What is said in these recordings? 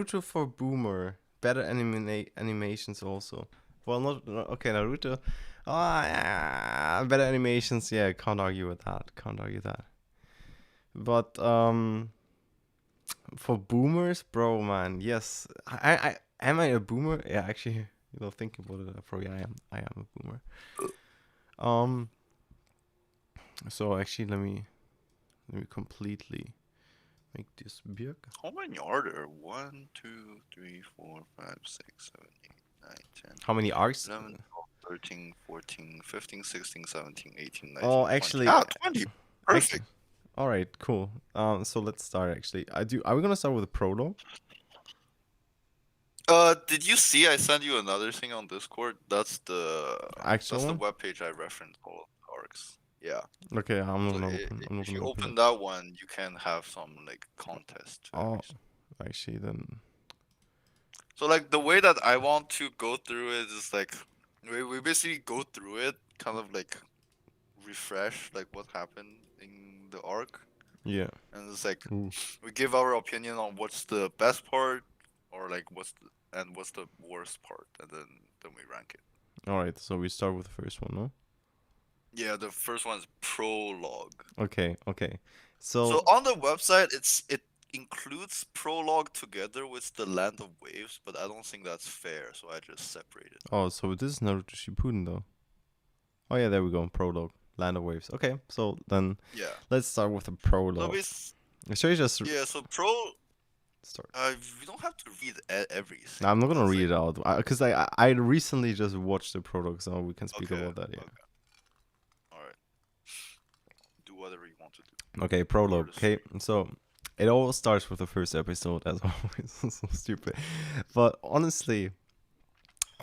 Naruto for Boomer. Better animations also. Well, okay, Naruto. Oh, yeah, better animations. Yeah, can't argue with that. Can't argue that. But for boomers, bro, man, yes. I am I a boomer? Yeah, actually, thinking about it, probably I am a boomer. Um, so actually, let me completely make this big. How many are there? 1, 2, 3, 4, 5, 6, 7, 8, 9, 10, How many arcs? 11, 12, 13, 14, 15, 16, 17, 18, Oh, 19, 20. actually, Ah, 20. actually. Perfect. All right, cool. So let's start. Actually, Are we gonna start with the prologue? Did you see I sent you another thing on Discord? Actual That's the one? webpage I referenced all of the arcs. Yeah. Okay, I'm not So gonna open. I'm not if you gonna open it. open that one, you can have some like contest to Oh, everything. actually, then. So like the way that I want to go through it is like we basically go through it, kind of like refresh like what happened in the arc, Yeah. and it's like Ooh. we give our opinion on what's the best part, or like what's the worst part, and then we rank it. All right. So we start with the first one, no? Yeah, the first one is prologue. Okay. Okay. So So. on the website, it includes prologue together with the Land of Waves, but I don't think that's fair, so I just separated them. Oh, so this is Naruto Shippuden, though. Oh yeah, there we go. Prologue. Land of Waves. Okay. So then Yeah. let's start with the So prologue. it's Should I just yeah. So start? we don't have to read everything, I'm not but gonna it's read like it out because I recently just watched the prologue, so we can speak okay, about that. Yeah. okay, all right. Do whatever you want to do. Okay, You are prologue. the Okay, stream. so it all starts with the first episode, as always. So stupid, but honestly,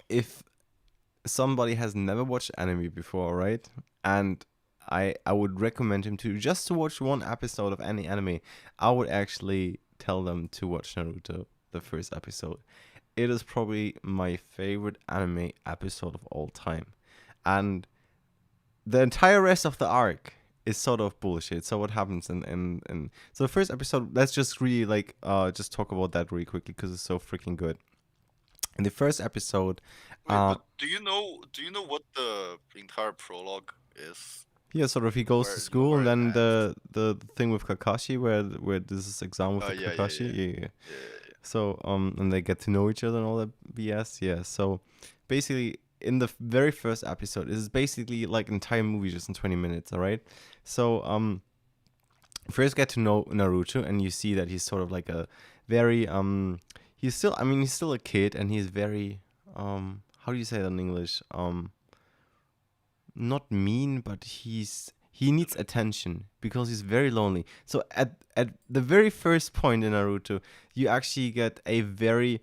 if somebody has never watched anime before, right, and I would recommend him to watch one episode of any anime, I would actually tell them to watch Naruto, the first episode. It is probably my favorite anime episode of all time, and the entire rest of the arc is sort of bullshit. So what happens in so the first episode? Let's just really just talk about that really quickly because it's so freaking good. In the first episode, Wait, uh, but do you know what the entire prologue is? yeah, sort of he goes to Where school where and it then ends? the thing with Kakashi where there's this exam with the Yeah, yeah, Kakashi. yeah, Yeah, yeah. yeah, yeah. So and they get to know each other and all that BS. Yeah. So basically in the very first episode, it's basically like an entire movie just in 20 minutes, all right? So first get to know Naruto and you see that he's sort of like a very he's still a kid and he's very how do you say that in English? Not mean, but he needs attention because he's very lonely. So at the very first point in Naruto, you actually get a very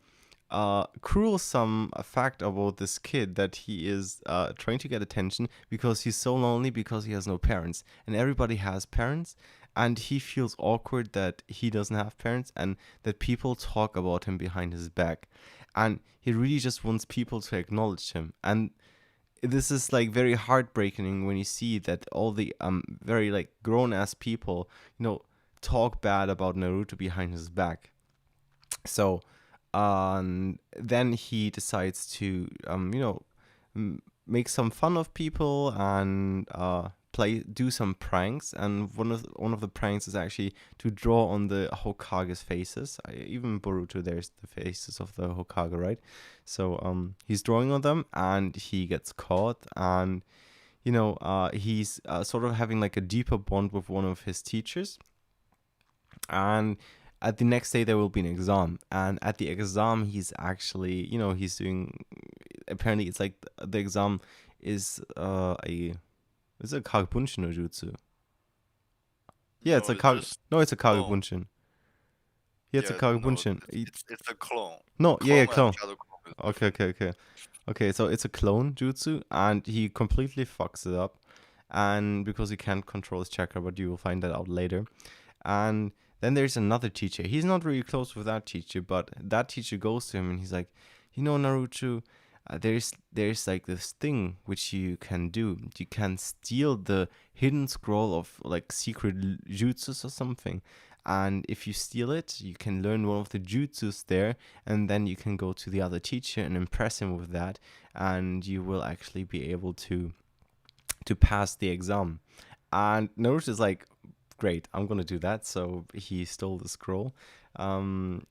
cruel fact about this kid that he is trying to get attention because he's so lonely because he has no parents and everybody has parents and he feels awkward that he doesn't have parents and that people talk about him behind his back and he really just wants people to acknowledge him and this is like very heartbreaking when you see that all the very like grown ass people talk bad about Naruto behind his back. So then he decides to make some fun of people and do some pranks. And one of the pranks is actually to draw on the Hokage's faces. Even Boruto, there's the faces of the Hokage, right? So he's drawing on them, and he gets caught, and he's sort of having like a deeper bond with one of his teachers, and at the next day there will be an exam, and at the exam he's actually he's doing, apparently it's like the exam is a kagebunshin no jutsu. Yeah, it's No, a it's just no, it's a clone. kagebunshin. Yeah, it's a Yeah, no, kagebunshin. it's a clone. No, yeah, yeah, Clone and clone. shadow clone is Okay, different. okay, okay. Okay, so it's a clone jutsu, and he completely fucks it up, and because he can't control his chakra, but you will find that out later. And then there's another teacher. He's not really close with that teacher, but that teacher goes to him and he's like, Naruto, there's like this thing which you can do. You can steal the hidden scroll of like secret jutsus or something, and if you steal it, you can learn one of the jutsus there, and then you can go to the other teacher and impress him with that, and you will actually be able to pass the exam. And Naruto's like, great, I'm gonna do that. So he stole the scroll, and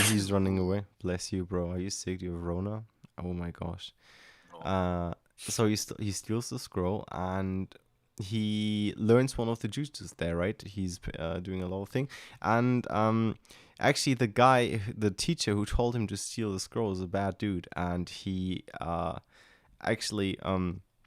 he's running away. Bless you, bro. Are you sick? Do you have Rona? Oh my gosh. No. Uh, so he steals the scroll, and he learns one of the jutsus there, right? He's doing a lot of things, and actually the teacher who told him to steal the scroll is a bad dude, and he actually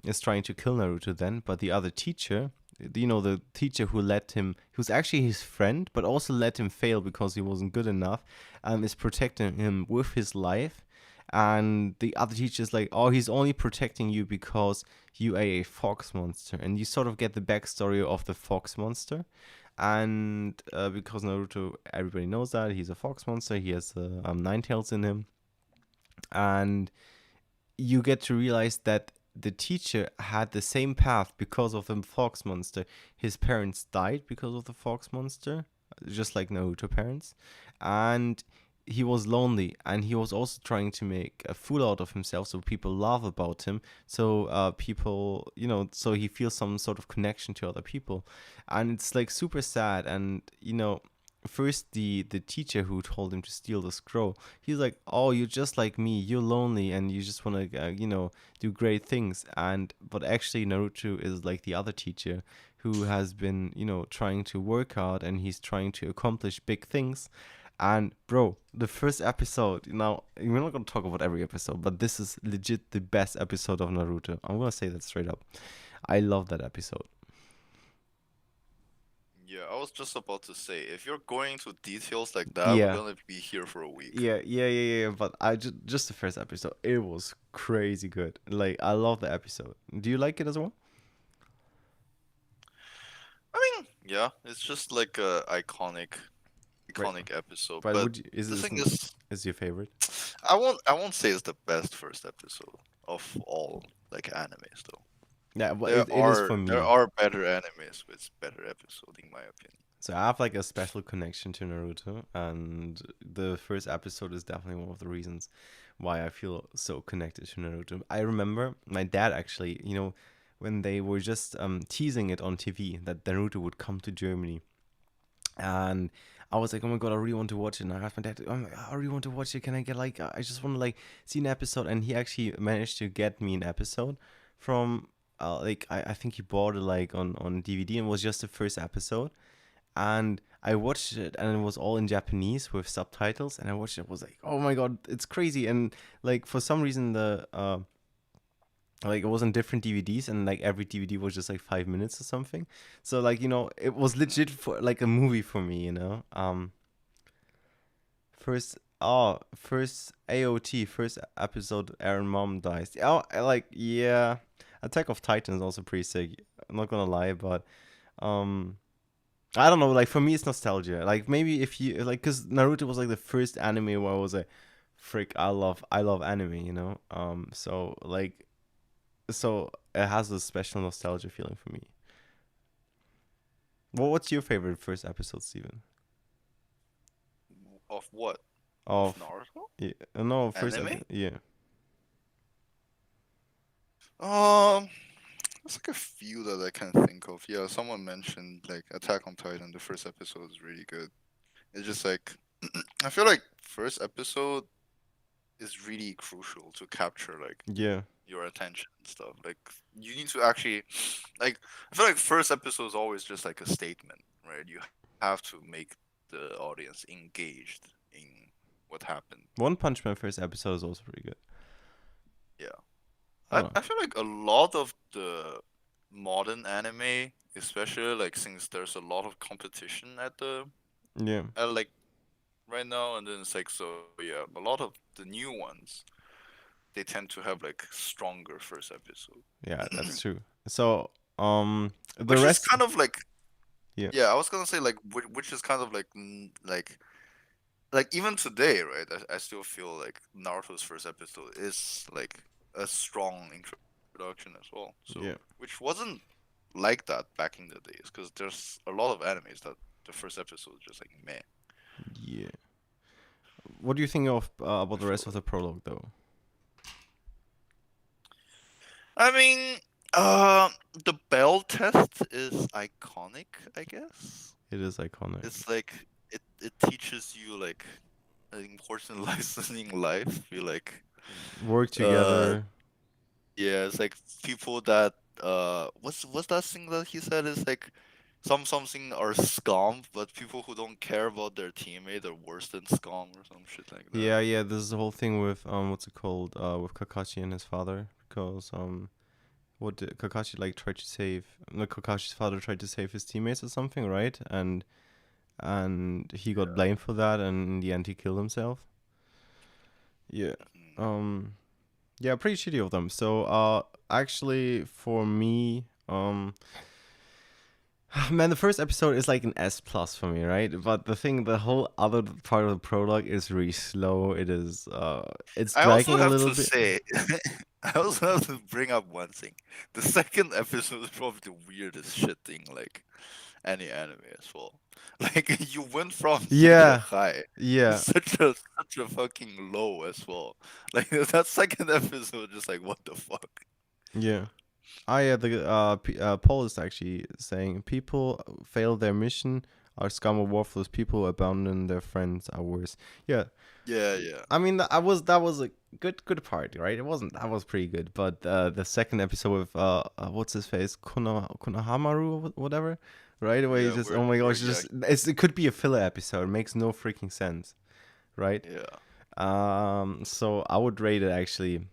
is trying to kill Naruto then, but the other teacher, the teacher who let him, who's actually his friend, but also let him fail because he wasn't good enough, is protecting him with his life. And the other teacher is like, oh, he's only protecting you because you are a fox monster. And you sort of get the backstory of the fox monster. And because Naruto, everybody knows that he's a fox monster, he has nine tails in him. And you get to realize that the teacher had the same path because of the fox monster. His parents died because of the fox monster, just like Naruto parents, and he was lonely, and he was also trying to make a fool out of himself so people laugh about him, so people, so he feels some sort of connection to other people. And it's like super sad. And first the teacher who told him to steal the scroll, he's like, oh, you're just like me, you're lonely and you just want to do great things. And but actually Naruto is like the other teacher who has been trying to work hard, and he's trying to accomplish big things. And bro, the first episode, now we're not going to talk about every episode, but this is legit the best episode of Naruto. I'm going to say that straight up. I love that episode. Yeah, I was just about to say, if you're going to details like that, we're Yeah. gonna be here for a week. Yeah. But I just the first episode, it was crazy good. Like I love the episode. Do you like it as well? I mean, yeah, it's just like a Right, iconic episode. but But would you, is the this thing is, is your favorite? I won't say it's the best first episode of all like animes though. Yeah, but There it is are for there me. are better animes with better episode in my opinion. So I have like a special connection to Naruto, and the first episode is definitely one of the reasons why I feel so connected to Naruto. I remember my dad actually, when they were just teasing it on TV that Naruto would come to Germany, and I was like, oh my god, I really want to watch it. And I asked my dad, I really want to watch it. Can I get like, I just want to like see an episode? And he actually managed to get me an episode from, like, I think he bought it like on DVD, and it was just the first episode. And I watched it, and it was all in Japanese with subtitles. And I watched it, was like, oh my god, it's crazy. And like for some reason the like it was on different DVDs, and like every DVD was just like 5 minutes or something. So like it was legit for like a movie for me. First AOT, first episode, Aaron mom dies. Oh, like yeah, Attack of Titan is also pretty sick. I'm not gonna lie, but um I don't know. Like for me, it's nostalgia. Like maybe if you like, cause Naruto was like the first anime where I was like, frick, I love anime. So it has a special nostalgia feeling for me. Well, what's your favorite first episode, Steven? Of what? Of Of Naruto? yeah, no first Anime? episode. Yeah, Um, there's like a few that I can think of. Yeah, someone mentioned like Attack on Titan. The first episode is really good. It's just like I feel like first episode is really crucial to capture like yeah. your attention and stuff. Like you need to actually like I feel like first episode is always just like a statement, right? You have to make the audience engaged in what happened. One Punch Man first episode is also pretty good. Yeah. I don't I feel like a lot of the modern anime, especially like since there's a lot of competition know. Yeah, at like right now, and then it's like so yeah, a lot of the new ones they tend to have like stronger first episode. yeah, that's true. So the Which is rest, kind of like yeah, yeah, I was gonna say like which is kind of like like even today, right? I still feel like Naruto's first episode is like a strong introduction as well. So yeah. which wasn't like that back in the days, because there's a lot of animes that the first episode is just like meh. Yeah. What do you think of I about the feel rest of like. the prologue, though? I mean, the bell test is iconic, I guess. It is iconic. It's like it teaches you like an important lesson in life. You like Work uh together. yeah, it's like people that what's that thing that he said is like something are scum, but people who don't care about their teammate are worse than scum or some shit like that. Yeah, yeah. This is the whole thing with what's it called? With Kakashi and his father, because what did Kakashi like tried to save? No, Kakashi's father tried to save his teammates or something, right? And he got blamed for that, and in the end he killed himself. Yeah. Mhm. Um. Yeah, pretty shitty of them. So, actually, for me, man, the first episode is like an S plus for me, right? But the whole other part of the prologue is really slow. It's I also dragging a have little to bit. say, I also have to bring up one thing. The second episode is probably the weirdest shit thing like any anime as well. Like you went from such a Yeah, high to yeah, such a fucking low as well. Like that second episode, just like what the fuck. yeah. Yeah, Paul is actually saying people fail their mission are scum or worthless. People who abandon their friends are worse. Yeah, Yeah, yeah. I mean that was a good part, right? It wasn't that was pretty good, but the second episode with what's his face Kunahamaru or whatever, right away Yeah, just where oh my where gosh, yeah, it could be a filler episode. It makes no freaking sense, right? yeah. So I would rate it actually.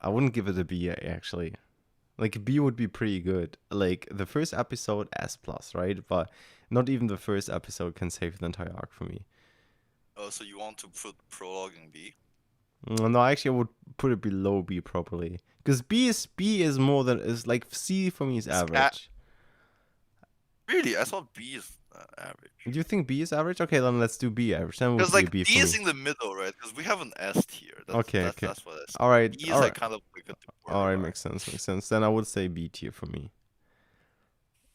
I wouldn't give it a B actually. Like B would be pretty good. Like the first episode S plus, right? But not even the first episode can save the entire arc for me. Oh, so you want to put prologue in B? No, actually, I would put it below B probably because B is more than is like C for me is It's at average. really, I thought B is Do average. you think B is average? Okay, then let's do B average. Then it would Because be a like B B for is me. in the middle, right? Because we have an S tier. That's Okay, that's okay. that's what I said. All right, B is all like right, kind of like at the all right. borderline. Makes sense. Makes sense. Then I would say B tier for me.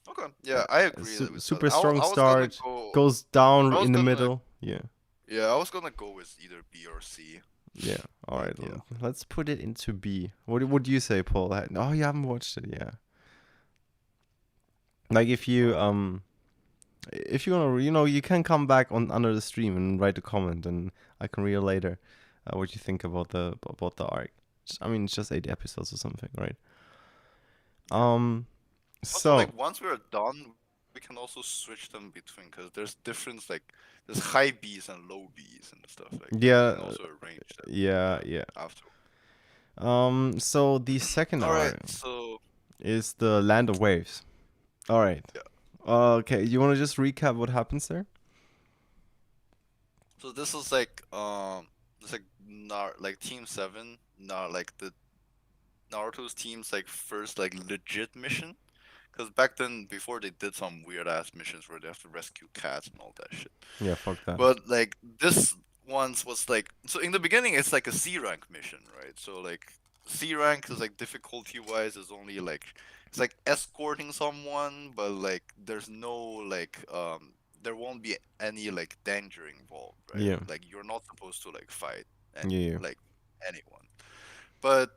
Okay, yeah, I agree with that. Super strong I was gonna start, go. goes I down was in the gonna. middle. Yeah, Yeah, I was gonna go with either B or C. yeah. All But right, yeah. let's put it into B. What would you say, Paul? Oh, you haven't watched it, yeah. Like if you wanna, you can come back on under the stream and write a comment, and I can read later what you think about the arc. I mean, it's just 8 episodes or something, right? Yeah. Um. Also, So like once we're done, we can also switch them between because there's difference like there's high Bs and low Bs and stuff like that. We can yeah, also arrange that. yeah, Yeah. yeah. After. So the second All right. arc So is the Land of Waves. All right. yeah. Okay. You want to just recap what happens there? So this is it's like like Team Seven, not like the Naruto's team's like first like legit mission. Because back then, before they did some weird ass missions where they have to rescue cats and all that shit. Yeah. Fuck that. But like this one's was like so in the beginning it's like a C rank mission, right? So like C rank is like difficulty wise is only like it's like escorting someone, but like there's no there won't be any like danger involved, right? Yeah. Like you're not supposed to like fight and Yeah. Yeah. like anyone. But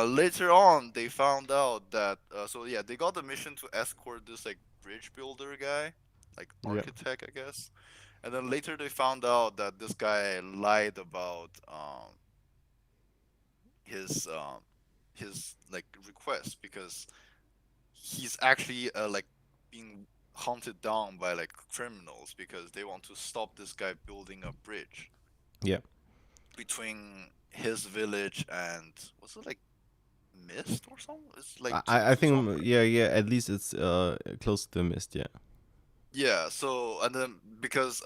later on, they found out that so yeah, they got the mission to escort this like bridge builder guy, like Yeah. architect, I guess. And then later they found out that this guy lied about his his like request because he's actually like being hunted down by like criminals because they want to stop this guy building a bridge Yeah. between his village and what's it like Mist or something? It's like I to some think yeah, at least it's close to the mist. Yeah. yeah, so and then because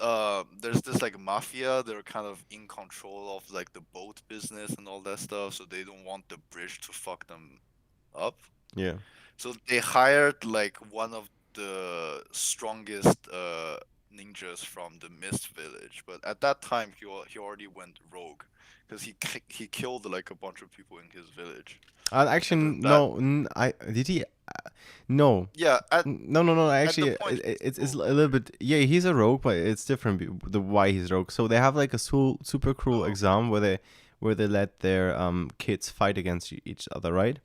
there's this like mafia, they're kind of in control of like the boat business and all that stuff, so they don't want the bridge to fuck them up. Yeah. So they hired like one of the strongest ninjas from the Mist Village, but at that time he already went rogue because he killed like a bunch of people in his village, Actually, and then that no. I did he? No. yeah No, no, no. at the Actually, point he's it's a rogue, little bit. Yeah, he's a rogue, but it's different. The why he's rogue. So they have like a super cruel oh, exam where they let their kids fight against each other, right?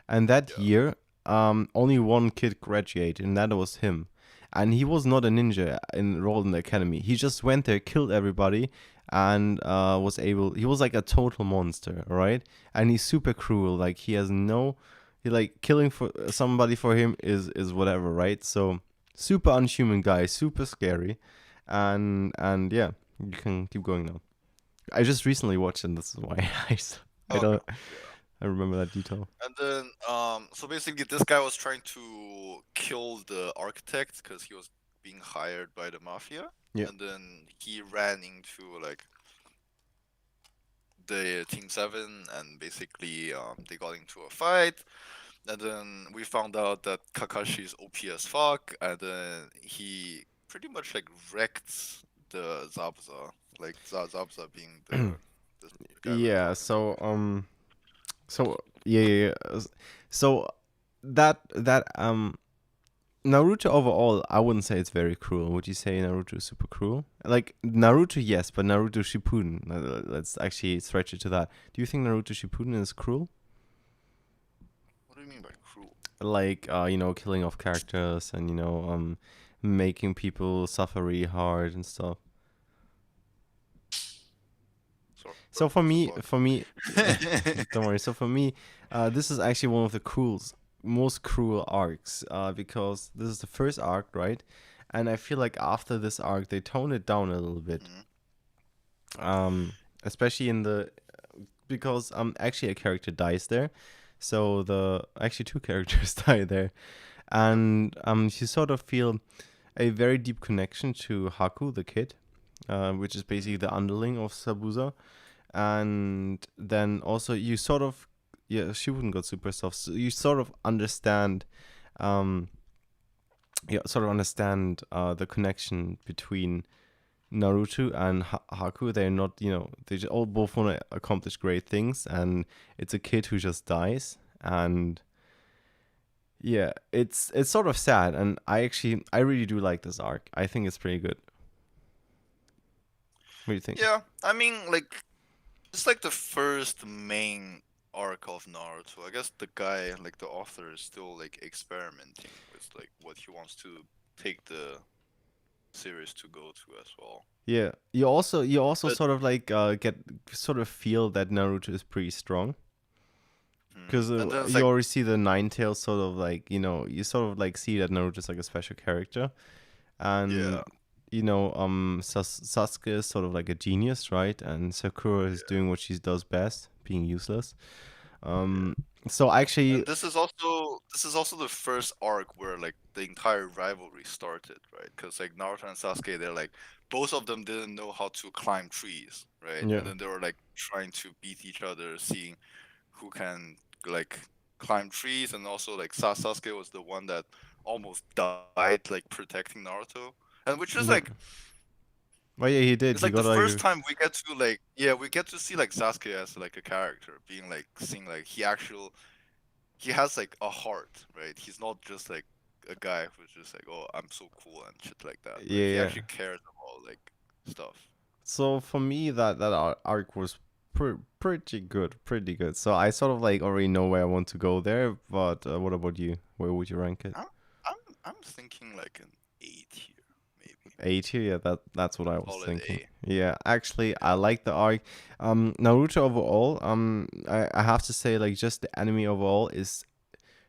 And that yeah, year, only one kid graduated, and that was him. And he was not a ninja enrolled in the academy. He just went there, killed everybody, and was able. He was like a total monster, right? And he's super cruel. Like he has no, he like killing for somebody for him is whatever, right? So super unhuman guy, super scary, and yeah, you can keep going now. I just recently watched it. And this is why I okay, don't yeah. I remember that detail. And then so basically this guy was trying to kill the architect because he was being hired by the mafia, Yeah. and then he ran into like the Team Seven, and basically they got into a fight. And then we found out that Kakashi's OP as fuck, and then he pretty much like wrecked the Zabuza, like Zabuza being the guy we were Yeah, talking about so before. yeah, yeah, yeah. So that Naruto overall, I wouldn't say it's very cruel. Would you say Naruto is super cruel? Like Naruto, yes, but Naruto Shippuden. Let's actually stretch it to that. Do you think Naruto Shippuden is cruel? What do you mean by cruel? Like killing off characters and making people suffer really hard and stuff. Sorry So for for the me, bug. for me, don't worry. So for me, this is actually one of the most cruel arcs, because this is the first arc, right? And I feel like after this arc, they tone it down a little bit, Mhm. um, especially in the because actually a character dies there, so the actually two characters die there, Yep. and you sort of feel a very deep connection to Haku, the kid, which is basically Mhm. the underling of Sabuza, and then also you sort of she wouldn't got super soft, so you sort of understand um the connection between Naruto and Haku. They're not, they just all both want to accomplish great things, and it's a kid who just dies, and yeah, it's sort of sad, and I really do like this arc. I think it's pretty good. What do you think? Yeah, I mean, like it's like the first main arc of Naruto. I guess the guy, like the author, is still like experimenting with like what he wants to take the series to go to as well. Yeah, you also But sort of like get sort of feel that Naruto is pretty strong, because and then it's you like, already see the Nine Tails sort of like, you sort of like see that Naruto is like a special character, and yeah, Sasuke is sort of like a genius, right? And Sakura is yeah, doing what she does best, being useless. yeah. Um, so actually, And this is also the first arc where like the entire rivalry started, right? Because like Naruto and Sasuke, they're like both of them didn't know how to climb trees, right? And yeah, then they were like trying to beat each other, seeing who can like climb trees, and also like Sasuke was the one that almost died like protecting Naruto, and which is like yeah. Well, yeah, he it's did. He like the got first like, time we get to like yeah we get to see like Sasuke as like a character being like seeing like he has like a heart, right? He's not just like a guy who's just like, oh, I'm so cool and shit like that, yeah, right? He yeah. actually cares about like stuff. So for me, that arc was pretty good. So I sort of like already know where I want to go there. But what about you? Where would you rank it? I'm I'm thinking like an 8 here, maybe. A tier, yeah, that's what I was Solid thinking. A. Yeah, actually, I Yeah. like the arc. Naruto overall, I have to say, like, just the anime overall is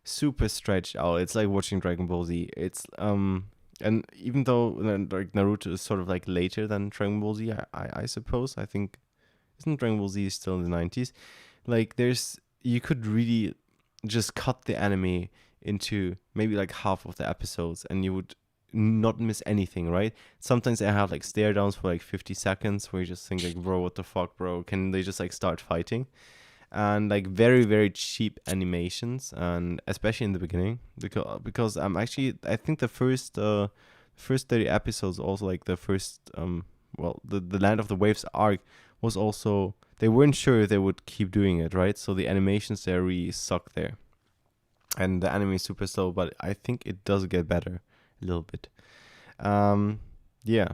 super stretched out. It's like watching Dragon Ball Z. And even though like Naruto is sort of like later than Dragon Ball Z, I suppose. I think isn't Dragon Ball Z still in the 90s? Like, you could really just cut the anime into maybe like half of the episodes, and you would not miss anything, right? Sometimes I have like stare downs for like 50 seconds where you just think like, bro, what the fuck, bro? Can they just like start fighting? And like very very cheap animations, and especially in the beginning, because I think first 30 episodes, also like the first well, the Land of the Waves arc was also, they weren't sure if they would keep doing it, right? So the animations there really suck there, and the anime is super slow, but I think it does get better a little bit. Yeah.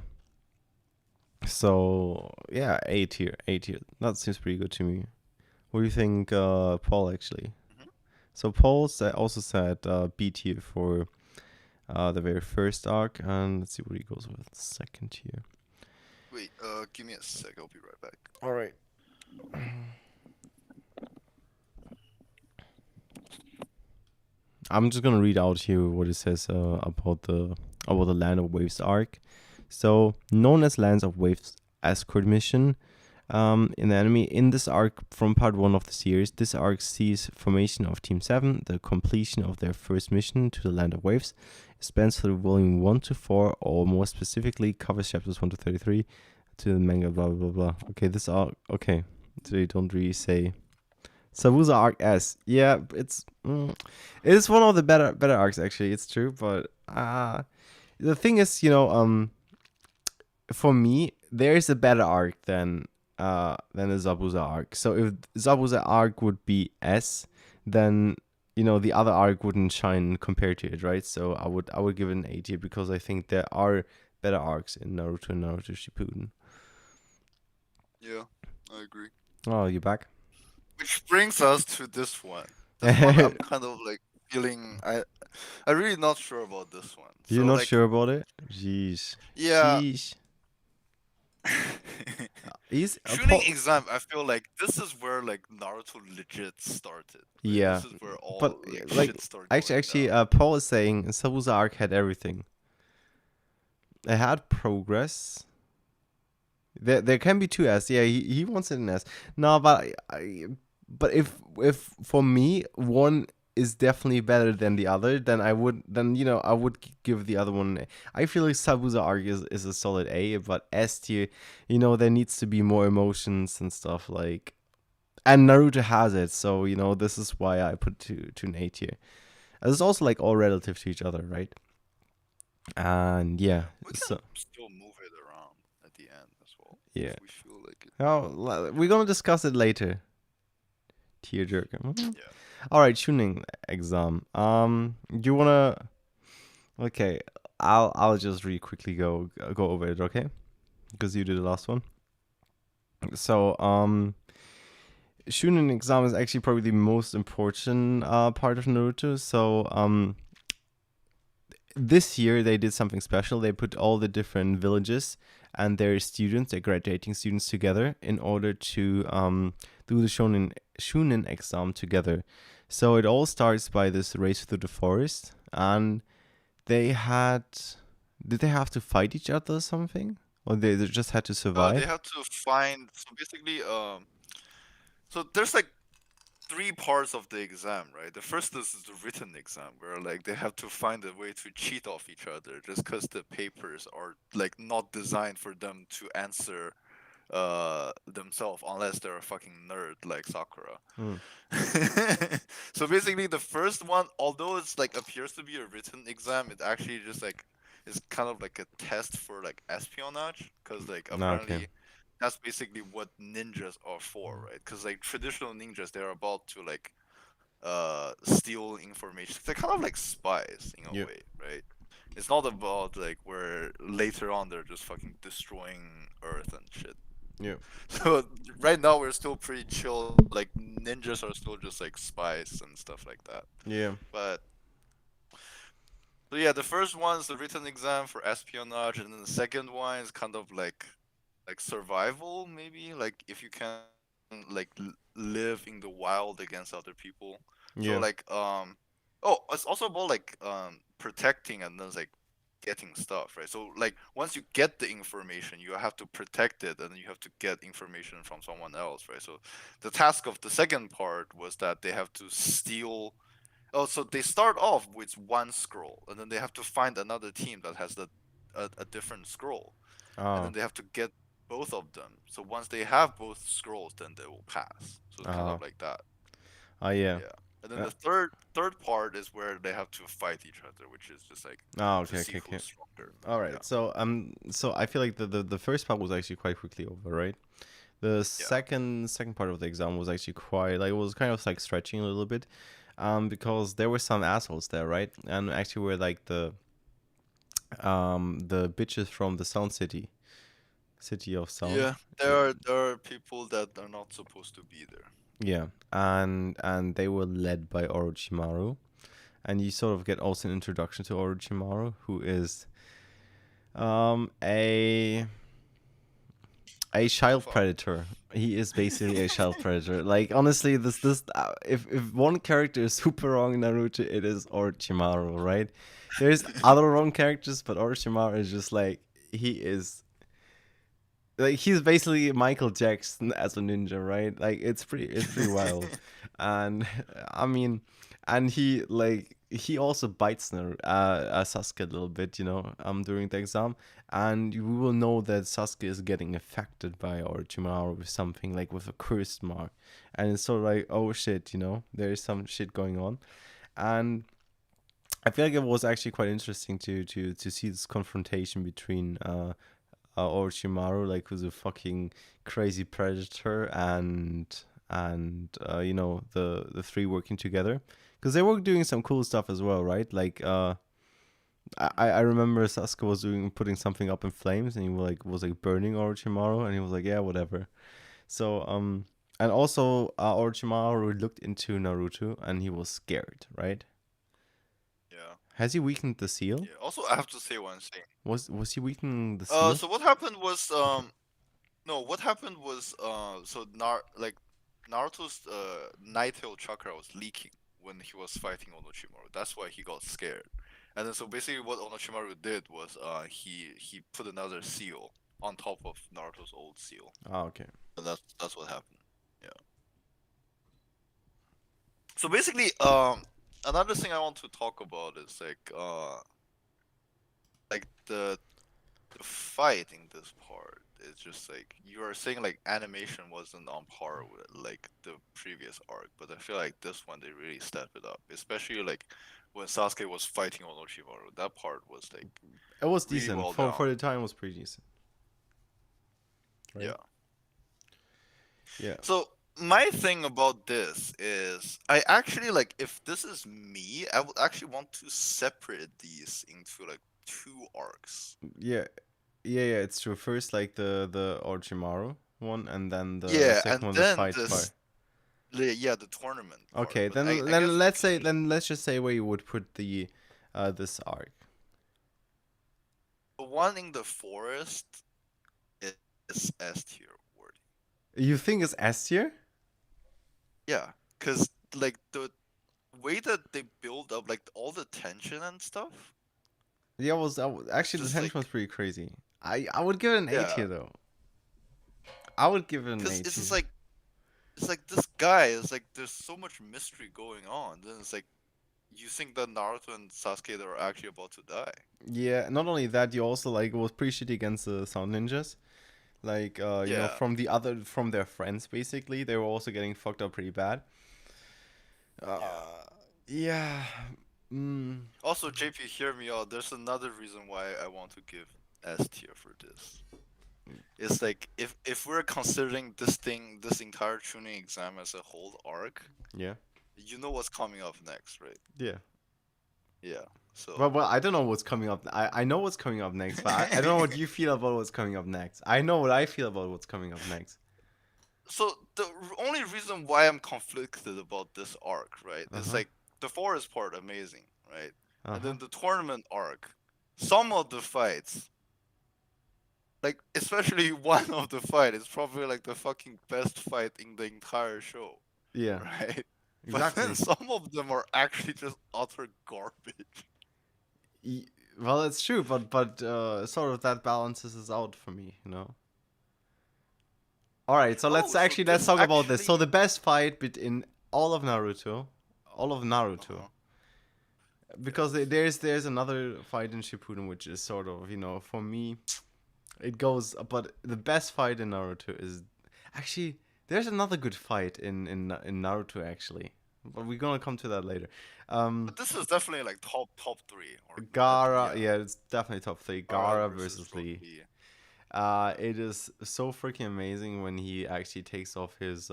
So yeah, A tier, A tier. That seems pretty good to me. What do you think, Paul? Actually, Mhm. so Paul also said B tier for the very first arc, and let's see what he goes with second tier. Wait, give me a sec. I'll be right back. All right. I'm just gonna read out here what it says about the Land of Waves arc. So, known as Lands of Waves escort mission, in the anime, in this arc from part one of the series, this arc sees formation of Team 7, the completion of their first mission to the Land of Waves. It spans through volume 1 to 4, or more specifically, covers chapters 1 to 33 to the manga, blah blah blah. Okay, this arc, okay, so you don't really say. Sabusa arc S. Yeah, it is one of the better arcs actually. It's true, but the thing is, for me, there is a better arc than the Zabuza arc. So if Zabuza arc would be S, then the other arc wouldn't shine compared to it, right? So I would give it an A tier because I think there are better arcs in Naruto and Naruto Shippuden. Yeah, I agree. Oh, you back? Which brings us to this one. This one I'm kind of like feeling I'm really not sure about this one. You're So not like sure about it? Jeez. yeah. Sheesh. He's Shooting exam, I feel like this is where like Naruto legit started, right? Yeah, This is where but all like like shit started actually, going actually, down. Paul is saying Sabuza arc had everything. It had progress. There can be two S. Yeah, he wants it in S. No, but but if for me one is definitely better than the other, then I would give the other one. I feel like Sabuza arc is a solid A, but S tier, there needs to be more emotions and stuff like. And Naruto has it, so this is why I put to an A tier. It's also like all relative to each other, right? And yeah, Yeah, we can so still move it around at the end as well yeah. if we feel like it. Oh, we're gonna discuss it later. Tearjerker. Yeah. All right, tuning exam. Do you wanna? Okay, I'll just really quickly go over it, okay? Because you did the last one. So Shunin exam is actually probably the most important part of Naruto. So this year they did something special. They put all the different villages and their students, their graduating students, together in order to do the Shunin exam together. So it all starts by this race through the forest, and they had. Did they have to fight each other or something, or they just had to They survive? have to find so basically so there's like three parts of the exam, right? The first is the written exam where like they have to find a way to cheat off each other just because the papers are like not designed for them to answer themselves unless they're a fucking nerd like Sakura. Hmm. So basically the first one, although it's like appears to be a written exam, it actually just like is kind of like a test for like espionage because like Okay. apparently that's basically what ninjas are for, right? Because like traditional ninjas, they're about to like steal information. They're kind of like spies in a Yep. way, right? It's not about like where later on they're just fucking destroying Earth and shit. Yep. So right now we're still pretty chill. Like ninjas are still just like spies and stuff like that. Yeah. But so yeah, the first one's the written exam for espionage, and then the second one is kind of like survival maybe, like if you can like live in the wild against other people. So like Yeah. oh, it's also about like protecting and then like getting stuff, right? So like once you get the information, you have to protect it and then you have to get information from someone else, right? So the task of the second part was that they have to steal. Oh, so they start off with one scroll, and then they have to find another team that has a different scroll, and then Oh. they have to get both of them. So once they have both scrolls, then they will pass. So it's kind Oh. of like that. Oh yeah. Yeah. And then the third part is where they have to fight each other, which is just like Oh, to okay, see okay, okay. who's stronger. All Yeah, right. So I feel like the first part was actually quite quickly over, right? The yeah, second part of the exam was actually quite like it was kind of like stretching a little bit, because there were some assholes there, right? And actually were like the bitches from the Sound City, City of Sound. yeah. There are people that are not supposed to be there. Yeah, and they were led by Orochimaru, and you sort of get also an introduction to Orochimaru, who is um a a child Pedophile. predator. He is basically a child predator. Like honestly, this if one character is super wrong in Naruto, it is Orochimaru, right? There's other wrong characters, but Orochimaru is just like he is like he's basically Michael Jackson as a ninja, right? Like it's pretty wild, and I mean, and he also bites Sasuke a little bit, during the exam, and we will know that Sasuke is getting affected by Orochimaru with something like with a cursed mark, and it's sort of like oh shit, there is some shit going on, and I feel like it was actually quite interesting to see this confrontation between Orochimaru, like who's a fucking crazy predator, and the three working together because they were doing some cool stuff as well, right? Like I remember Sasuke was putting something up in flames, and he was like burning Orochimaru, and he was like, yeah, whatever. So and also Orochimaru looked into Naruto, and he was scared, right? Yeah, Has he weakened the seal? yeah. Also, I have to say one thing. Was he weakening the seal? So what happened was Okay. no, what happened was so Naruto's Untitled Chakra was leaking when he was fighting Orochimaru. That's why he got scared. And then so basically what Orochimaru did was he put another seal on top of Naruto's old seal. Ah, okay. And that's what happened. Yeah. So basically another thing I want to talk about is like the fight in this part is just like you are saying like animation wasn't on par with like the previous arc, but I feel like this one they really stepped it up, especially like when Sasuke was fighting Orochimaru. That part was like It was really decent well for done. the time. It was pretty decent, right? Yeah. Yeah. So my thing about this is I actually like if this is me, I would actually want to separate these into like two arcs. Yeah, yeah. It's true. First, like the Orochimaru one, and then the Yeah, second and one, the then fight part. yeah, the tournament part. Okay, But then I guess then we let's can say just then let's just say where you would put the this arc. the one in the forest is S tier worthy. You think it's S tier? Yeah, because like the way that they build up like all the tension and stuff, Yeah, it's actually the just tension like was pretty crazy. I would give it an A yeah, tier though. I would give it an because A it's just tier. like this guy is like there's so much mystery going on. Then it's like you think that Naruto and Sasuke they are actually about to die. Yeah, not only that, you also like was pretty shitty against the Sound Ninjas. Like Yeah, from their friends basically, they were also getting fucked up pretty bad. yeah. Yeah. Mm, Also, JP, hear me out. There's another reason why I want to give S tier for this. It's like if we're considering this entire tuning exam as a whole arc, yeah. you know what's coming up next, right? Yeah. Yeah. Well, I don't know what's coming up. I know what's coming up next, but I don't know what you feel about what's coming up next. I know what I feel about what's coming up next. So the only reason why I'm conflicted about this arc, right, Uh is huh. like the forest part amazing, right? Uh And huh. then the tournament arc, some of the fights, like especially one of the fight is probably like the fucking best fight in the entire show, Yeah. right? But then Exactly. some of them are actually just utter garbage. Y- Well, it's true, but sort of that balances us out for me. All right, so Oh, so let's this talk about this. So actually the best fight in all of Naruto, uh-huh. because Yes. there's another fight in Shippuden which is sort of for me it goes, but the best fight in Naruto is actually there's another good fight in Naruto actually. but we're gonna come to that later. But this is definitely like top three or Gara, yeah, yeah, it's definitely top three. Gara Gara versus versus Rock Lee. Lee. It is so freaking amazing when he actually takes off his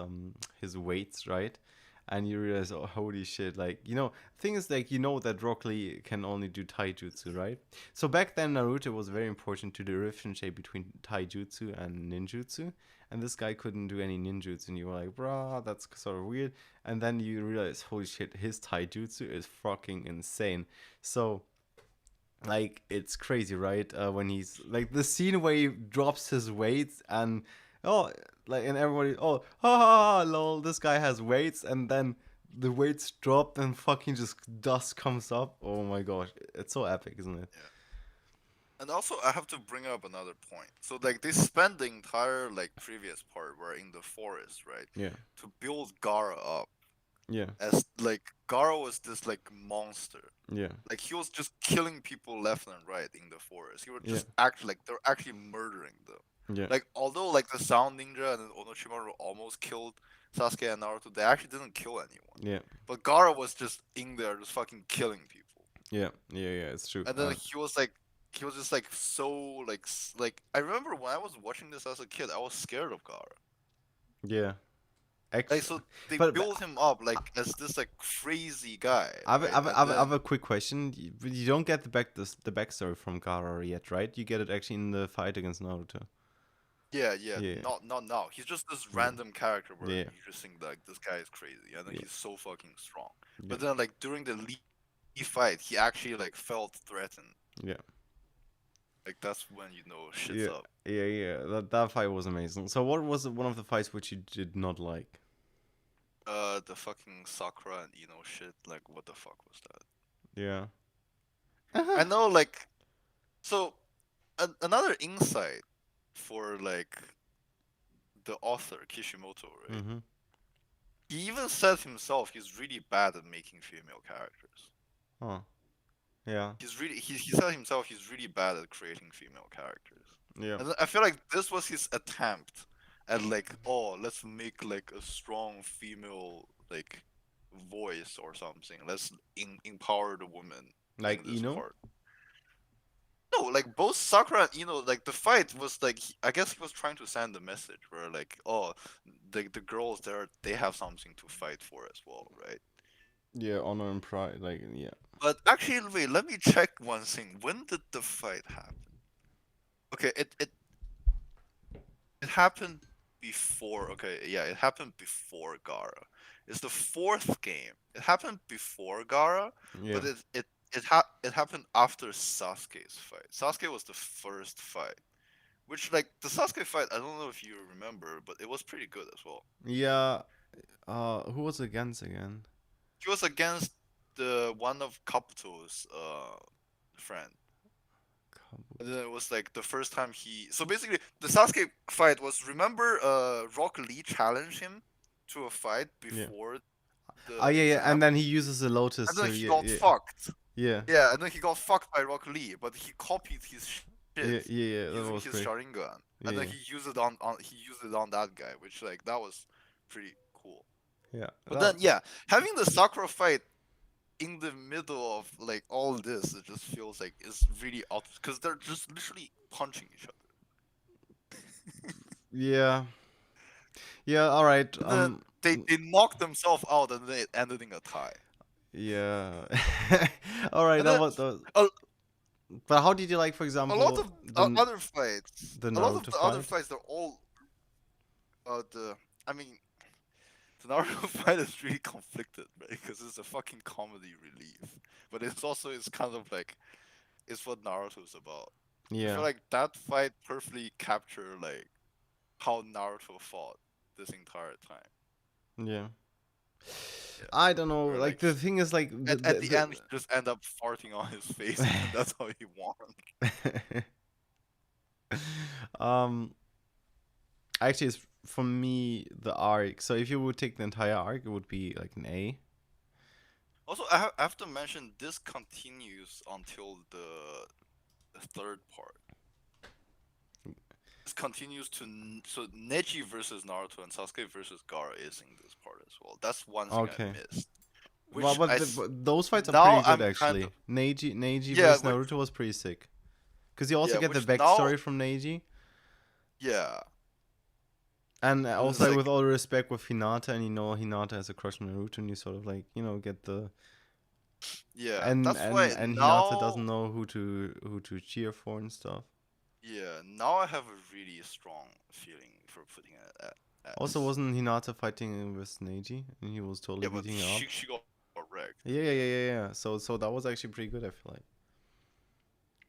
weights, right? And you realize, oh, holy shit! Like, thing is, like, that Rock Lee can only do taijutsu, right? So back then, Naruto was very important to the differentiate between taijutsu and ninjutsu, and this guy couldn't do any ninjutsu, and you were like, bruh, that's sort of weird. And then you realize, holy shit, his taijutsu is fucking insane. So like it's crazy, right? When he's like the scene where he drops his weights and oh, like and everybody, oh, ha ha ha, lol, this guy has weights, and then the weights drop and fucking just dust comes up. Oh my gosh, it's so epic, isn't it? Yeah. And also, I have to bring up another point. So, like, they spend the entire like previous part where in the forest, right, Yeah, to build Gara up yeah, as like Gara was this like monster. yeah, Like he was just killing people left and right in the forest. He was yeah, just actually like they're actually murdering them. yeah, Like although like the Sound Ninja and Orochimaru almost killed Sasuke and Naruto, they actually didn't kill anyone. yeah, But Gara was just in there, just fucking killing people. yeah, yeah, yeah. It's true. And then he was just like so like like I remember when I was watching this as a kid, I was scared of Gara. Yeah, Like actually, so they but built him up like as this like crazy guy, I have, I right? have, I And have, I have then a quick question. You don't get the backstory from Gaara yet, right? You get it actually in the fight against Naruto. yeah, yeah, Yeah, not now. He's just this yeah, random character where yeah, you just think like this guy is crazy, and then yeah, he's so fucking strong. yeah, But then like during the Lee fight, he actually like felt threatened. yeah, Like that's when you know shit's yeah, up. yeah, yeah. That fight was amazing. So, what was one of the fights which you did not like? The fucking Sakura and Ino shit. Like what the fuck was that? Yeah. I know like so another insight for like the author Kishimoto, right? Mm-hmm. He even said himself he's really bad at making female characters. Oh, yeah, He said himself he's really bad at creating female characters. yeah, And I feel like this was his attempt at like, oh, let's make like a strong female like voice or something. Let's empower the woman like in this Ino. part. No, like both Sakura and Ino, like the fight was like I guess he was trying to send a message where like, oh, the girls there they have something to fight for as well, right? Yeah, honor and pride. Like, yeah. But actually, wait, let me check one thing. When did the fight happen? Okay, it happened before. Okay, yeah, it happened before Gara. It's the fourth game. It happened before Gara, Yeah. but it happened after Sasuke's fight. Sasuke was the first fight, which like the Sasuke fight. I don't know if you remember, but it was pretty good as well. Yeah. Who was against again? He was against the one of Kabuto's friend. Kabu- And then it was like the first time he. So basically, the Sasuke fight was remember, Rock Lee challenged him to a fight Yeah. before Oh, the yeah, yeah. And exam, then he uses a lotus and then to, he yeah, got yeah, fucked. yeah, Yeah, and then he got fucked by Rock Lee, but he copied his shit yeah, yeah, yeah. That using was his great. Sharingan, Yeah, and then yeah, he used it on that guy, which like that was pretty cool. yeah. But then yeah, having the Sakura fight in the middle of like all this, it just feels like it's really out because they're just literally punching each other. Yeah, yeah. All right. And then they knocked themselves out and then it ended in a tie. Yeah. All right. And That then was the. a, But how did you like, for a lot example, of the other fights, the a lot of Naruto the other fight? fights, they're all the. I mean, the Naruto fight is really conflicted, right? Because it's a fucking comedy relief, but it's also it's kind of like it's what Naruto's about. I feel Yeah, like that fight perfectly captured like how Naruto fought this entire time. yeah. Yeah, I don't know. where Like like the thing is, like at the end he just end up farting on his face, and then that's how he won. the um. Actually, it's for me the arc. So if you would take the entire arc, it would be like an A. Also, I have to mention this continues until the third part. This continues to so Neji versus Naruto and Sasuke versus Gaara is in this part as well. That's one thing I Okay. missed. Well, which but those fights are now pretty good I'm kind of actually. Neji yeah, versus Naruto was pretty sick. Because you also get the which now backstory from Neji. yeah, And also, it's like, like with all respect with Hinata, and Hinata has a crush on Naruto, and you sort of like, get the yeah. and That's why Hinata now doesn't know who to cheer for and stuff. yeah, now I have a really strong feeling for putting it at Also, S. wasn't Hinata fighting with Neji, and he was totally Yeah, but beating her up? she got wrecked. Yeah. So that was actually pretty good, I feel like.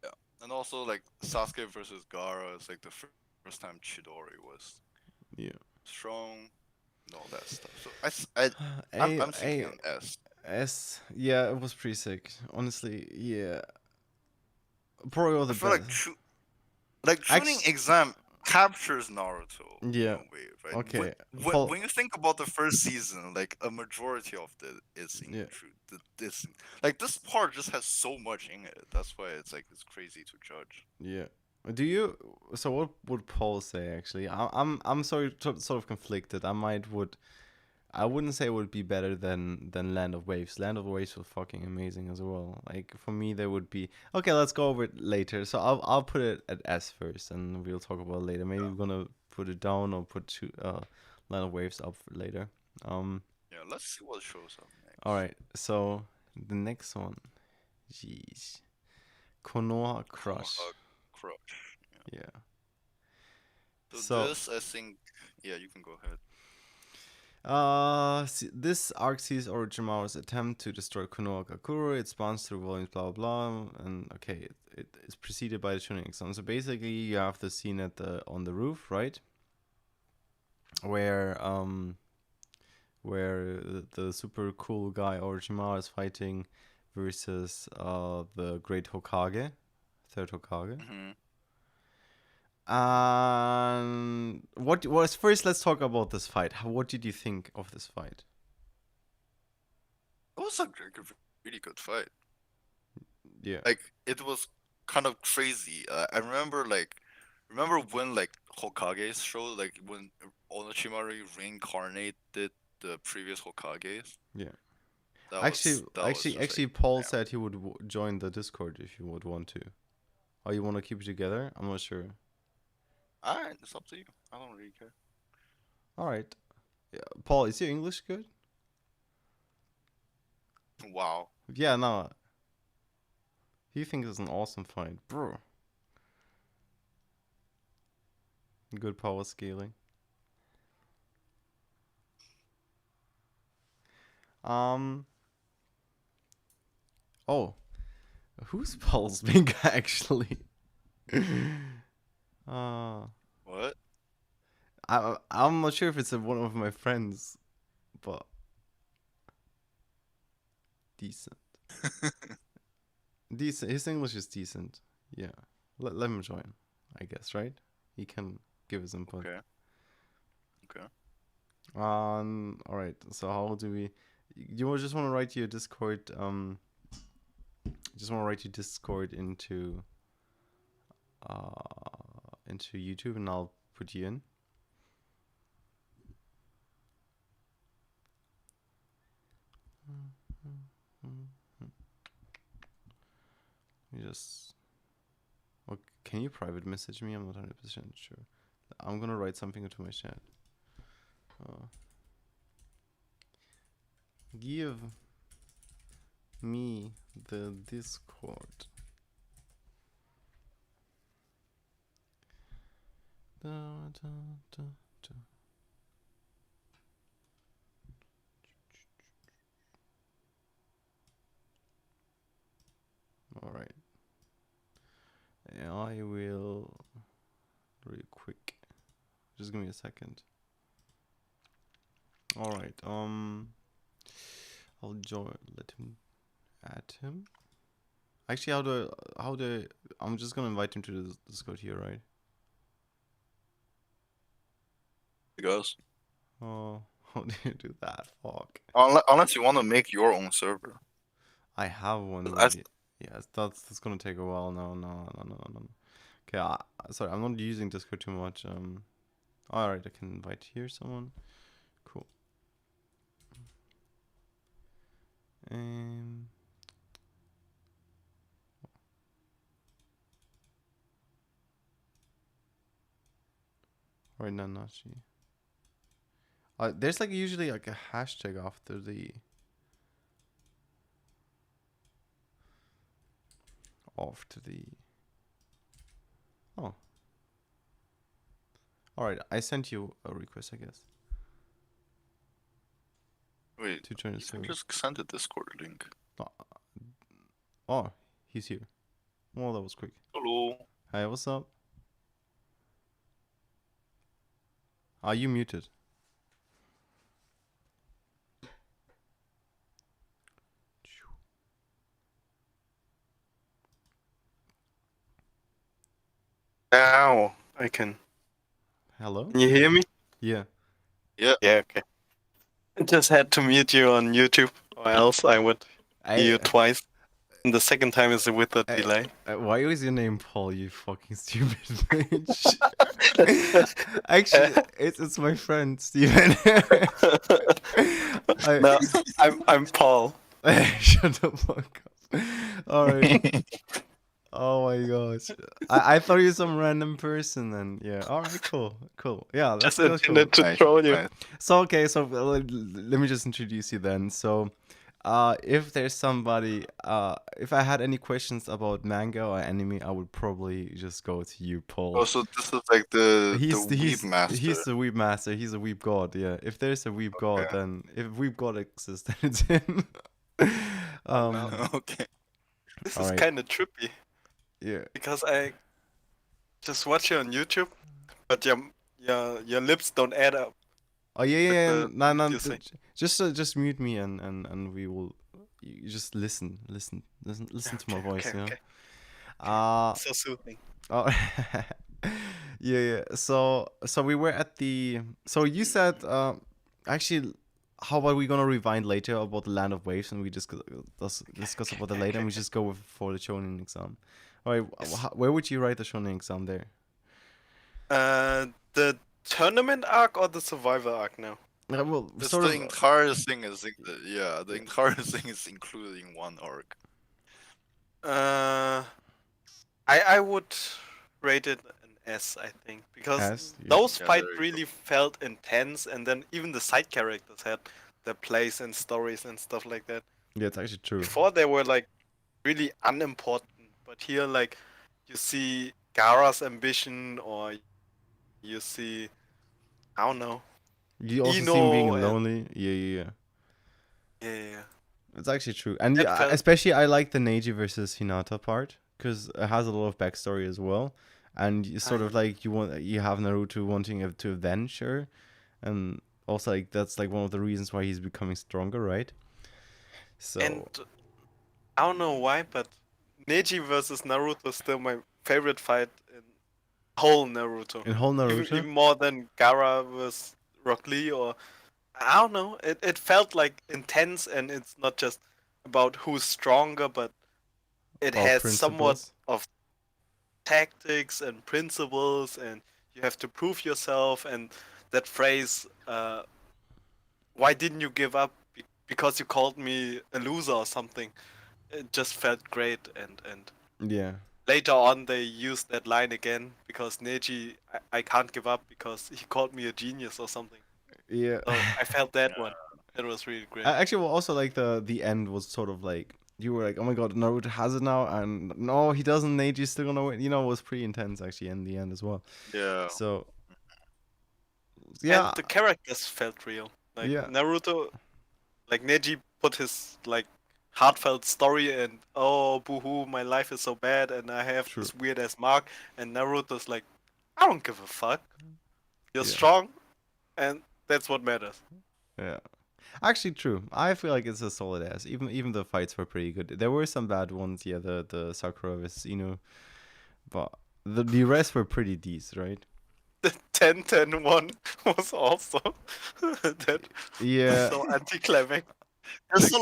Yeah, and also like Sasuke versus Gaara is like the first time Chidori was Yeah. strong and all that stuff. So I A I'm thinking A an S. S. Yeah, it was pretty sick. Honestly, yeah. Probably all I the feel like best. Chunin Actually, exam captures Naruto in yeah. a way, right? Okay. When you think about the first season, like a majority of it is in Yeah. truth. This like this part just has so much in it. That's why it's like it's crazy to judge. Yeah. Do you? So what would Paul say? Actually, I'm sorry, sort of conflicted. I wouldn't say it would be better than Land of Waves. Land of Waves was fucking amazing as well. Like for me, there would be okay. Let's go over it later. So I'll put it at S first, and we'll talk about it later. Maybe we're gonna put it down or put Land of Waves up for later. Um. Yeah, let's see what shows up All next. right. So the next one, jeez, Konoha Crush. Konoha Crush. Yeah. Yeah. So So this, I think, yeah, you can go ahead. This arc sees Orochimaru's attempt to destroy Konoha Kakuro. It spawns through volumes, blah blah blah, and okay, it is preceded by the Chunin exam. So basically, you have the scene at the on the roof, right, where the super cool guy Orochimaru is fighting versus the Great Hokage, third Hokage. Hmm. What was first? Let's talk about this fight. What did you think of this fight? It was like a really good fight. Yeah. Like it was kind of crazy. I remember remember when like Hokages showed like when Orochimaru reincarnated the previous Hokages. Yeah. That was just like Actually, Paul damn. said he would join the Discord if you would want to. Oh, you want to keep it together? I'm not sure. Alright, it's up to you. I don't really care. All right. Yeah. Paul, is your English good? Wow. Yeah, no. He thinks it's an awesome fight, bro. Good power scaling. Um. Oh, who's Paul's Binga actually? uh, What? I'm not sure if it's one of my friends, but decent. Decent. His English is decent. Yeah. Let him join, I guess, right? He can give his input. Okay. Okay. All right. So how do we? You just want to write your Discord. Just want to write your Discord into YouTube, and I'll put you in. You just. Well, can you private message me? I'm not 100% sure. I'm gonna write something into my chat. Give me the Discord. Da, da, da, da. All right. I will real quick. Just give me a second. All right. I'll join. Let him add him. Actually, I'm just gonna invite him to the Discord here, right? It goes. Oh, how do you do that? Fuck. Unless you want to make your own server. I have one I, already. Yes, that's gonna take a while. No. Okay, sorry, I'm not using Discord too much. All right, I can invite here someone. Cool. Um. Or Nanashi. There's like usually like a hashtag after the Oh. All right, I sent you a request, I guess, Wait, to join the you server. just sent a Discord link. Oh, he's here. Well, that was quick. Hello. Hey, what's up? Are you muted? Now I can. Hello? Can you hear me? Yeah. Yeah. Yeah, okay. I just had to mute you on YouTube, or else I would hear you twice. And the second time is with a delay. Why is your name Paul, you fucking stupid bitch? Actually, it's my friend Steven. No, I'm Paul. Shut the fuck up. Alright. Oh my gosh. I thought you were some random person then. Yeah. Alright, cool. Cool. Yeah, Just that's cool. intended to troll you. Nice. So okay, so let me just introduce you then. So if there's somebody if I had any questions about manga or anime, I would probably just go to you, Paul. Oh, so this is like the He's weeb master. He's the weeb master. He's a weeb god. Yeah. If there's a weeb god, then if weeb god exists, then it's him. Okay. This is Alright. kind of trippy. Yeah. Because I just watch you on YouTube, but your lips don't add up. Oh yeah. the No. you say. Just mute me and we will. You just listen to my voice. Okay, You know. okay. So soothing. Oh, yeah. So we were at the. So you said, actually, how about we gonna rewind later about the Land of Waves and we just discuss about it later and we just go for the shonen exam. All right, Yes. where would you write the shonen exam there? The tournament arc or the survivor arc now? Well, It's sort the of. entire thing is the entire thing is included in one arc. I would rate it an S, I think, because S, yeah. those Yeah, fights there you really felt intense, and then even the side characters had their place and stories and stuff like that. Yeah, it's actually true. Before they were like really unimportant, but here like you see Gaara's ambition, or you see, I don't know. You also see him Ino being and- lonely. Yeah. Yeah. It's actually true, and That yeah, felt- especially I like the Neji versus Hinata part because it has a lot of backstory as well, and you sort of like you have Naruto wanting to avenge her, and also like that's like one of the reasons why he's becoming stronger, right? So And I don't know why, but Neji versus Naruto is still my favorite fight in whole Naruto. in whole Naruto, Even more than Gaara versus Rock Lee, or I don't know. It felt like intense, and it's not just about who's stronger, but it About has somewhat principles. of tactics and principles, and you have to prove yourself. And that phrase, "Why didn't you give up? Because you called me a loser or something." It just felt great, and Yeah. later on they used that line again because Neji, I can't give up because he called me a genius or something. Yeah. So I felt that one. It was really great. Actually, well, also like the end was sort of like you were like, oh my god, Naruto has it now, and no, he doesn't. Neji's still gonna win. You know, it was pretty intense actually in the end as well. Yeah. So yeah, And the characters felt real. Like Yeah. Naruto, like Neji put his like heartfelt story, and oh boohoo, my life is so bad and I have True. this weird ass mark, and Naruto's like, I don't give a fuck. You're Yeah. strong, and that's what matters. yeah. Actually, true. I feel like it's a solid ass. Even the fights were pretty good. There were some bad ones, yeah. The Sakura versus Ino, but the rest were pretty decent, right? The 10-10-1 was also that Yeah. so anticlimactic. There's a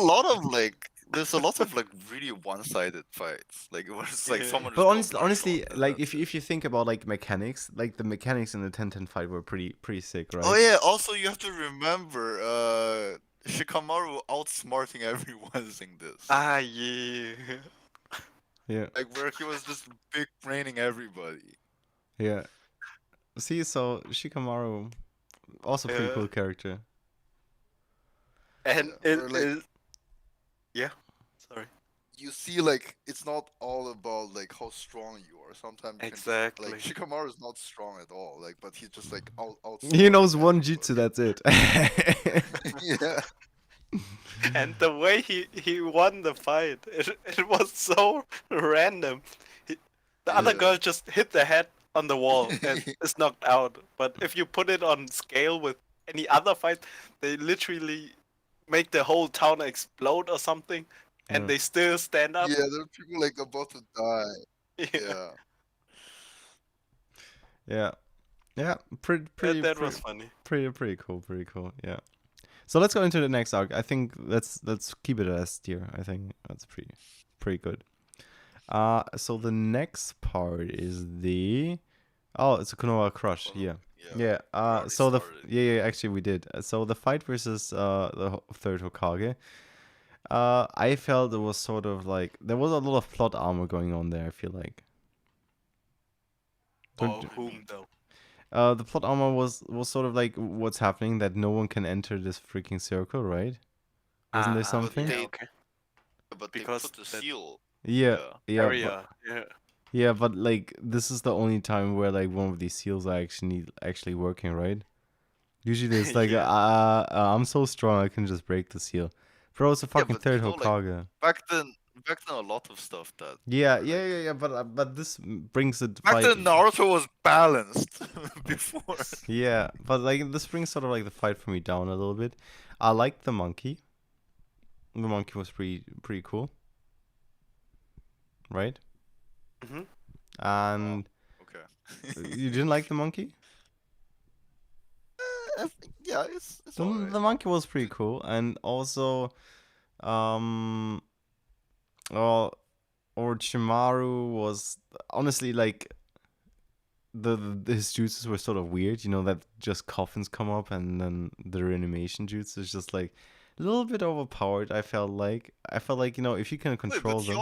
lot of like really one-sided fights. Like it was like Yeah. someone. But just honestly, goes, like if you think about like mechanics, like the mechanics in the 10-10 fight were pretty sick, right? Oh yeah. Also, you have to remember, Shikamaru outsmarting everyone in this. Ah, yeah. Yeah, Like where he was just big braining everybody. yeah. See, so Shikamaru, also pretty Yeah. cool character. And Yeah. it Where like is. Yeah. Sorry. you see like it's not all about like how strong you are. Sometimes you can just like Exactly. Shikamaru is not strong at all. Like but he's just like He knows outsmarting one everybody. jutsu, that's it. Yeah. And the way he won the fight, it was so random. He, the other Yeah. girl just hit the head on the wall and is knocked out. But if you put it on scale with any other fight, they literally make the whole town explode or something, and Yeah. they still stand up. Yeah, there are people like about to die. Yeah, Yeah. Yeah. Yeah. Pretty pretty that was pretty funny. pretty cool, pretty cool. Yeah. So let's go into the next arc. I think let's keep it as tier. I think that's pretty good. So the next part is it's a Konoha Crush. Yeah. Yeah. already So started. yeah, actually we did. So the fight versus the third Hokage. I felt it was sort of like there was a lot of plot armor going on there. I feel like. For Don't- whom though? The plot armor was sort of like what's happening, that no one can enter this freaking circle, right? Wasn't there something? Yeah, they- okay. But Because they put the that seal. Yeah, yeah, area. Yeah. yeah, but like this is the only time where like one of these seals are actually working, right? Usually it's like Yeah. I'm so strong I can just break the seal. Bro, it's a fucking but third you know, like, Hokage. Back then a lot of stuff that Yeah, were, yeah, like- yeah, yeah, but this brings it Back fight. then Naruto was balanced before. Yeah, but like this brings sort of like the fight for me down a little bit. I like the monkey. The monkey was pretty cool, right? Mhm. And Okay. you didn't like the monkey? Yeah, it's The, alright. the monkey was pretty cool, and also, um, well, Orochimaru was honestly like his jutsus were sort of weird. You know that just coffins come up, and then the reanimation jutsu is just like a little bit overpowered. I felt like if you can Wait, control but them. he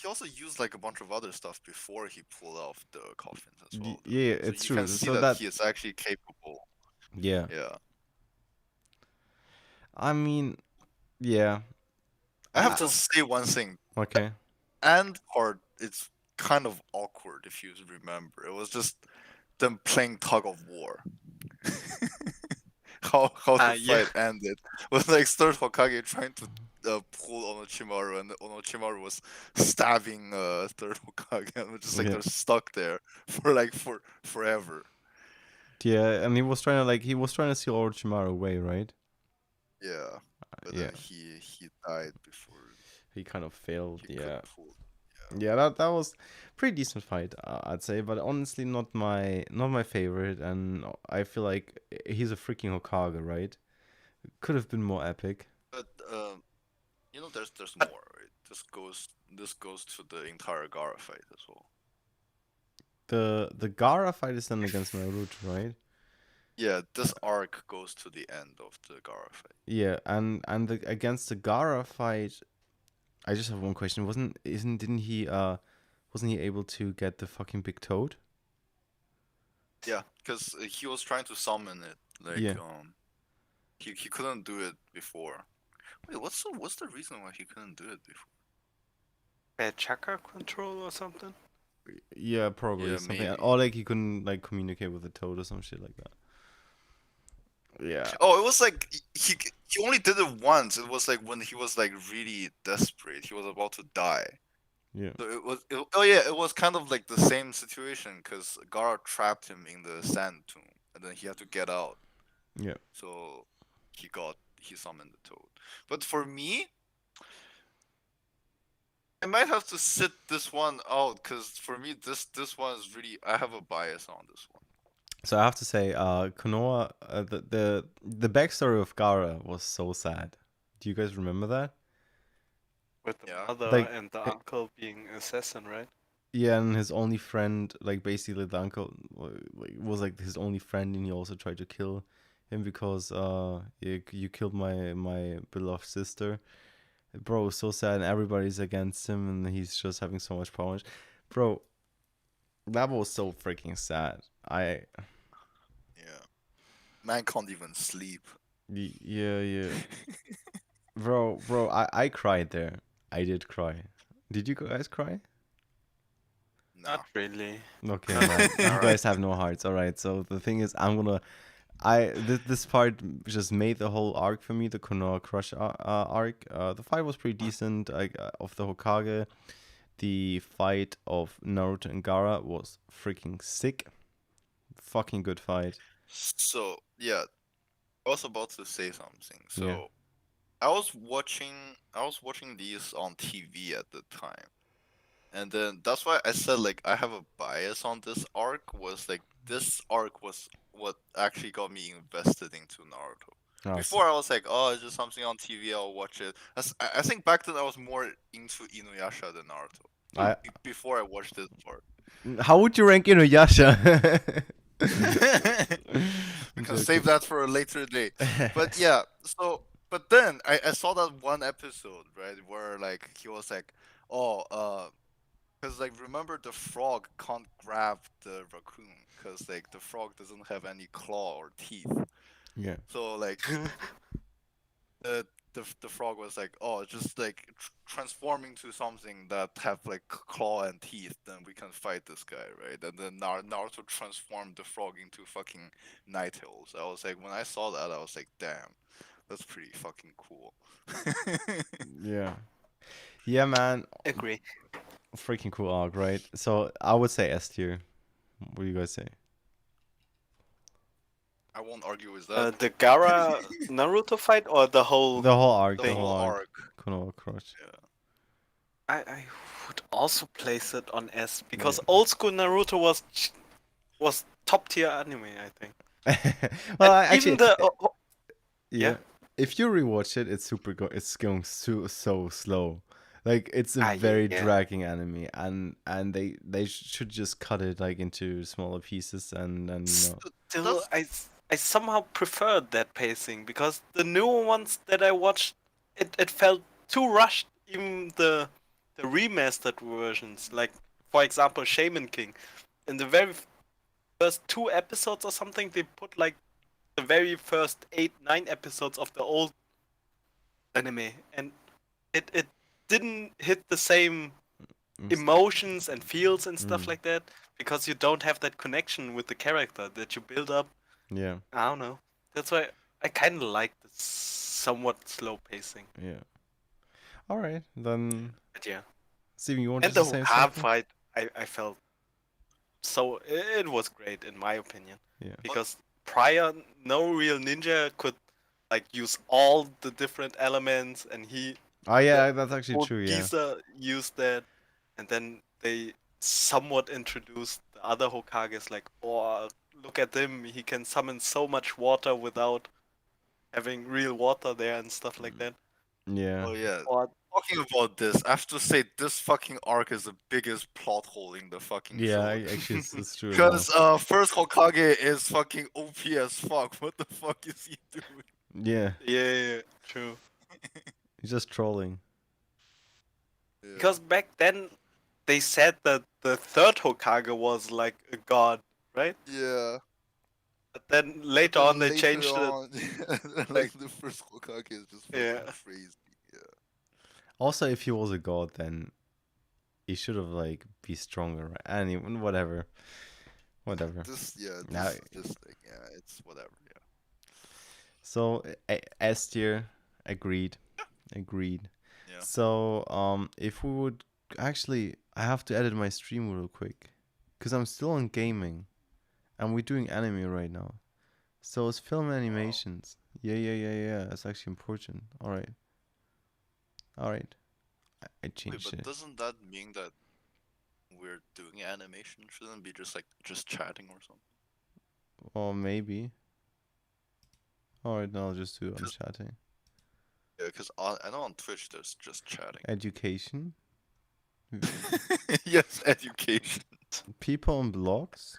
also used like a bunch of other stuff before he pulled off the coffins as well. though. Yeah, So it's you true. can see So that that he is actually capable. yeah, Yeah. I mean, yeah, I have Ah. to say one thing. okay. And part it's kind of awkward if you remember. It was just them playing tug of war. how the Yeah. fight ended was like third Hokage trying to pull Orochimaru, and Orochimaru was stabbing third Hokage, and was just like Yeah. they're stuck there for forever. Yeah, and he was trying to steal Orochimaru away, right? Yeah, but Yeah. then he died before He kind of failed. he Yeah. could pull. Yeah, that was pretty decent fight, I'd say, but honestly not my favorite, and I feel like he's a freaking Hokage, right? Could have been more epic. But there's more. Right? This goes to the entire Gara fight as well. The Gaara fight is then against Naruto, right? Yeah, this arc goes to the end of the Gara fight. Yeah, and against the Gaara fight, I just have one question. Wasn't he able to get the fucking big toad? Yeah, because he was trying to summon it. Like Yeah. he couldn't do it before. Wait, what's the reason why he couldn't do it before? Bad chakra control or something? Yeah, probably Yeah, something. maybe. Or like he couldn't like communicate with the toad or some shit like that. Yeah. Oh, it was like he only did it once. It was like when he was like really desperate. He was about to die. Yeah. So it was kind of like the same situation because Gara trapped him in the sand tomb, and then he had to get out. Yeah. So he summoned the toad. But for me, I might have to sit this one out because for me this one is really, I have a bias on this one. So I have to say, Konoha, the backstory of Gaara was so sad. Do you guys remember that? With the Yeah. mother Like, and the hey- uncle being assassin, right? Yeah, and his only friend, like basically the uncle, was like his only friend, and he also tried to kill him because you killed my beloved sister. Bro, so sad, and everybody's against him, and he's just having so much power. Bro, that was so freaking sad. Yeah. Man can't even sleep. Yeah. Bro, I cried there. I did cry. Did you guys cry? Nah. Not really. Okay, No. man. You Alright. guys have no hearts. All right. So the thing is, this part just made the whole arc for me, the Konoha Crush arc. The fight was pretty decent. Of the Hokage, the fight of Naruto and Gaara was freaking sick. Fucking good fight. So yeah, I was about to say something. So Yeah. I was watching these on TV at the time. And then that's why I said like I have a bias on this arc, was like this arc was what actually got me invested into Naruto. Oh, Before I was like, oh, it's just something on TV, I'll watch it. I think back then I was more into Inuyasha than Naruto. I Before I watched this part. How would you rank Inuyasha? We can save that for a later date. But yeah, but then I saw that one episode, right, where like he was like, oh, because like remember the frog can't grab the raccoon because like the frog doesn't have any claw or teeth. Yeah. So like the frog was like, oh, just like transforming to something that have like claw and teeth, then we can fight this guy, right? And then Naruto transformed the frog into fucking Nighthills. I was like, when I saw that, I was like, damn, that's pretty fucking cool. Yeah. Yeah, man. Agree. Freaking cool arc, right? So I would say S tier. What do you guys say? I won't argue with that. The Gaara Naruto fight or the whole? The whole arc. The The whole whole arc. arc. Konoha Crush. Yeah. I would also place it on S because old school Naruto was top tier anime, I think. Well, And actually, even the yeah. yeah. If you rewatch it, it's it's going so slow. Like it's a Ah, very yeah. dragging anime, and they should just cut it like into smaller pieces and Still, That's- I somehow preferred that pacing because the newer ones that I watched, it felt too rushed. Even the remastered versions, like for example, Shaman King, in the very first 2 episodes or something, they put like the very first 8, 9 episodes of the old anime, and it didn't hit the same emotions and feels and stuff Mm. like that because you don't have that connection with the character that you build up. Yeah, I don't know. That's why I kind of like the somewhat slow pacing. yeah. All right, then. But yeah, Steven, you wanted and the to say Hokage something? fight, I felt so it was great in my opinion Yeah. because prior no real ninja could like use all the different elements, and Oh yeah, that's actually true. Yeah. Giza used that, and then they somewhat introduced the other Hokages like, oh, look at him, he can summon so much water without having real water there and stuff like that. Yeah. Oh yeah. Or Talking about this, I have to say this fucking arc is the biggest plot hole in the fucking Yeah, show. actually, it's true. Because first Hokage is fucking OP as fuck. What the fuck is he doing? Yeah, yeah, true. he's just trolling. Yeah. Because back then they said that the third Hokage was like a god, right? Yeah. But then later Then on they later changed it. on, like the first Hokage is just fucking Yeah. crazy. Yeah. Also, if he was a god, then he should have like be stronger, right? Anyway, whatever. This Now- this thing, yeah, it's whatever, yeah. So S tier, agreed. Yeah. So if we would actually, I have to edit my stream real quick, cause I'm still on gaming, and we're doing anime right now. So it's film animations. Yeah. It's actually important. All right. I Wait, changed but it. doesn't that mean that we're doing animation? Shouldn't it be just chatting or something? Or maybe. All right, now I'll just do it on 'Cause- chatting. Yeah, because I know on Twitch there's just chatting. Education. Yes, education. People on blogs.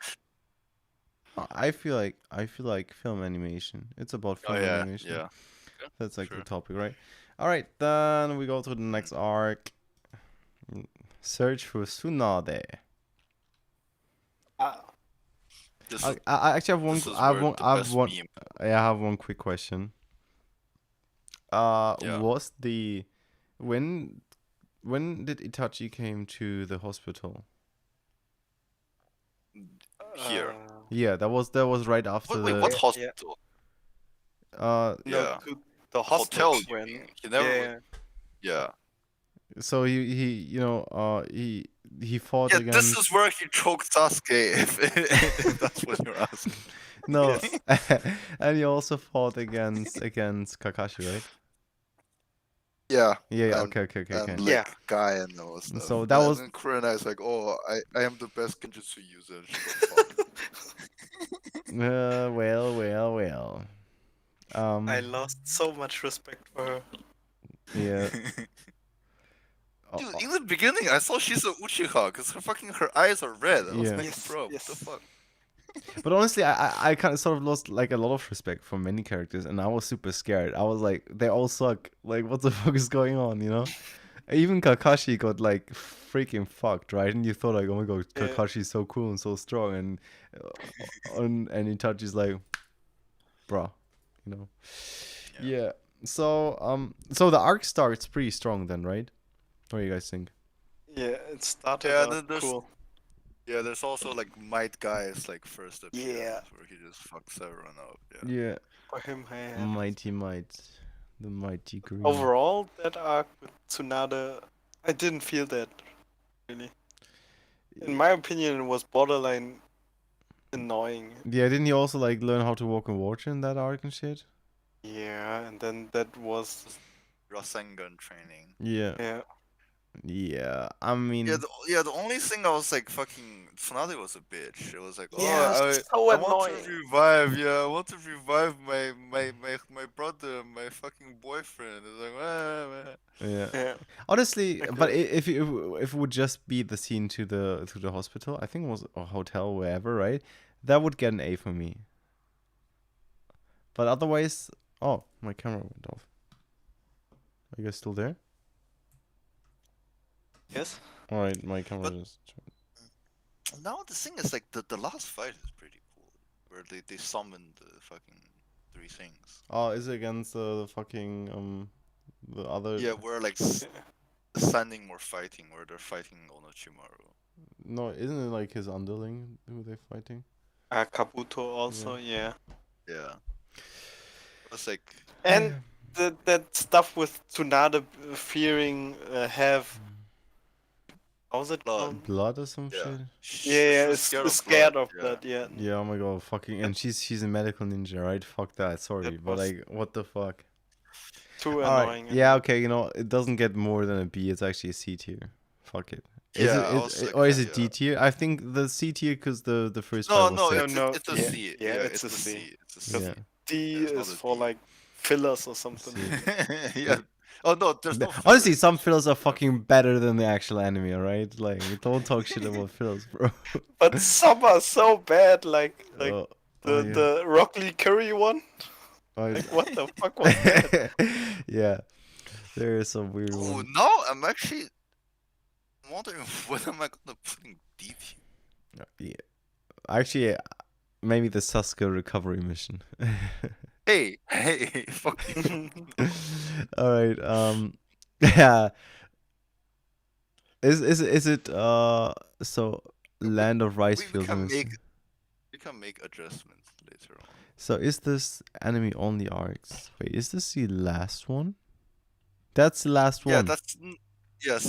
I feel like film animation. It's about Oh film yeah, animation. yeah. That's like Sure. the topic, right? All right, then we go to the next arc. Search for Tsunade. This I, is I actually have one. this is I have where one. the I have best one. meme. I have one quick question. Yeah. Was the when did Itachi came to the hospital? Here. Yeah, that was right after Wait, what Yeah, the yeah. hospital? uh. No, Yeah. to the Hotel, hostage you when. mean? He never Yeah, was. yeah. Yeah. So he he fought Yeah, this is against where he choked Sasuke, if that's what you're asking. no, Yes. and he also fought against Kakashi, right? Yeah. Yeah, yeah. And Okay. like Yeah. Guy and all that stuff. So that was then Kurena is like, oh, I am the best genjutsu user. Shut the fuck. well. I lost so much respect for her. Yeah. Oh, Dude, in the beginning, I thought she's a Uchiha because her eyes are red. I was yeah. like, Yes, bro, what the yes. fuck? But honestly, I kind of sort of lost like a lot of respect for many characters, and I was super scared. I was like, they all suck. Like, what the fuck is going on? You know? Even Kakashi got like freaking fucked, right? And you thought like, oh my god, Yeah. Kakashi's so cool and so strong, and Itachi's like, bruh, you know? Yeah. So the arc starts pretty strong then, right? What do you guys think? Yeah, it started Yeah, out cool. Yeah, there's also like Might Guy's like first appearance Yeah. where he just fucks everyone up. Yeah. Yeah, For him, I had. mighty might, the mighty green. Overall, that arc with Tsunade, I didn't feel that really. In my opinion, it was borderline annoying. Yeah, didn't he also like learn how to walk on water in that arc and shit? Yeah, and then that was Rasengan training. Yeah, yeah. yeah. I mean, The only thing I was like fucking Tsunade was a bitch. It was like, Yeah, oh, so I want to annoying. revive. Yeah, I want to revive my brother, my fucking boyfriend. It's like, yeah. Yeah. Honestly, Okay. but if it would just be the scene to the hospital, I think it was a hotel, wherever, right? That would get an A for me. But otherwise, oh, my camera went off. Are you guys still there? Yes. All right, my camera But- just. Now the thing is like the last fight is pretty cool, where they summoned the fucking three things. Oh, is it against the fucking the other? Yeah, where like standing or fighting, where they're fighting Orochimaru. No, isn't it like his underling who they're fighting? Kabuto also, yeah. Yeah. It's like And that stuff with Tsunade fearing have. How's it Blood. called? Blood or some Yeah. shit? Yeah, She's it's scared of yeah. that, yeah. Yeah, oh my god, fucking, and she's a medical ninja, right? Fuck that, sorry, That but was like, what the fuck? Too Alright, annoying. yeah, okay, you know, it doesn't get more than a B. It's actually a C tier. Fuck it. Is Yeah, it, I was like, or is it yeah. D tier? I think the C tier because the first No, fight was no, sick. it's a yeah, C. yeah, It's a C. It's a C. Yeah. D It's not is a for D. like fillers or something. C. Yeah. Oh no, there's no. Honestly, fillers, some it's fillers are just, fucking better than the actual anime, alright? Like, don't talk shit about fillers, bro. But some are so bad, like Oh, the Rock Lee Curry one. oh, Like what the fuck was that? yeah, there is some weird Oh, one. now I'm actually wondering what am I gonna put in D tier. Yeah. Actually, maybe the Sasuke recovery mission. Hey, fuck you. All right. Yeah. Is it so Land of Rice We Fields? can and make we can make adjustments later on. So is this anime only arcs? Wait, is this the last one? That's the last one. Yeah, that's yes.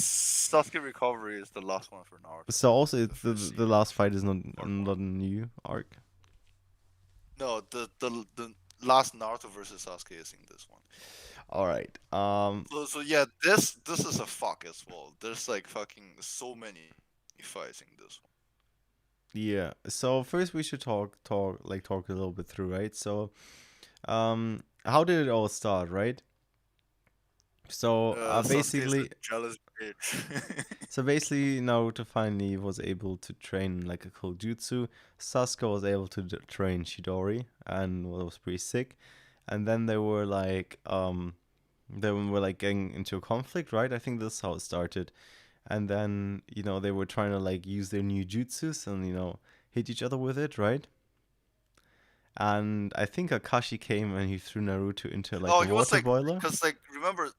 Sasuke recovery is the last one for Naruto. So also it's the first the last fight is not a new arc. No, the last Naruto versus Sasuke is in this one. All right. So yeah, this is a fuck as well. There's like fucking so many fights in this one. Yeah. So first we should talk a little bit through, right? So how did it all start, right? So Sasuke's a basically, jealous bitch. Naruto finally was able to train like a cool jutsu. Sasuke was able to train Chidori and was pretty sick. And then they were like getting into a conflict, right? I think that's how it started. And then they were trying to like use their new jutsus and hit each other with it, right? And I think Akashi came and he threw Naruto into like Oh, a he was water like, boiler. because like remember,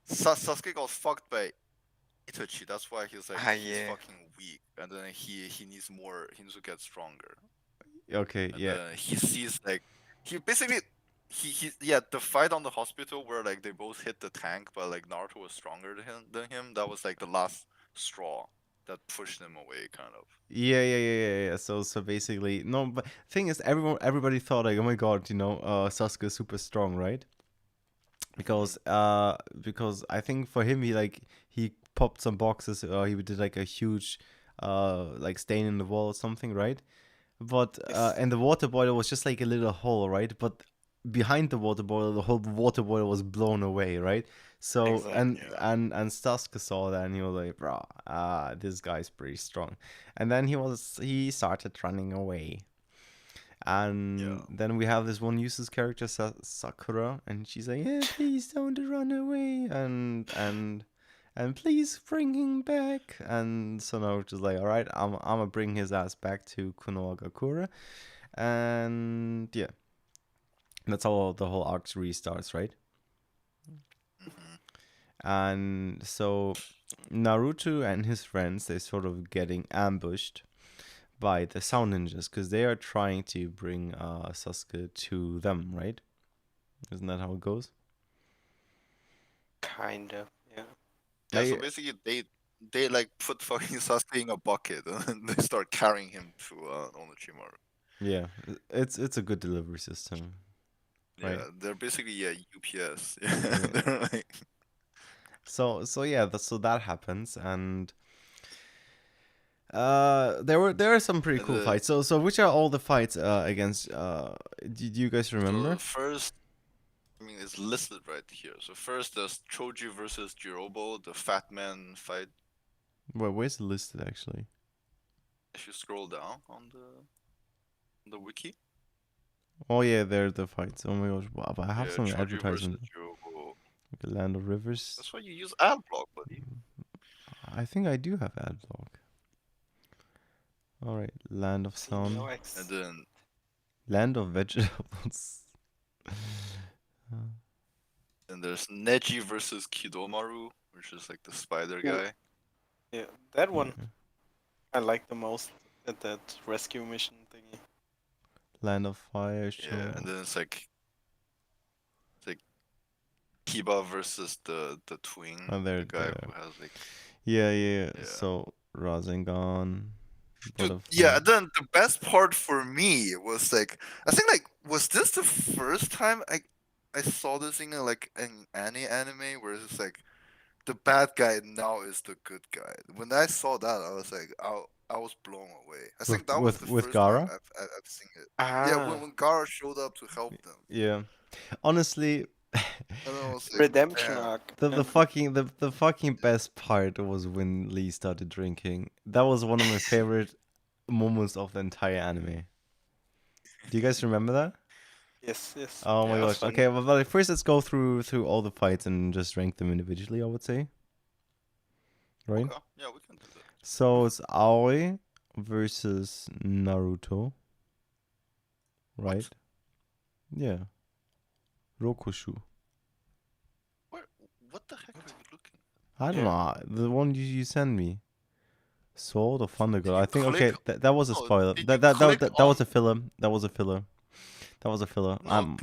Sasuke got fucked by Itachi. That's why he's like he's Yeah. fucking weak, and then he needs more. He needs to get stronger. Okay, And yeah. then he sees like he basically he yeah, the fight on the hospital where like they both hit the tank, but like Naruto was stronger than him. That was like the last straw that pushed him away, kind of. Yeah. So basically, no, but thing is, everybody thought like, oh my god, Sasuke is super strong, right? Because I think for him he popped some boxes, he did like a huge like stain in the wall or something, right? But Yes. and the water boiler was just like a little hole, right? But behind the water boiler, the whole water boiler was blown away, right? So Exactly. Yeah. and Sasuke saw that and he was like, bro, this guy's pretty strong. And then he started running away. And Yeah. then we have this one useless character, Sakura, and she's like, "Yeah, please don't run away, and please bring him back." And so Naruto's like, "All right, I'm gonna bring his ass back to Konohagakure," and yeah, that's how the whole arc restarts, right? Hmm. And so Naruto and his friends, they're sort of getting ambushed by the Sound Ninjas because they are trying to bring Sasuke to them, right? Isn't that how it goes? Kind of. Yeah. Yeah. So I, basically, they like put fucking Sasuke in a bucket and they start carrying him to Orochimaru. yeah, it's a good delivery system, right? Yeah, they're basically UPS. Yeah, Yeah. they're like So yeah, so that happens, and there are some pretty and cool fights. So which are all the fights against? Do you guys so remember? first, I mean, it's listed right here. So first, there's Choji versus Jirobo, the Fat Man fight. Where's it listed actually? If you scroll down on the wiki, Oh yeah, there are the fights. Oh my gosh, wow, but I have yeah, some Choji versus advertisement. Jirobo. The Land of Rivers. That's why you use ad block, buddy. I think I do have adblock. All right, Land of Sun, Senior And X. then Land of Vegetables. and there's Neji versus Kidomaru, which is like the spider Ooh. guy. Yeah, that one Yeah. I like the most at that rescue mission thingy. Land of Fire show. Yeah, and then it's like Kiba versus the twin, Oh, there, the guy there. who has like Yeah. yeah. So Rasengan, Dude, Butterfly. yeah, then the best part for me was like I think like was this the first time I saw this in like an anime where it's like the bad guy now is the good guy. When I saw that, I was like I was blown away. I think that was the With first time Gara. I've seen it. Yeah, Ah. when Gara showed up to help them, Yeah. Honestly, and I was like, Redemption damn. arc. the fucking best part was when Lee started drinking. That was one of my favorite moments of the entire anime. Do you guys remember that? Yes. Oh my Yeah. gosh. Funny. Okay, well, but first let's go through all the fights and just rank them individually, I would say. Right? Okay, yeah, we can do that. So it's Aoi versus Naruto. Right? What? Yeah. Rokushu. What the heck are you looking? I don't know. The one you send me. Sword of Thunder Did Girl. you I think click? that was a No, spoiler. did That you that, that click that that was on? a filler. That was a filler. That was a filler. No,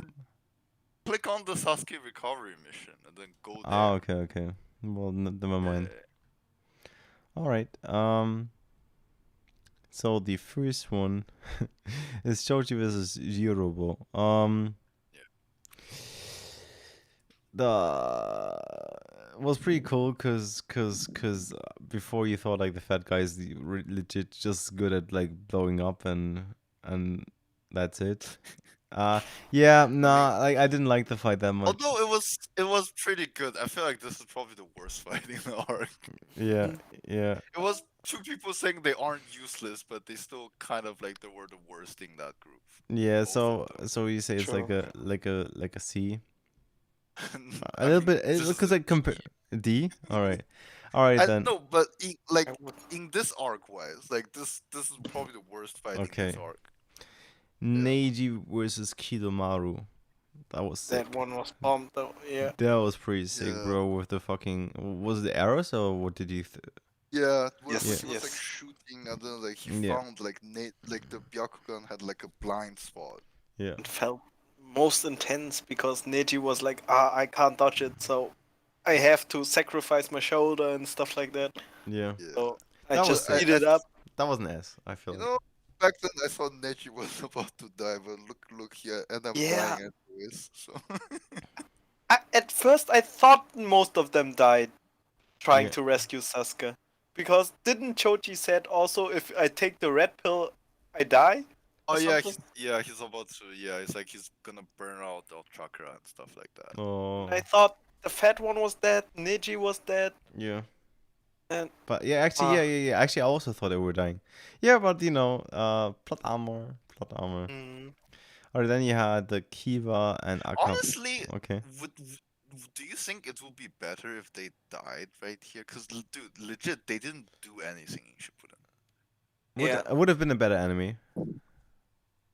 click on the Sasuke recovery mission and then go Oh, there. okay. Well, never mind. Yeah. All right. So the first one is Choji versus Jirobo. The was pretty cool because before you thought like the fat guy's legit just good at like blowing up and that's it. Yeah, I mean, nah, like I didn't like the fight that much. although it was pretty good. I feel like this is probably the worst fight in the arc. Yeah, yeah, It was two people saying they aren't useless, but they still kind of like they were the worst in that group. yeah. Both of So you say it's like True. a C, them. a I little mean, bit this is because a like compare D. D. All right I then. no, but like I would. in this arc wise, like this is probably the worst fight in this Okay, arc. Yeah. Neji versus Kidomaru. That was That sick. one was bomb though. Yeah. That was pretty sick, Yeah. bro. With the fucking was it the arrows or what did you? Yeah, where Yeah, Yes. he was like Yes. shooting, and then like he yeah, found like like the Byakugan had like a blind spot. yeah, It felt most intense because Neji was like, I can't dodge it, so I have to sacrifice my shoulder and stuff like that. yeah. Yeah, So I That was just I, eat I it up. that was an S. I feel you like. know back then I thought Neji was about to die, but look here, end up Yeah. dying anyways. So At first, I thought most of them died trying Yeah, to rescue Sasuke. Because didn't Choji said also if I take the red pill, I die? oh Or yeah, something? he's about to it's like he's gonna burn out the chakra and stuff like that. oh, I thought the fat one was dead, Neji was dead, yeah. and But yeah, actually, yeah, ah, yeah, yeah. Actually, I also thought they were dying. Yeah, but you know, plot armor, plot armor. mm, Or then you had the Kiva and Akam. Honestly, Okay. do you think it would be better if they died right here? Because dude, legit, they didn't do anything in Shippuden. yeah. It would have been a better enemy.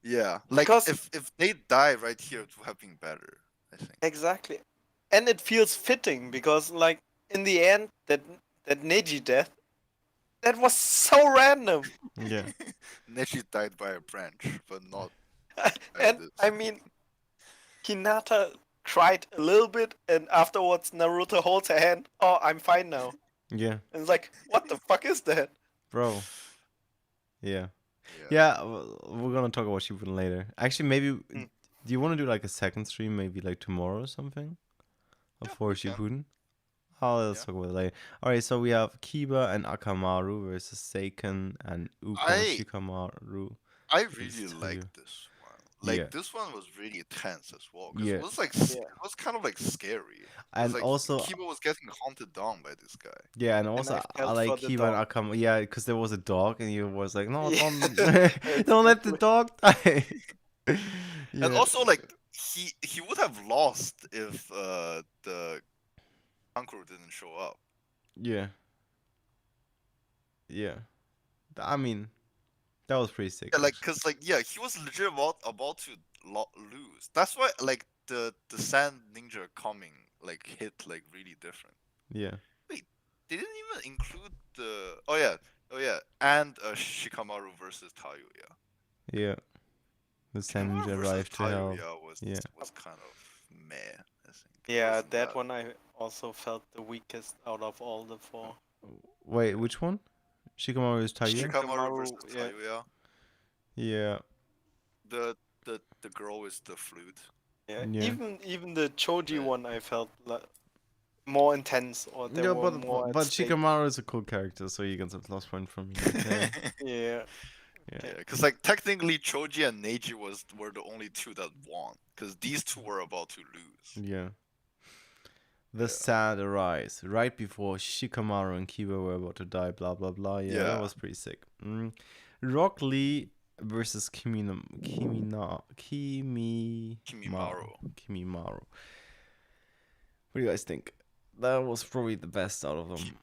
Yeah, like Because if they die right here, it would have been better. I think. exactly, and it feels fitting because like in the end that Neji death that was so random, Yeah. Neji died by a branch, but not by and this. I mean Hinata cried a little bit, and afterwards Naruto holds her hand. Oh, I'm fine now. Yeah. And it's like, what the fuck is that? Bro. Yeah. Yeah. Yeah, we're gonna talk about Shippuden later. Actually, maybe. Mm. Do you want to do like a second stream, maybe like tomorrow or something? Yeah, For we can. Shippuden? Oh, let's Yeah. talk about it later. Alright, so we have Kiba and Akamaru versus Seiken and Uko I Shikamaru. I This really is liked this one. Yeah. Like this one was really tense as well. Because Yeah. it was like Yeah. it was kind of like scary. It was And like also, Kiba was getting hunted down by this guy. yeah, and And also I I felt like for the Kiba and dog. Akamaru. Yeah, because there was a dog, and he was like, "No, Yeah. don't let the dog die." And Yeah, also like he would have lost if the Kankuro didn't show up. yeah, yeah. I mean, that was pretty sick. Yeah, like actually. cause like he was legit about to lose. That's why like the Sand Ninja coming like hit like really different. Yeah, Wait, they didn't even include the oh yeah, and Shikamaru versus Tayuya. yeah. The Sand Shikamaru Ninja versus arrived to help. Tayuya was Yeah. kind of meh. I think. It Yeah, wasn't that one I also felt the weakest out of all the four. Wait, which one? Shikamaru is Taiyo? Shikamaru versus Shikamaru, yeah. Tayuya. Yeah, The girl is the flute. Yeah, yeah. even the Choji Yeah. one I felt like more intense, or there Yeah, were more but at stake. Shikamaru is a cool character, so you get a plus point from me. Okay. Yeah, Yeah, because like technically Choji and Neji were the only two that won, because these two were about to lose. Yeah. The Yeah. sad arise right before Shikamaru and Kiba were about to die. Blah blah blah. Yeah, that Yeah. was pretty sick. Rock Lee versus Kimimaru. Kimimaru. What do you guys think? That was probably the best out of them.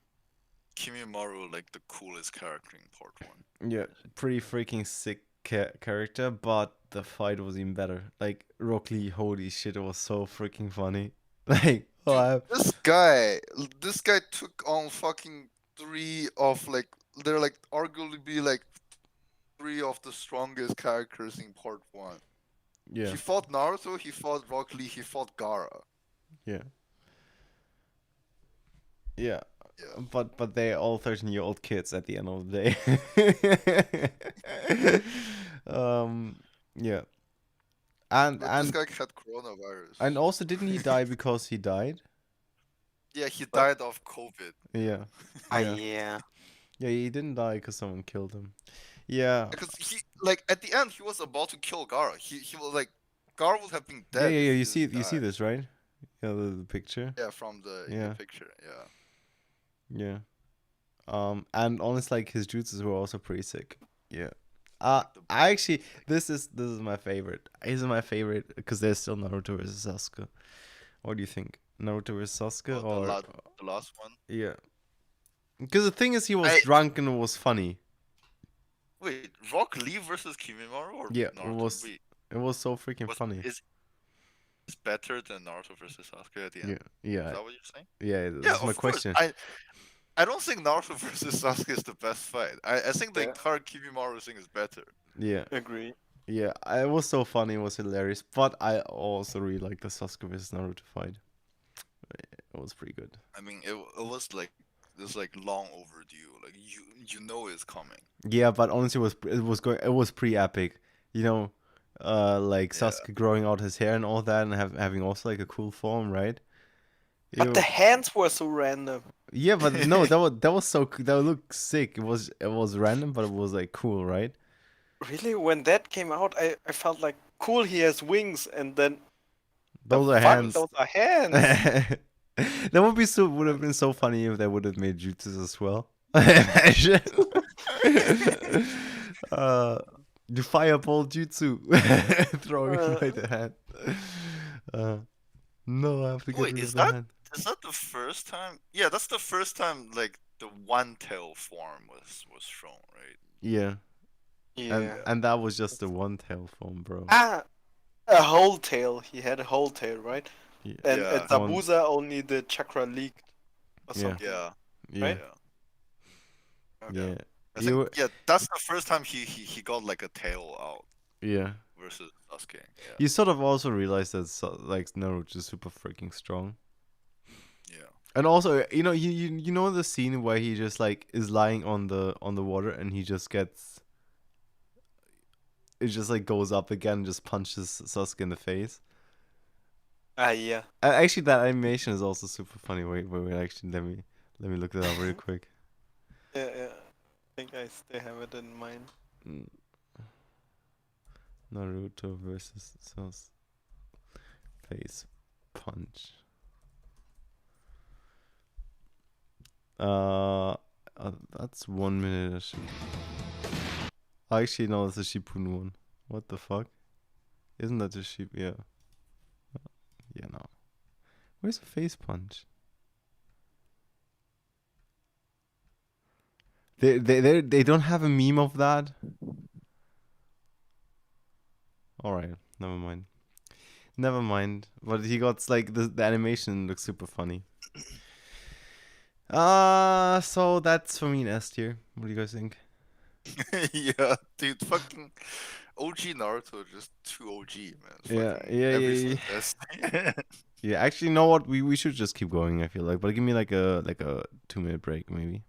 Kimimaru, like the coolest character in part 1. Yeah, pretty freaking sick character, but the fight was even better. Like Rock Lee, holy shit, it was so freaking funny. Like, oh, This guy took on fucking 3 of like they're like arguably like 3 of the strongest characters in part 1. yeah, He fought Naruto, he fought Rock Lee, he fought Gaara. yeah, yeah. Yeah. But they're all 13-year-old kids at the end of the day. Yeah. And But this guy had coronavirus. and also didn't he die because he died? Yeah, he died of COVID. Yeah. yeah. Yeah. Yeah, he didn't die because someone killed him. Yeah. Because he like at the end he was about to kill Gaara. He was like Gar would have been Yeah, dead. yeah, yeah. if he You see, just you see died. this, right? Yeah, the picture. Yeah, from the in Yeah. the picture. Yeah. Yeah. And honestly, like his jutsus were also pretty sick. Yeah. Like the I actually, this is my favorite. This is my favorite because there's still Naruto versus Sasuke. What do you think? Naruto versus Sasuke or the last one. yeah? Because the thing is, he was I drunk and it was funny. wait. Rock Lee versus Kimimaro or Yeah, Naruto? Wait, it was so freaking was funny. is better than Naruto versus Sasuke at the Yeah, end? yeah, Is that what you're saying? yeah. Yeah, This is my of course. question. I don't think Naruto versus Sasuke is the best fight. I think the Yeah. entire Kimimaro thing is better. Yeah, Agree. yeah. It was so funny. It was hilarious. But I also really like the Sasuke versus Naruto fight. It was pretty good. I mean, it was like this like long overdue. Like you know it's coming. Yeah, but honestly, it was pretty epic. You know, like Yeah. Sasuke growing out his hair and all that, and having also like a cool form, right? But the Ew. hands were so random. Yeah, but no, that was that looked sick. It was random, but it was like cool, right? Really, when that came out, I felt like cool. He has wings, and then the Those are fuck, hands. those are hands. That would have been so funny if they would have made jutsus as well. Imagine. uh, the fireball jutsu throwing away the hand. Uh, no, I have to get Wait, rid of is the that hand. is that the first time? Yeah, that's the first time like the one tail form was shown, right? Yeah, Yeah. and that was just the one tail form, bro. Ah, a whole tail. He had a whole tail, right? Yeah, And Yeah. one. Zabuza only the chakra leaked or Yeah, something, Yeah. yeah, right? Yeah. yeah. I You, think that's the first time he got like a tail out yeah. versus Sasuke. Yeah. You sort of also realize that like Naruto is super freaking strong. Yeah. And also, you know the scene where he just like is lying on the water and he just gets it just like goes up again and just punches Sasuke in the face. Ah, yeah. And actually, that animation is also super funny. Wait. Actually, let me look that up real quick. Yeah, yeah. I think I still have it in mind. Mm, Naruto versus Sasuke face punch. That's 1 minute. Actually, no, that's a Shippuden one. What the fuck? Isn't that a sheep? Yeah. Yeah, no. Where's the face punch? They don't have a meme of that. All right, never mind. Never mind. But he got like the animation looks super funny. So that's for me an S tier. What do you guys think? Yeah, dude, fucking OG Naruto, just too OG, man. Yeah, Fucking yeah, every yeah, single best. yeah. Actually, you know what? We should just keep going. I feel like, but give me like a 2 minute break maybe.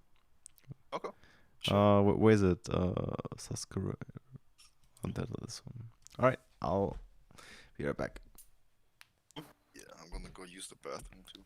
Okay. Sure. Where's it? Sasuke. Untitled this one. All right, I'll be right back. Yeah, I'm gonna go use the bathroom too.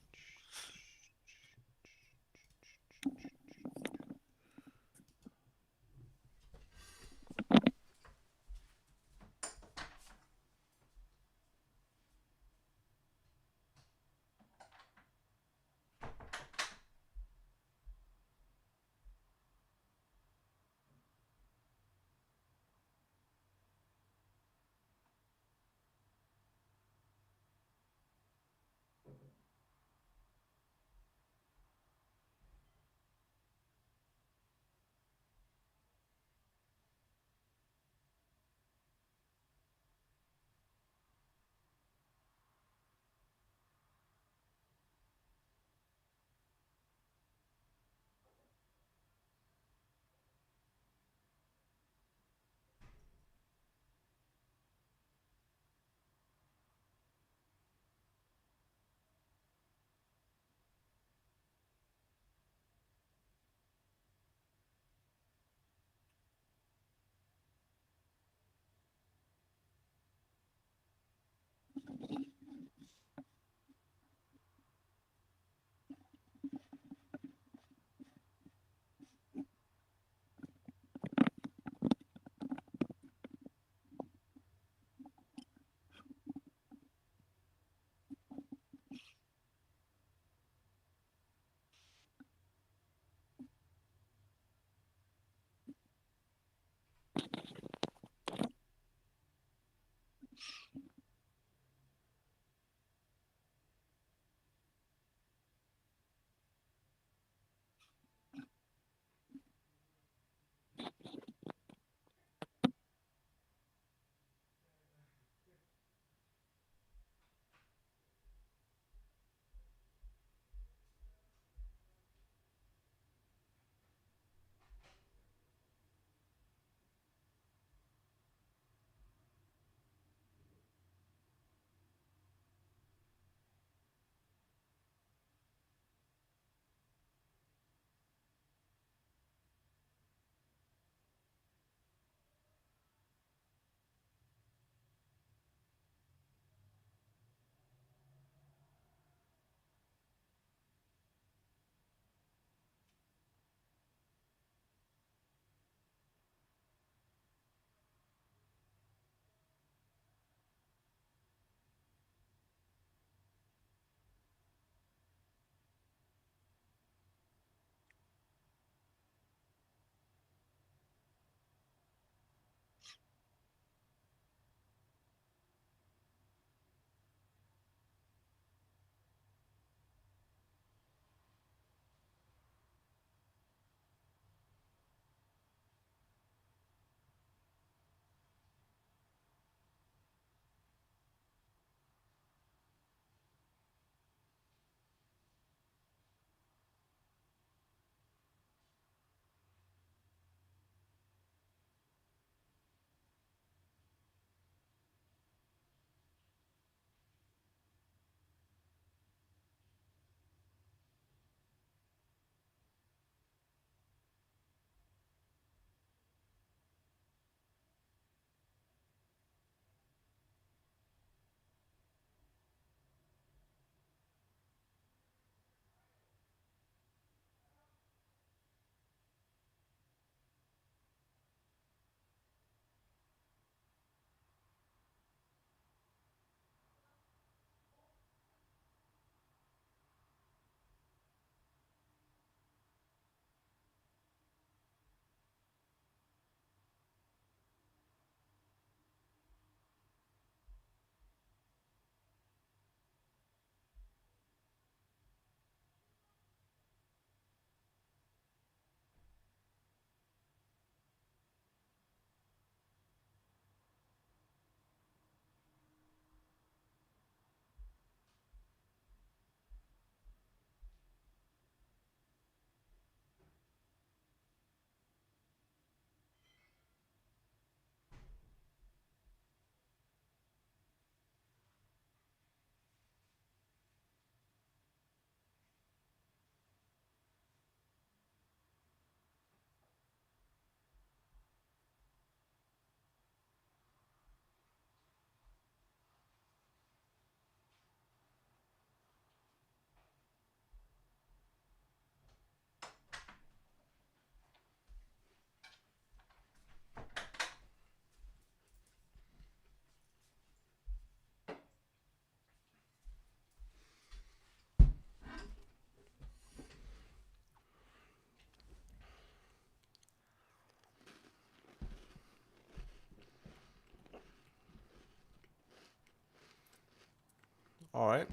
All right,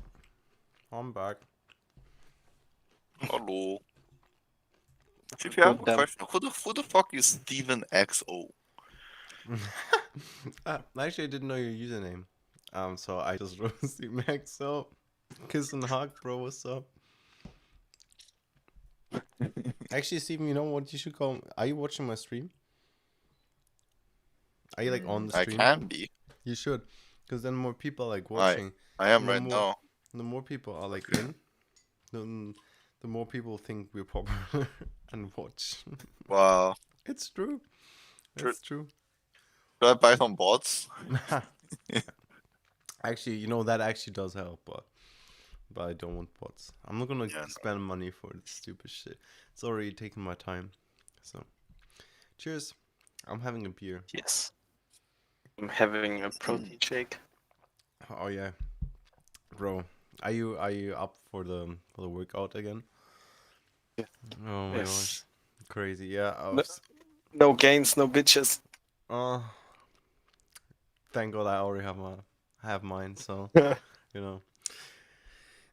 I'm back. Hello. If you have a Damn. question, who the fuck is Steven XO? Actually, I didn't know your username. So I just wrote Steve Max. So, kiss and hug, bro. What's up? Actually, Steven, you know what? You should go. Are you watching my stream? Are you like on the I stream? can be. You should, because then more people are like I watching. I am And the right more, now. the more people are like in, the more people think we're popular and watch. Wow. It's true. Should, It's true. should I buy some bots? Actually, you know that actually does help, but I don't want bots. I'm not gonna Yeah, no. spend money for this stupid shit. It's already taking my time. So, cheers. I'm having a beer. Yes. I'm having a protein shake. Oh yeah, bro. Are you up for the workout again? Yeah. Oh my gosh, Yes. crazy. Yeah. No, no gains, no bitches. Uh, thank God I already have mine. So you know.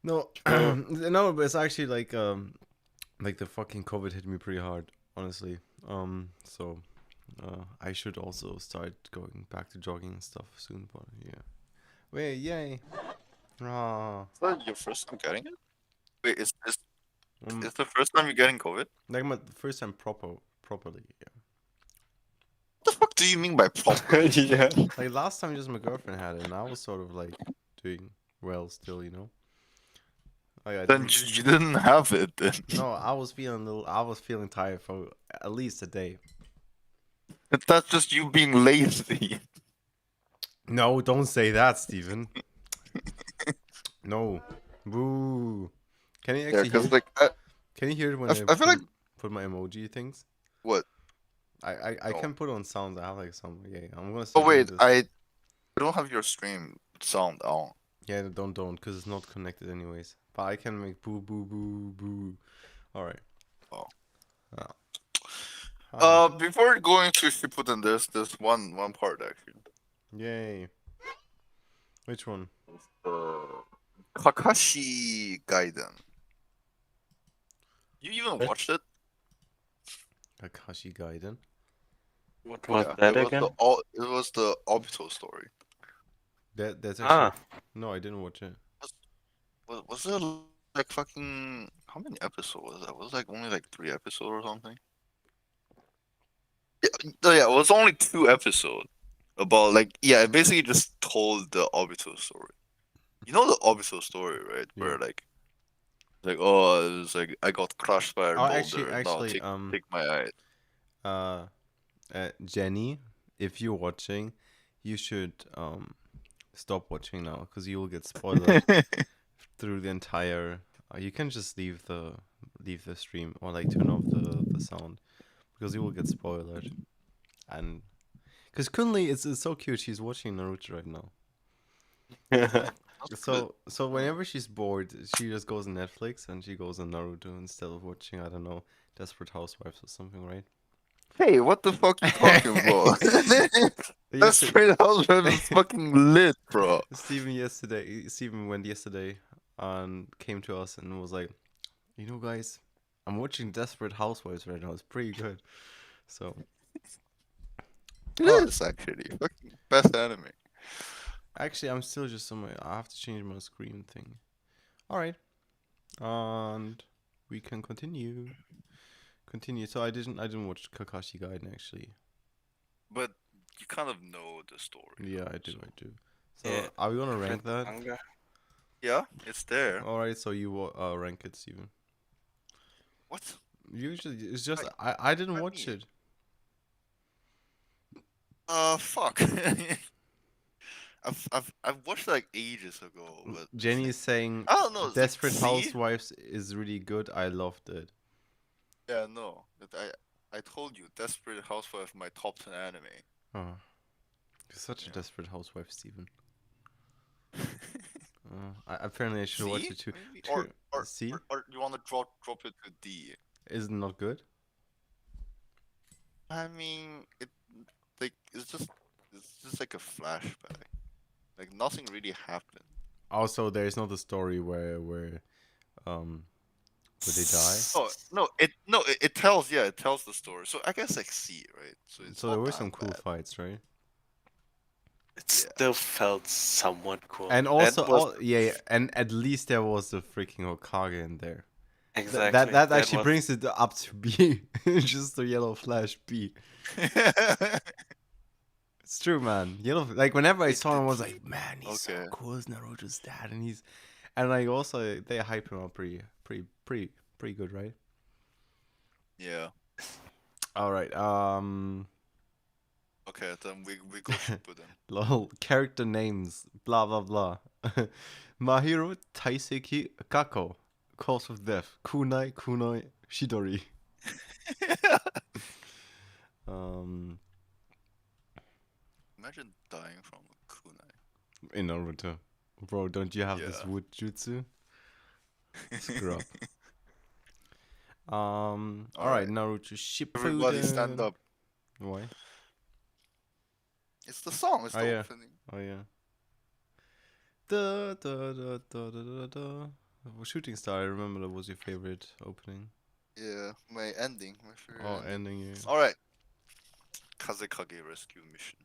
No, True. no, but it's actually like the fucking COVID hit me pretty hard, honestly. So I should also start going back to jogging and stuff soon. But yeah, wait, yay! Ah, Is that your first time getting it? Wait, um, is the first time you're getting COVID? like my first time properly. Yeah, What the fuck do you mean by proper? Yeah. like last time just my girlfriend had it, and I was sort of like doing well still, you know. Like I Then didn't. you didn't have it then. No, I was feeling a little. I was feeling tired for at least a day. That's just you being lazy. No, don't say that, Steven. No. Boo. Can you Yeah, actually hear? because like Can you hear it when I I feel like put my emoji things? what? I Oh. can put on sounds. I have like some. Yeah, I'm gonna Oh start doing wait, this. I don't have your stream sound on. Yeah, don't, because it's not connected anyways. But I can make boo boo boo boo. All right. Oh. Ah, Before going to Shippuden, there's one part actually. yay. Which one? Kakashi Gaiden. You even What? watched it? Kakashi Gaiden. What was Yeah, that it was again? it was the Obito story. That's Ah, actually no, I didn't watch it. Was it like fucking how many episodes was that? Was it like only like 3 episodes or something? Yeah, it was only 2 episodes about like yeah, it basically just told the Obito story. You know the Obito story, right? Yeah. Where like oh it was like I got crushed by a Oh, boulder. Now actually, take my eye. uh, Jenny, if you're watching, you should stop watching now because you will get spoiled through the entire. You can just leave the stream or like turn off the sound because you will get spoiled. And because Kunli is so cute, she's watching Naruto right now. So whenever she's bored, she just goes on Netflix and she goes on Naruto instead of watching, I don't know, Desperate Housewives or something, right? Hey, what the fuck you talking about? That's Yesterday, straight out is fucking lit, bro. Steven went yesterday and came to us and was like, you know, guys, I'm watching Desperate Housewives right now. It's pretty good. So, It oh, is actually fucking best anime. actually, I'm still just on my. I have to change my screen thing. All right, and we can continue. Continue. So I didn't watch Kakashi Gaiden actually. But you kind of know the story. Yeah, though, I do. so- I do. So Yeah. are we gonna Read rank the that? manga. Yeah, it's there. All right. So you rank it, Steven. What? Usually, it's just Wait, I didn't let watch me- it. Fuck. I've watched like ages ago, but Jenny is saying I don't know. It's like, Desperate see? Housewives is really good. I loved it. Yeah, no. That I told you, Desperate Housewife, my top 10 anime. Oh, you're such a Yeah. Desperate Housewife, Steven. Apparently, I should watch See? it too. Maybe, See, or you want to drop it to D? is it not good? I mean, it's just like a flashback. Like nothing really happened. Also, there's not a story where they die. Oh it tells the story. So I guess like C, right? So it's So there not were that some cool bad. fights, right? It Yeah. still felt somewhat cool. And That also, was and at least there was the freaking Hokage in there. exactly. That actually was brings it up to B, just the yellow flash B. It's true, man. Yellow, like whenever I Wait, saw him, I did was he- like, man, he's so Okay. cool as Naruto's dad, and like also they hype him up pretty good, right? Yeah. All right, Okay, then we go Shippuden. lol, character names, blah blah blah. Mahiro Taiseki Kako, cause of death, Kunai Shidori. Um, Imagine dying from a kunai. in Naruto, bro, don't you have this Yeah. wood jutsu? Screw up. All right, Naruto Everybody stand Shippuden. up. Why? It's the song. It's Oh the yeah. opening. Oh yeah. Da da da da da da da. Well, Shooting Star, I remember that was your favorite opening. Yeah, my ending, my favorite Oh, ending. ending yeah. All right. Kazekage rescue mission.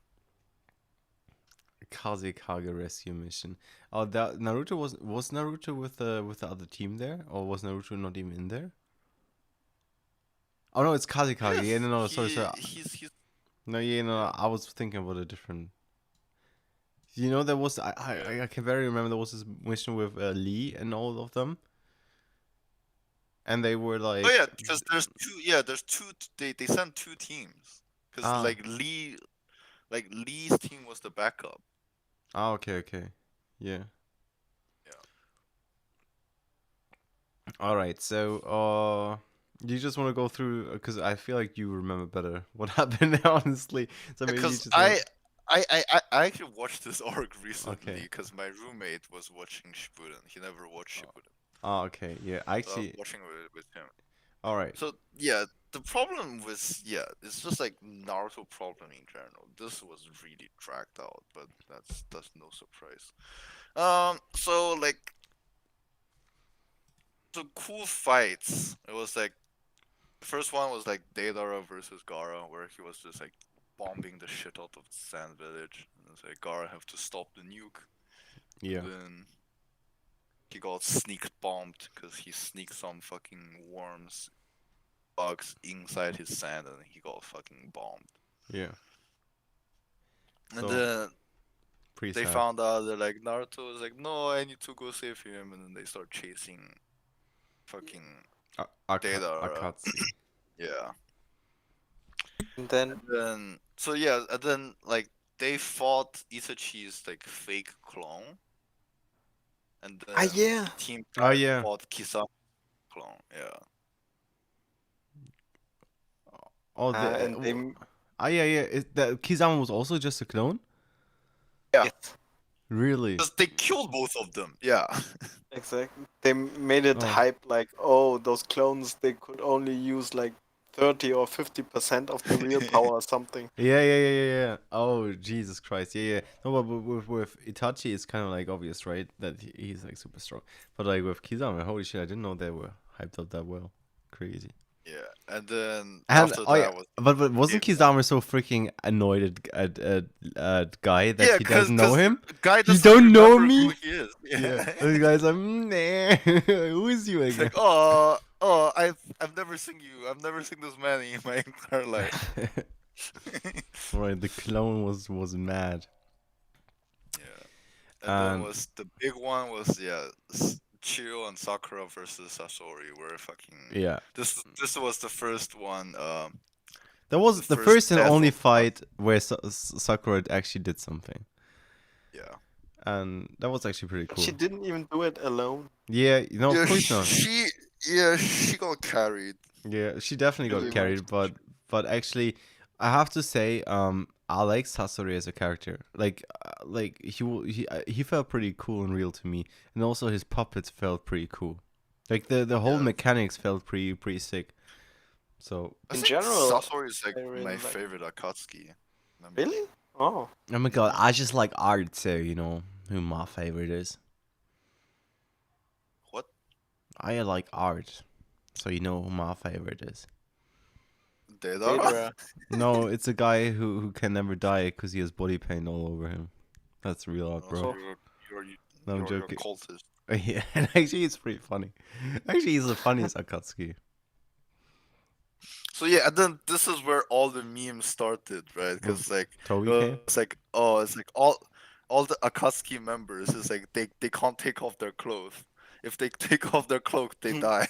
Kazekage rescue mission. Oh, that Naruto was Naruto with the other team there, or was Naruto not even in there? Oh no, it's Kazekage. Yeah, no, sorry. He's No, yeah, no, Yeah. I was thinking about a different. You know, there was I can very remember there was this mission with Lee and all of them, and they were like, Oh yeah, because there's two. They sent two teams because ah, Lee's team was the backup. okay, yeah. Yeah. All right, so you just want to go through because I feel like you remember better what happened, honestly. So maybe you Because just want. I actually watched this arc recently Okay. because my roommate was watching Shippuden. He never watched Shippuden, Oh, okay, yeah. so I was Actually, watching with him. all right. So yeah, the problem was it's just like Naruto problem in general. This was really dragged out, but that's no surprise. So like so cool fights. It was like the first one was like Deidara versus Gaara, where he was just like bombing the shit out of the Sand Village, and it's like Gaara have to stop the nuke. Yeah, Then he got sneak bombed because he sneaked some fucking worms, bugs inside his sand, and he got fucking bombed. yeah. And So then pretty they sad. found out that like Naruto was like, no, I need to go save him, and then they start chasing fucking Deidara. Akatsuki. Yeah. and then And then so yeah, and then like they fought Itachi's like fake clone, and then yeah. Team Oh Pride yeah. fought Kisame clone. Yeah. Oh, and they yeah. The Kizama was also just a clone. Yeah. yes, Really? Because they killed both of them. Yeah. exactly. They made it Oh. hype like, oh, those clones they could only use like 30 or 50% of the real power or something. Yeah. Oh, Jesus Christ. Yeah. No, but with Itachi, it's kind of like obvious, right? That he's like super strong. But like with Kizama, holy shit, I didn't know they were hyped up that well. Crazy. Yeah. And then And after oh yeah, that was but wasn't Game Kizama so freaking annoyed at Guy that yeah, he doesn't know him? Guy You doesn't don't know remember me? who he is. Yeah. And the guy's like, nah, who is you It's again? like, I've never seen you. I've never seen this man in my entire life. Right, the clone was mad. Yeah. And then And was the big one was Chio and Sakura versus Sasori, where fucking yeah, this was the first one. that was the first first and death only of fight where Sakura actually did something, Yeah. and that was actually pretty cool. She didn't even do it alone. Yeah, no, Yeah, of course not. she got carried. Yeah, she definitely got Really carried, but actually, I have to say, I like Sasori as a character. Like he felt pretty cool and real to me, and also his puppets felt pretty cool. Like the whole Yeah. mechanics felt pretty sick. So I In think general, Sasori is like I really my like- favorite Akatsuki. member. Really? Oh, oh my god, I just like art, so you know who my favorite is. I like art, so you know who my favorite is. Deidara? Deidara. No, it's a guy who can never die because he has body paint all over him. That's real art, Oh, bro. so Oh. No, I'm you're a joking. cultist. Yeah, and actually, it's pretty funny. Actually, he's the funniest Akatsuki. So yeah, and then this is where all the memes started, right? Because like Toby came. it's like it's like all the Akatsuki members is like they can't take off their clothes. If they take off their cloak, they die.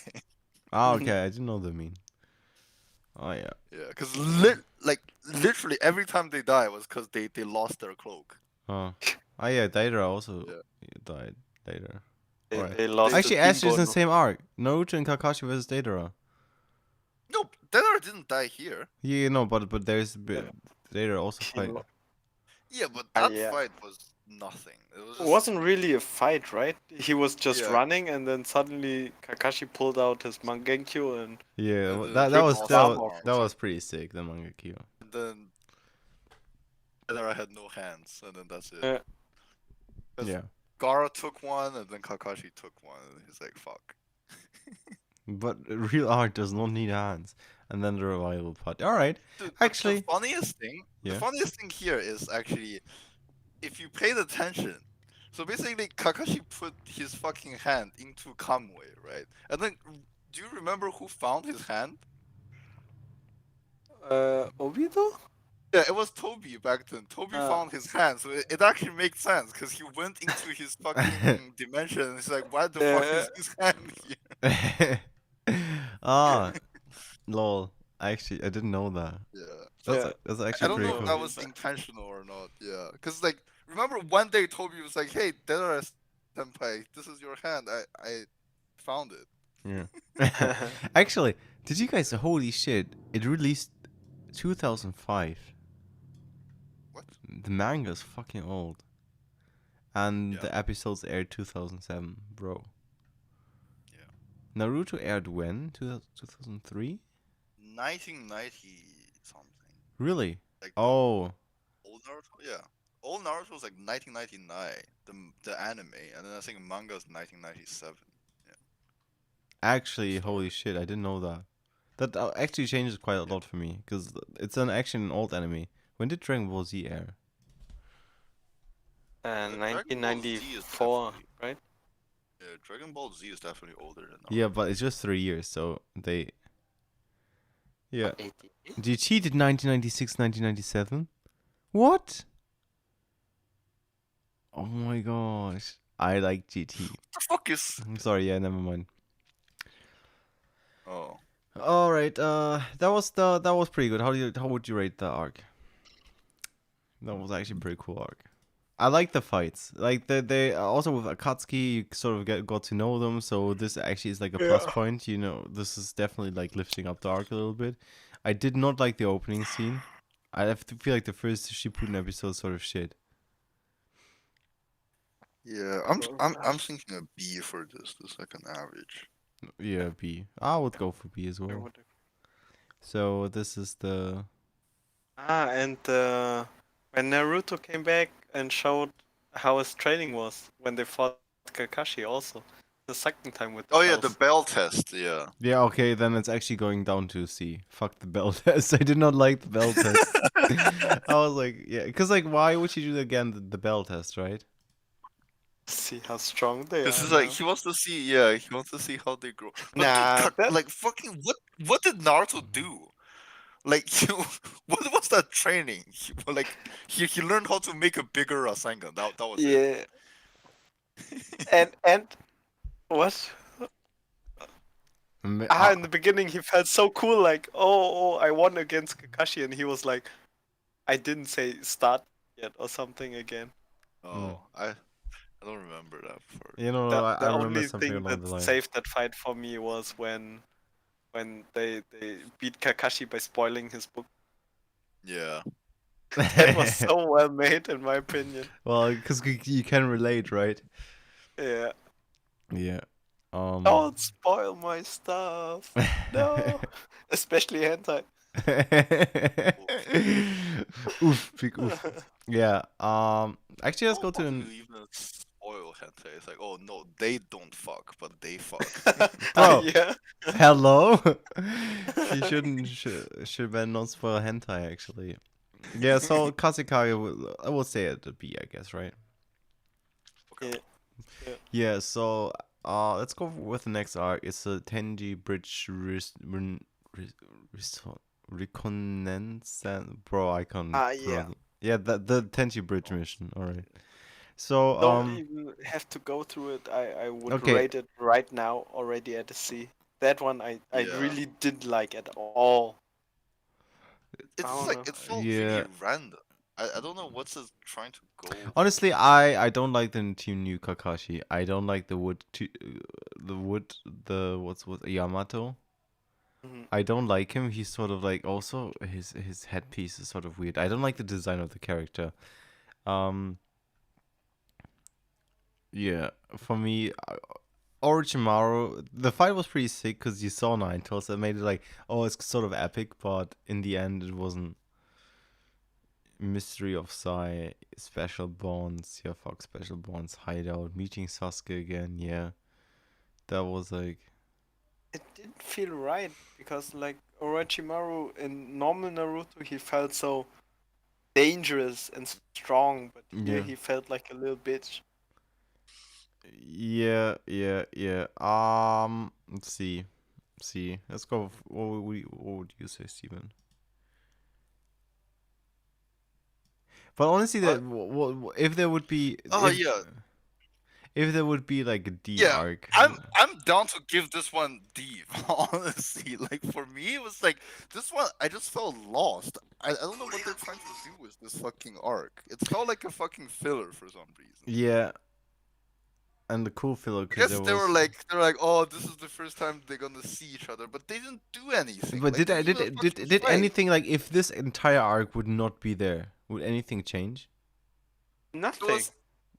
Ah, okay, I didn't know the meme. Oh yeah. Yeah, because literally every time they die was because they lost their cloak. Oh, oh yeah, Deidara also Yeah. died later. They, Alright. they lost Actually, the Ash is in the Team same arc. Naruto and Kakashi versus Deidara. No, Deidara didn't die here. Yeah, no, but there's Deidara also fight. Bono. Yeah, but Ah, that yeah. fight was nothing. It was It just wasn't really a fight, right? He was just Yeah. running, and then suddenly Kakashi pulled out his Mangenkyo, and Yeah, And well, then that Rick was lost that, his was- arms. that was pretty sick. The manga Kyo. And then Deidara had no hands, and then that's it. Yeah. 'Cause Yeah, Gaara took one, and then Kakashi took one, and he's like, "Fuck." but real art does not need hands. And then the revival part. All right, Dude, but Actually- the funniest thing, Yeah. the funniest thing here is actually, if you paid attention. So basically, Kakashi put his fucking hand into Kamui, right? And then, do you remember who found his hand? Obito? Yeah, it was Toby back then. Toby Ah. found his hand, so it actually makes sense because he went into his fucking dimension. And he's like, "Why the fuck is his hand here?" Ah, lol. Actually, I didn't know that. Yeah. That's Yeah. that's I actually don't pretty know if cool. that was intentional or not. Yeah, because like, remember one day Toby was like, "Hey, Deidara senpai, this is your hand. I found it." Yeah. Actually, did you guys? Holy shit! It released 2005. What? The manga's fucking old. And Yeah. the episodes aired 2007, bro. Yeah. Naruto aired when? 2003? 1990 something. Really? Like Oh, old Naruto. Yeah, old Naruto was like 1999. The anime, and then I think manga is 1997. actually, Sorry. holy shit! I didn't know that. That actually changes quite a lot for me because it's an action old anime. When did Dragon Ball Z air? Dragon Ball Z is 1994, definitely- right? Yeah, Dragon Ball Z is definitely older than Naruto. Yeah, but it's just 3 years, so they. Yeah. 80. GT did 1996, 1997. What? Oh my gosh! I like GT. What the fuck is? I'm sorry. Yeah, never mind. Oh, All right. That was pretty good. How would you rate the arc? That was actually a pretty cool arc. I like the fights. Like they also with Akatsuki, you sort of got to know them. So this actually is like a plus point. You know, this is definitely like lifting up the arc a little bit. I did not like the opening scene. I have to feel like the first Shippuden episode is sort of shit. yeah. I'm thinking a B for this. This like an average. Yeah, B. I would go for B as I well. would- So this is the And when Naruto came back and showed how his training was when they fought Kakashi also. The second time with the Oh yeah, the bells. bell test. Yeah. yeah. Okay, then it's actually going down to C. Fuck the bell test. I did not like the bell test. I was like, yeah, because like, why would you do again the bell test, right? See how strong they This are. is like now. he wants to see. Yeah, he wants to see how they grow. But dude, Nah, that- like fucking what did Naruto do? Like what was that training? He learned how to make a bigger Rasengan. That was it. Yeah. and what? In the beginning he felt so cool, like, oh, I won against Kakashi, and he was like, I didn't say start yet or something again. Oh, I don't remember that part. You know, The, I the remember only something thing along that the line. saved that fight for me was when they beat Kakashi by spoiling his book. Yeah. That was so well made, in my opinion. Well, because you can relate, right? Yeah. Yeah. Don't spoil my stuff. No. Especially hentai. Oof, big oof. Yeah. Actually, let's go to How an. do you even spoil Naruto hentai. It's like, oh no, they don't fuck, but they fuck. Bro, Yeah. hello. You should ban not spoil hentai actually. Yeah, so Kazekage, I will say it a B, I guess, right? Yeah. Yeah. Yeah, so let's go with the next arc. It's a Tenji Bridge Reconnaissance. Bro, I can't Yeah. pronounce it. Yeah, the Tenji Bridge mission. All right. So Don't even have to go through it. I would okay, rate it right now already at a C. That one I Yeah, really didn't like at all. I it's don't like know. it felt really yeah. random. I don't know what's it trying to go for. Honestly, I don't like the team new Kakashi. I don't like the wood the what's Yamato. Mhm. I don't like him. He's sort of like also his headpiece is sort of weird. I don't like the design of the character. Um, yeah, for me, Orochimaru, the fight was pretty sick because you saw Nine Tails. It made it like, oh, it's sort of epic, but in the end, it wasn't. Mystery of Sai, special bonds, yeah, fuck special bonds, hideout, meeting Sasuke again, yeah, that was like, It didn't feel right because like Orochimaru in normal Naruto he felt so dangerous and strong, but here he yeah, felt like a little bitch. yeah. Let's go. What would you say, Steven? But honestly, What? if there would be Oh yeah, if there would be like a D yeah. arc, I'm down to give this one D. Honestly, like for me, it was like this one. I just felt lost. I don't know what they're trying to do with this fucking arc. It felt like a fucking filler for some reason. yeah, and the cool filler I because guess there was. they're like, oh, this is the first time they're gonna see each other, but they didn't do anything. But Like, did they I didn't did even it- fucking did fight. anything like if this entire arc would not be there, would anything change? It Nothing. was.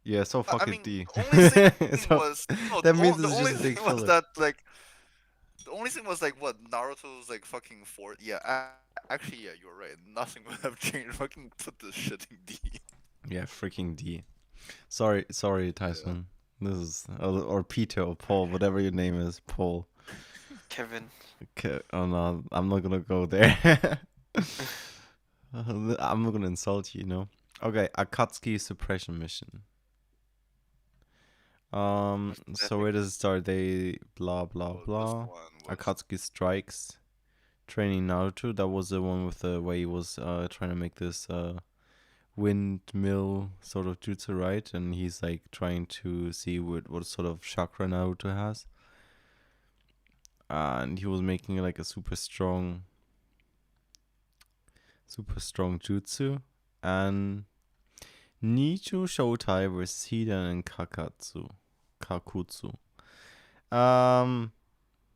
Yeah, so I fuck it, mean, D. the only thing So was no. that means The it's only just a big thing was filler. that like the only thing was like what Naruto's like fucking fort. Yeah, actually, yeah, you're right. Nothing would have changed. Fucking put this shit in D. Yeah, freaking D. Sorry, Yeah. Tyson. This is or Peter or Paul, whatever your name is, Paul. Kevin. Okay, oh no, I'm not gonna go there. I'm not gonna insult you, you know. Okay, Akatsuki suppression mission. Was So where does it start? They blah blah Oh, this blah. one was. Akatsuki strikes. Training Naruto. That was the one with the where he was trying to make this windmill sort of jutsu, right? And he's like trying to see what sort of chakra Naruto has. And he was making like a super strong jutsu. And Nichu Shoutai versus Hidan and Kakutsu.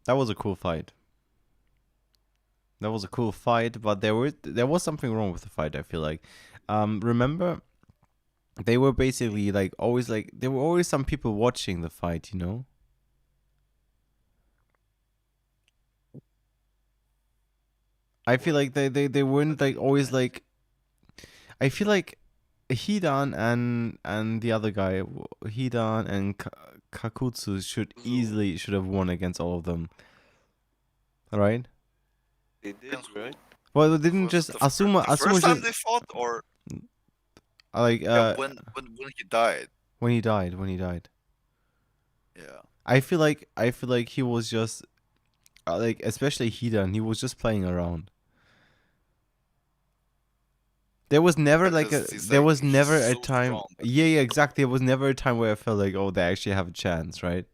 That was a cool fight. That was a cool fight, but there was something wrong with the fight. I feel like, remember, they were basically like always like there were always some people watching the fight. You know, I feel What? like they I weren't like didn't always get like. I feel like Hidan and the other guy, Hidan and Kakutsu Zu. should have won against all of them, right? They did, against who? right? Well, they didn't Was just it the Asuma first time just they fought, or like yeah, when he died? when he died. Yeah. I feel like he was just like especially Hidan, he was just playing around. Because he's There like was he's never a so time. strong. But Yeah, exactly. There was never a time where I felt like, oh, they actually have a chance, right?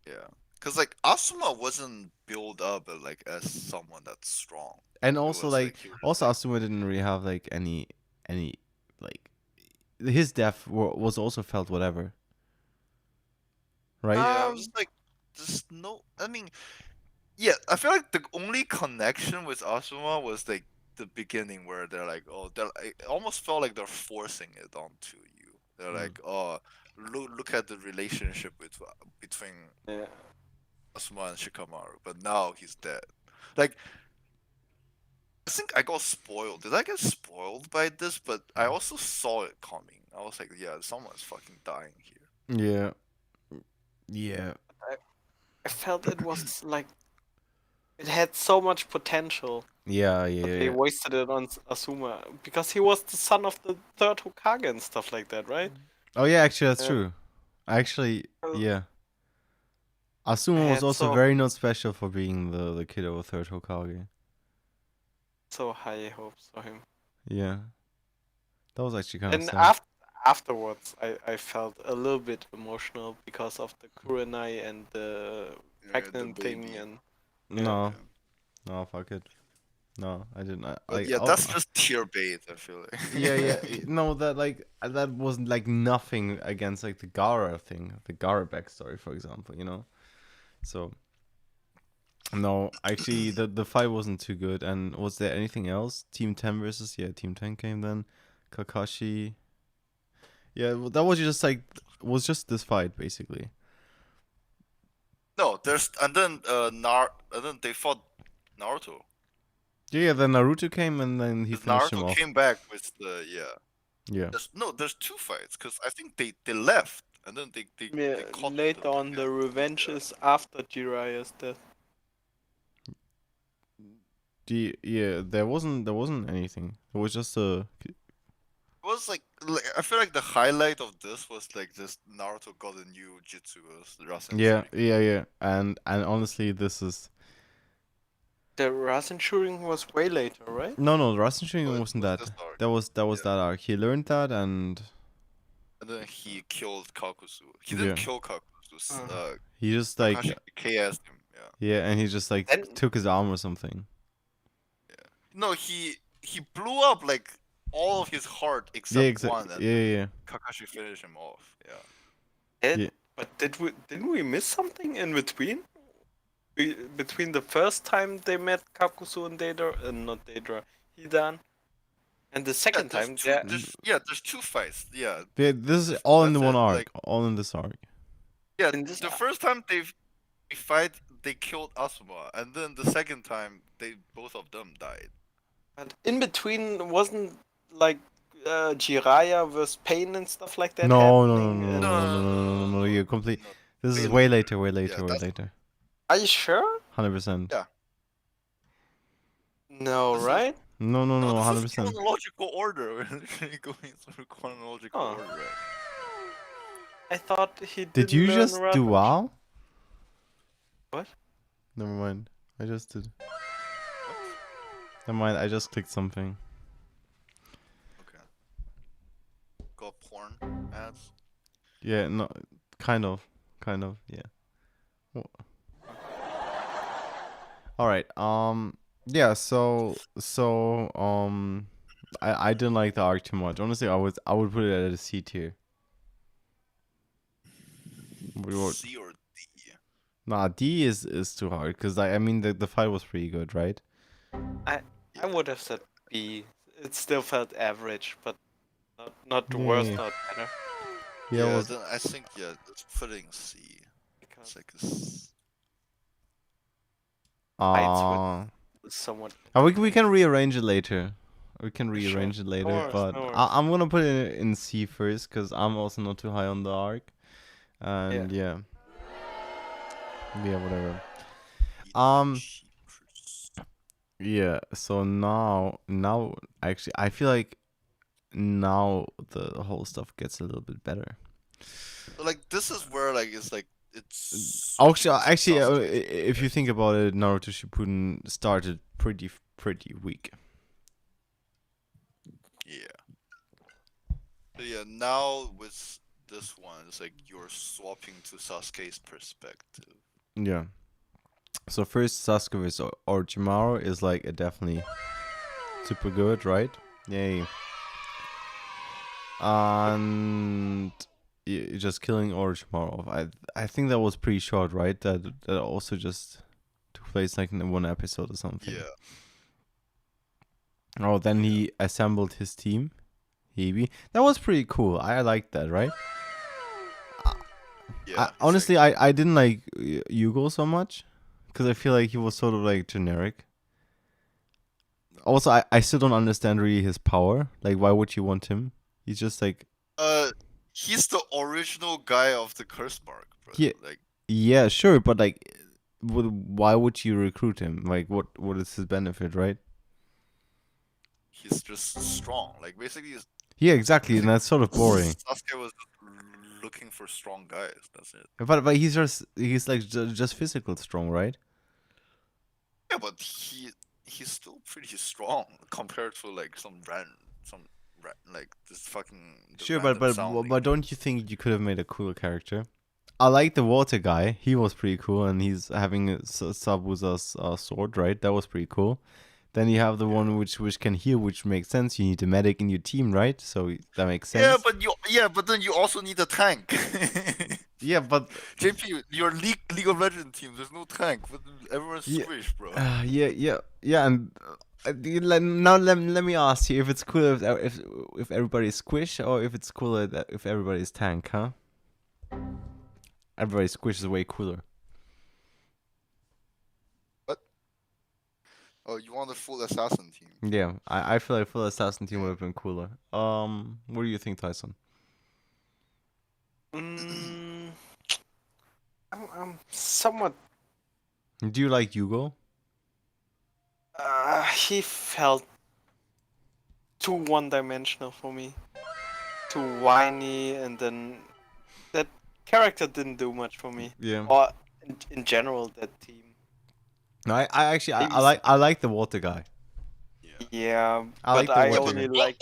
yeah, because like Asuma wasn't built up like as someone that's strong. And It also was like like he was just also like Asuma didn't really have like any like his death was also felt whatever, right? yeah, I was Um, just like there's no. I mean, yeah, I feel like the only connection with Asuma was like the beginning where they're like, oh, it almost felt like they're forcing it onto you. They're Mm. like, oh, look at the relationship between yeah. Asuma and Shikamaru, but now he's dead. Like, I think I got spoiled. Did I get spoiled by this? But I also saw it coming. I was like, yeah, someone's fucking dying here. Yeah. Yeah. I felt it was like it had so much potential, Yeah. but Yeah. they Yeah. wasted it on Asuma because he was the son of the third Hokage and stuff like that, right? Oh yeah, actually that's And true. Actually, uh, yeah. I Asuma was had also very not special for being the kid of a third Hokage. so high hopes for him. Yeah. That was actually kind of And sad. afterwards, I felt a little bit emotional because of the Kurenai and the Yeah, the pregnant thing, baby. and yeah. No. Yeah. No, fuck it. No, I didn't. But Like, yeah, oh, that's just tier bait. I feel like. yeah, yeah. No, that like that wasn't like nothing against like the Gara thing, the Gara backstory, for example. So no, actually, the fight wasn't too good. And was there anything else? Team 10 versus Team 10 came then. Kakashi. Yeah, well, that was just like was just this fight basically. No, there's and then and then they fought Naruto. Yeah, then Naruto came and then he 'Cause finished him Naruto off. came back with the Yeah. There's two fights because I think they left and then Yeah, they caught them later on, the again. revenge Yeah. is after Jiraiya's death. There wasn't anything. It was just a It was like I feel like the highlight of this was like just Naruto got a new jutsu as Rasen yeah, Shuriken. yeah, yeah. And honestly, this is The Rasen Shuriken was way later, right? no, the Rasen Oh, Shuriken it wasn't was that. this arc. That was Yeah. that arc. He learned that and And then he killed Kakuzu. He Yeah. didn't kill Kakuzu. he just like Kakashi KS'd him. Yeah. yeah, and he just like Then took his arm or something. No, he blew up like all of his heart except Yeah, exactly. one, and Yeah. Kakashi finished him off. Yeah. Yeah. But didn't we miss something in between? Between the first time they met Kakuzu and Deidara, not Deidara, Hidan, and the second time, There's two fights. Yeah. This is all in the That's one it, arc. like- All in this arc. Yeah. In this The arc. first time they fight, they killed Asuma, and then the second time, both of them died. But in between, wasn't like Jiraiya versus Pain and stuff like that No, happening? And no. You're complete. No, This is way way later. that's- are you sure? 100%. Yeah. No, This is- right? No, No, this 100%. is chronological order. We're literally going through chronological Huh. order. Right? I thought he Did didn't you learn just do Rasen. WoW? What? Never mind. I just did. Never mind. I just clicked something. Okay. Got porn ads. Yeah, no, kind of, yeah. All right. Yeah. I didn't like the arc too much. Honestly, I would put it at a C tier. What? C or D? Nah, D is too hard because I mean the fight was pretty good, right? I would have said B. It still felt average, but not Yeah, worse, yeah. not better. Yeah, it was. Then I think it's putting C. It's Because like Uh, it's somewhat. we can rearrange it later. We can Sure. rearrange it later, worries, but no worries. I'm gonna put it in C first because I'm also not too high on the arc, and yeah, whatever. C. Yeah. So now actually, I feel like now the whole stuff gets a little bit better. So, like this is where like it's Actually, Sasuke's if you think about it, Naruto Shippuden started pretty weak. Yeah. So yeah, now with this one, it's like you're swapping to Sasuke's perspective. Yeah. So first Sasuke vs Orochimaru is like definitely super good, right? Yay. And just killing Orochimaru off. I think that was pretty short, right? That also just took place like in one episode or something. Yeah. Oh, then he assembled his team. Hebi. That was pretty cool. I liked that, right? Yeah. Honestly, I didn't like Yugo so much because I feel like he was sort of like generic. Also, I still don't understand really his power. Like, why would you want him? He's just like he's the original guy of the curse mark, bro. Yeah. Like, Yeah, sure, but like, why would you recruit him? Like, what is his benefit, right? he's just strong. Like, basically, Yeah, exactly, and that's sort of boring. Sasuke was looking for strong guys. That's it. But he's like just physical strong, right? Yeah, but he's still pretty strong compared to like like this fucking the Sure, random sounding. but don't you think you could have made a cooler character? I like the water guy. He was pretty cool, and he's having a Sabuza's sword, right? That was pretty cool. Then you have the one which can heal, which makes sense. You need a medic in your team, right? So that makes sense. But then you also need a tank. Yeah, but JP, your League of Legends team, there's no tank, but everyone's Yeah. squished, bro. Yeah, and now let me ask you if it's cooler if everybody's squish or if it's cooler if everybody's tank, huh? Everybody's squish is way cooler. What? Oh, you want the full assassin team? Yeah, I feel like full assassin team would have been cooler. What do you think, Tyson? Mm, I'm somewhat. Do you like Yugo? He felt too one-dimensional for me, too whiny, and then that character didn't do much for me. Yeah. Or in general, that team. No, I actually Maybe I like the water guy. Yeah, I but like the I water only guy. like.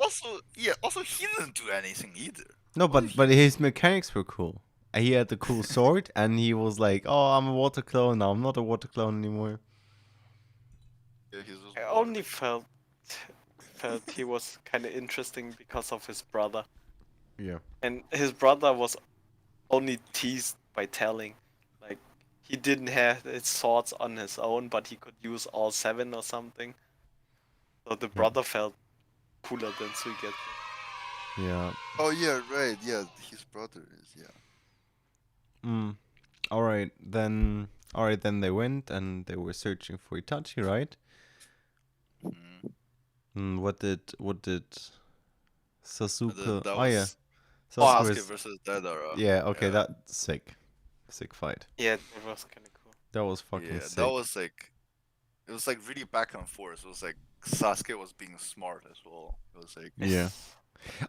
Also he didn't do anything either. No, What but his mechanics were cool. He had the cool sword, and he was like, "Oh, I'm a water clone now. I'm not a water clone anymore." Yeah, he's just I water. only felt he was kind of interesting because of his brother, Yeah. and his brother was only teased by telling, like he didn't have his swords on his own, but he could use all 7 or something. So the brother felt cooler than Suigetsu. Yeah. Oh yeah, right. Yeah, his brother is Mm. All right, then. All right, then they went and they were searching for Itachi, right? Mhm. What did Sasuke? That Oh yeah, was Sasuke Sasuke was. versus Deidara. Yeah. Okay, Yeah. that's sick fight. Yeah, that was kind of cool. That was fucking Yeah, that sick. was like it was like really back and forth. It was like Sasuke was being smart as well. It was like Yeah.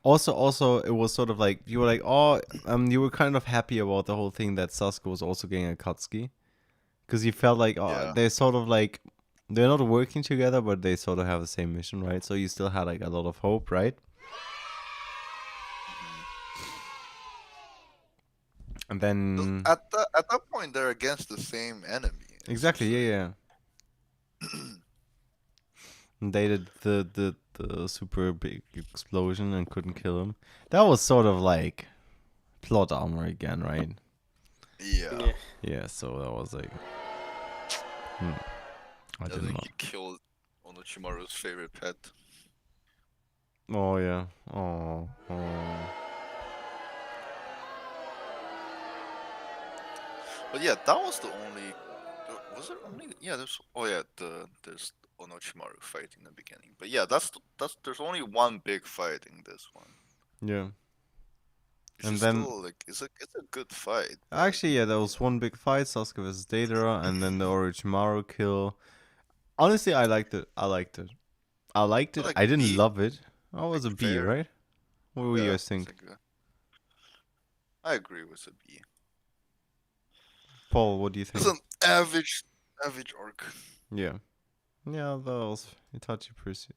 Also, it was sort of like you were like, oh, you were kind of happy about the whole thing that Sasuke was also getting a Katsuki, because you felt like, oh, Yeah. they're sort of like they're not working together, but they sort of have the same mission, right? So you still had like a lot of hope, right? And then At that point they're against the same enemy. It's exactly, just yeah. And they did the super big explosion and couldn't kill him. That was sort of like plot armor again, right? yeah. Yeah, so that was like, I I did think not. he killed Orochimaru's favorite pet. Oh yeah. Oh. But yeah, that was the only. Was it only? Yeah, there's. Oh yeah, there's Orochimaru fight in the beginning. But yeah, that's there's only one big fight in this one. Yeah. Which And is then still like it's a good fight. But, actually, yeah, there was one big fight, Sasuke versus Deidara, and then the Orochimaru kill. Honestly, I liked it. I liked it. like I didn't B, love it. I was a like B, fair. right? What do you Yeah, guys think? I agree with a B. Paul, what do you It's think? an average arc. Yeah. Yeah, that was Itachi Pursuit.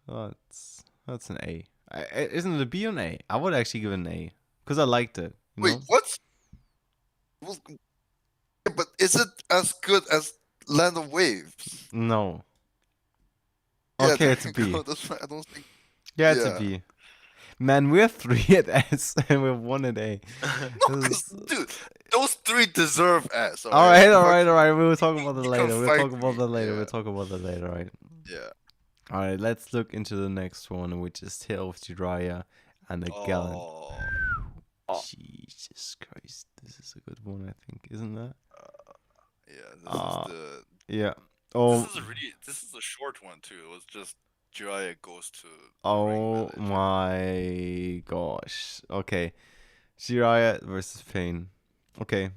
That's an A. Isn't it a B or an A? I would actually give it an A because I liked it. You Wait, know? what? Well, yeah, but is it as good as Land of Waves? No. Yeah, Okay, there it's a you B. go. That's why I don't think. Yeah, it's a Yeah. B. Man, we're 3 at S and we're 1 at A. No, because dude, those 3 deserve S. All right. Fucking- We'll talk about that you can later. fight me. We'll Yeah, talk about that later, right? yeah. All right, let's look into the next one, which is Tale of Jiraiya and the Gallant. Oh. Jesus Christ, this is a good one, I think, isn't that? Yeah, this is the. Yeah. Oh, This is a short one too. It was just Jiraiya goes to the ring Oh village. my gosh. Okay. Jiraiya versus Pain. Okay.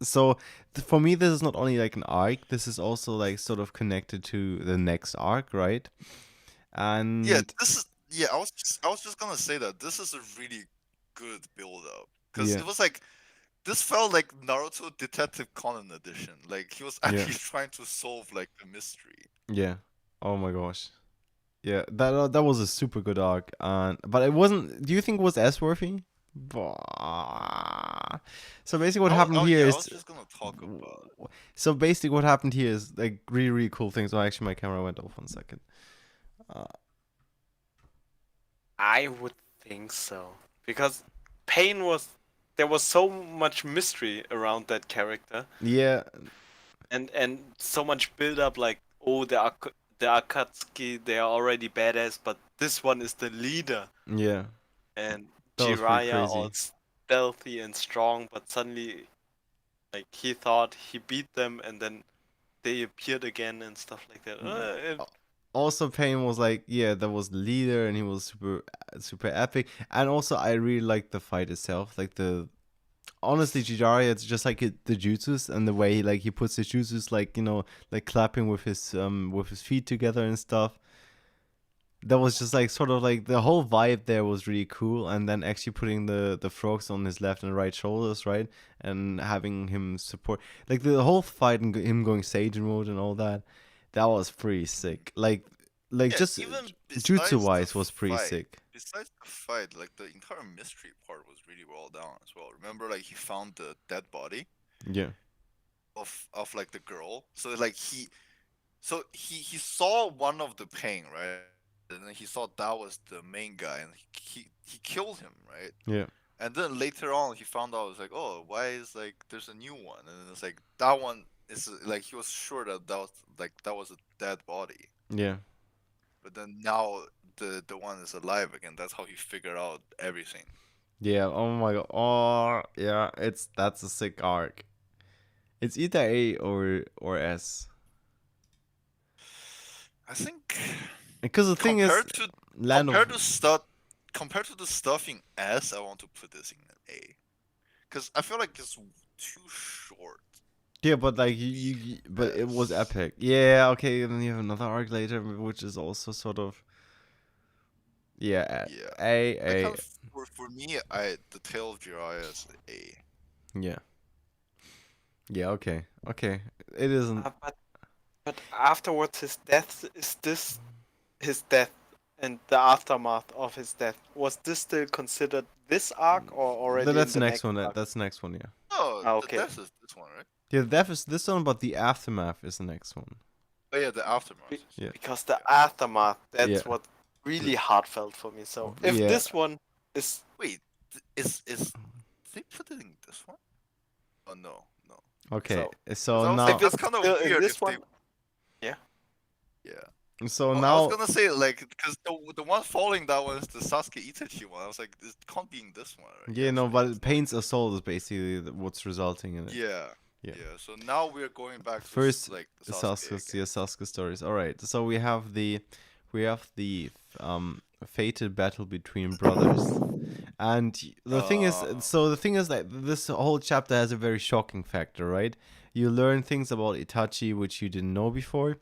So for me, this is not only like an arc. This is also like sort of connected to the next arc, right? And Yeah, this is yeah. I was just gonna say that this is a really good build up because yeah, it was like this felt like Naruto Detective Conan edition. Like he was yeah, actually trying to solve like the mystery. yeah. Oh my gosh. Yeah, that was a super good arc, and but it wasn't. Do you think it was as worthy? Bah. So basically, what happened here Yeah, I was is. just gonna talk about it. So basically, what happened here is like really, really cool things. Oh, actually, my camera went off 1 second. I would think so because Pain was there was so much mystery around that character Yeah, and so much build up like the Akatsuki, they are already badass, but this one is the leader, yeah, and that was pretty Jiraiya crazy. all stealthy and strong, but suddenly like he thought he beat them and then they appeared again and stuff like that. Also, Pain was like, yeah, that was the leader, and he was super, super epic. And also, I really liked the fight itself. Like honestly, Jiraiya, it's just like the jutsus and the way like he puts his jutsus, like like clapping with his feet together and stuff. That was just like sort of like the whole vibe there was really cool, and then actually putting the frogs on his left and right shoulders, right, and having him support like the whole fight and him going Sage mode and all that. That was pretty sick. Like Yeah, just even jutsu besides the wise was pretty fight, sick. like the entire mystery part was really well done as well. Remember, like he found the dead body Yeah, of like the girl. So like he saw one of the pain, right? And then he thought that was the main guy, and he killed him, right? yeah, And then later on, he found out, it's like, oh, why is like there's a new one, and it's like that one is like he was sure that that was a dead body, yeah, but then now the one is alive again. That's how he figured out everything. yeah. Oh my god. Oh yeah, that's a sick arc. It's either A or S. I think Because the thing is, compared to Land of compared to the stuff in S, I want to put this in an A, because I feel like it's too short. yeah, but like but it was S. epic. Yeah, okay, and then you have another arc later, which is also sort of yeah, Yeah, I A, kind of for me, I the Tale of Jiraiya is A. yeah, yeah, okay, okay. It isn't. But afterwards, his death is this his death and the aftermath of his death. Was this still considered this arc or already in That's the the next next one. arc? That's the next one. Yeah, Oh, Ah, the okay. death is this one, right? yeah. The death is this one, but the aftermath is the next one. Oh yeah, the aftermath. Be- Yeah. Because the aftermath, that's Yeah. what really heartfelt for me. So if Yeah. this one is Wait, is they put it in this one? Oh no, no. Okay, Because so I was now, like, that's it's kind of still in weird this if one, yeah. so Well, I now, was gonna say like because the one following that one is the Sasuke Itachi one. I was like, it can't be in this one. Right? yeah, no, so but it's not Pain's assault is basically what's resulting in it. Yeah. Yeah. Yeah. So now we're going back to First, like Sasuke's again. yeah, Sasuke stories. All right, so we have the fated battle between brothers, and the thing is that this whole chapter has a very shocking factor, right? You learn things about Itachi which you didn't know before.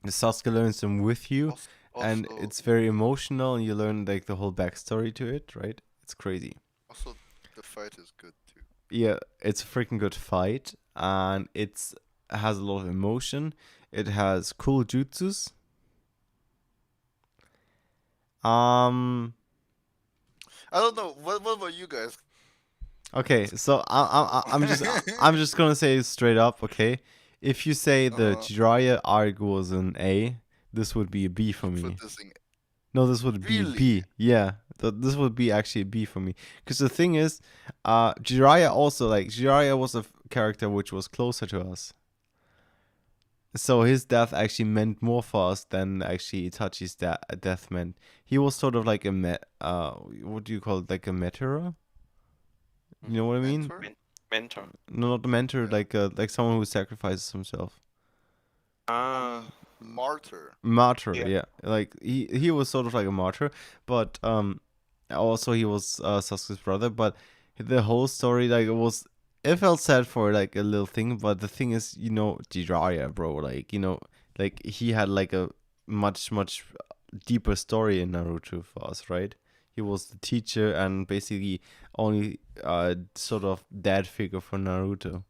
The Sasuke learns them with you, and Also, it's very emotional, and you learn like the whole backstory to it, right? It's crazy. also the fight is good too. Yeah, it's a freaking good fight, and it has a lot of emotion. It has cool jutsus. Um. I don't know. What about you guys? Okay, so I'm just gonna say straight up. Okay, if you say the Uh-huh. Jiraiya arc was an A, this would be a B for me. Put this in. No, this would be Really? B. Yeah, this would be actually a B for me. Because the thing is, Jiraiya also like Jiraiya was a character which was closer to us. So his death actually meant more for us than actually Itachi's death meant. He was sort of like what do you call it? Like a mentor? You know what I mean? Mentor? mentor. No, not a mentor, Yeah. like someone who sacrifices himself. Ah, Martyr. Martyr, yeah. yeah. Like he was sort of like a martyr, but also he was Sasuke's brother. But the whole story, like it felt sad for like a little thing. But the thing is, Jiraiya, bro, like like he had like a much deeper story in Naruto for us, right? He was the teacher and basically only sort of dad figure for Naruto.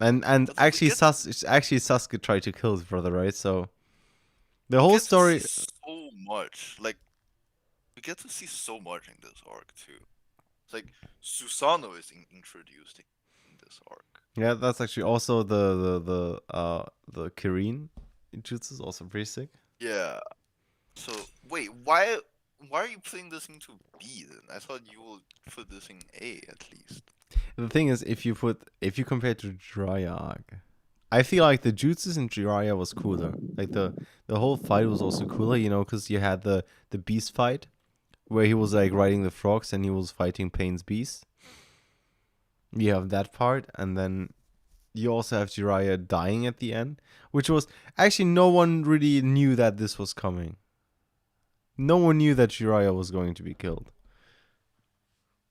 And But we actually, get Sasuke tried to kill his brother, right? So the we whole get to see story, so much. Like we get to see so much in this arc too. It's like Susanoo is introduced in this arc. yeah, that's actually also the Kirin jutsu is also pretty sick. Yeah. So wait, why are you putting this into B then? I thought you would put this in A at least. The thing is, if you compare it to Jiraiya arc, I feel like the jutsus in Jiraiya was cooler. Like the whole fight was also cooler, because you had the beast fight where he was like riding the frogs and he was fighting Pain's beast. You have that part, and then you also have Jiraiya dying at the end, which was actually no one really knew that this was coming. No one knew that Jiraiya was going to be killed.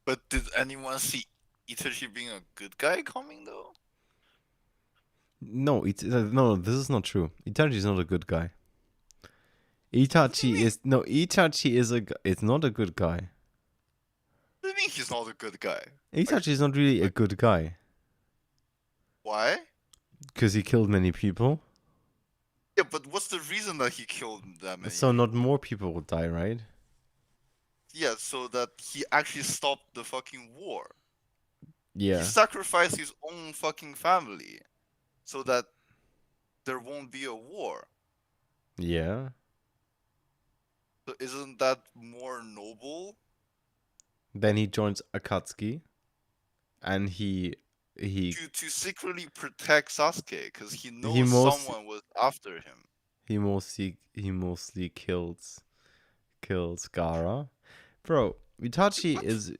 But did anyone see Itachi being a good guy coming though? No, no, this is not true. Itachi is not a good guy. What do you mean? Itachi is it's not a good guy. What do you mean he's not a good guy? Itachi is not really a good guy Why? because he killed many people. Yeah, but what's the reason that he killed that many So not people? more people would die, right? Yeah, so that he actually stopped the fucking war. He Yeah. sacrificed his own fucking family so that there won't be a war. Yeah. So isn't that more noble? Then he joins Akatsuki, and he To secretly protect Sasuke because he he knows most someone was after him. he mostly kills Gaara. Bro, Itachi What? is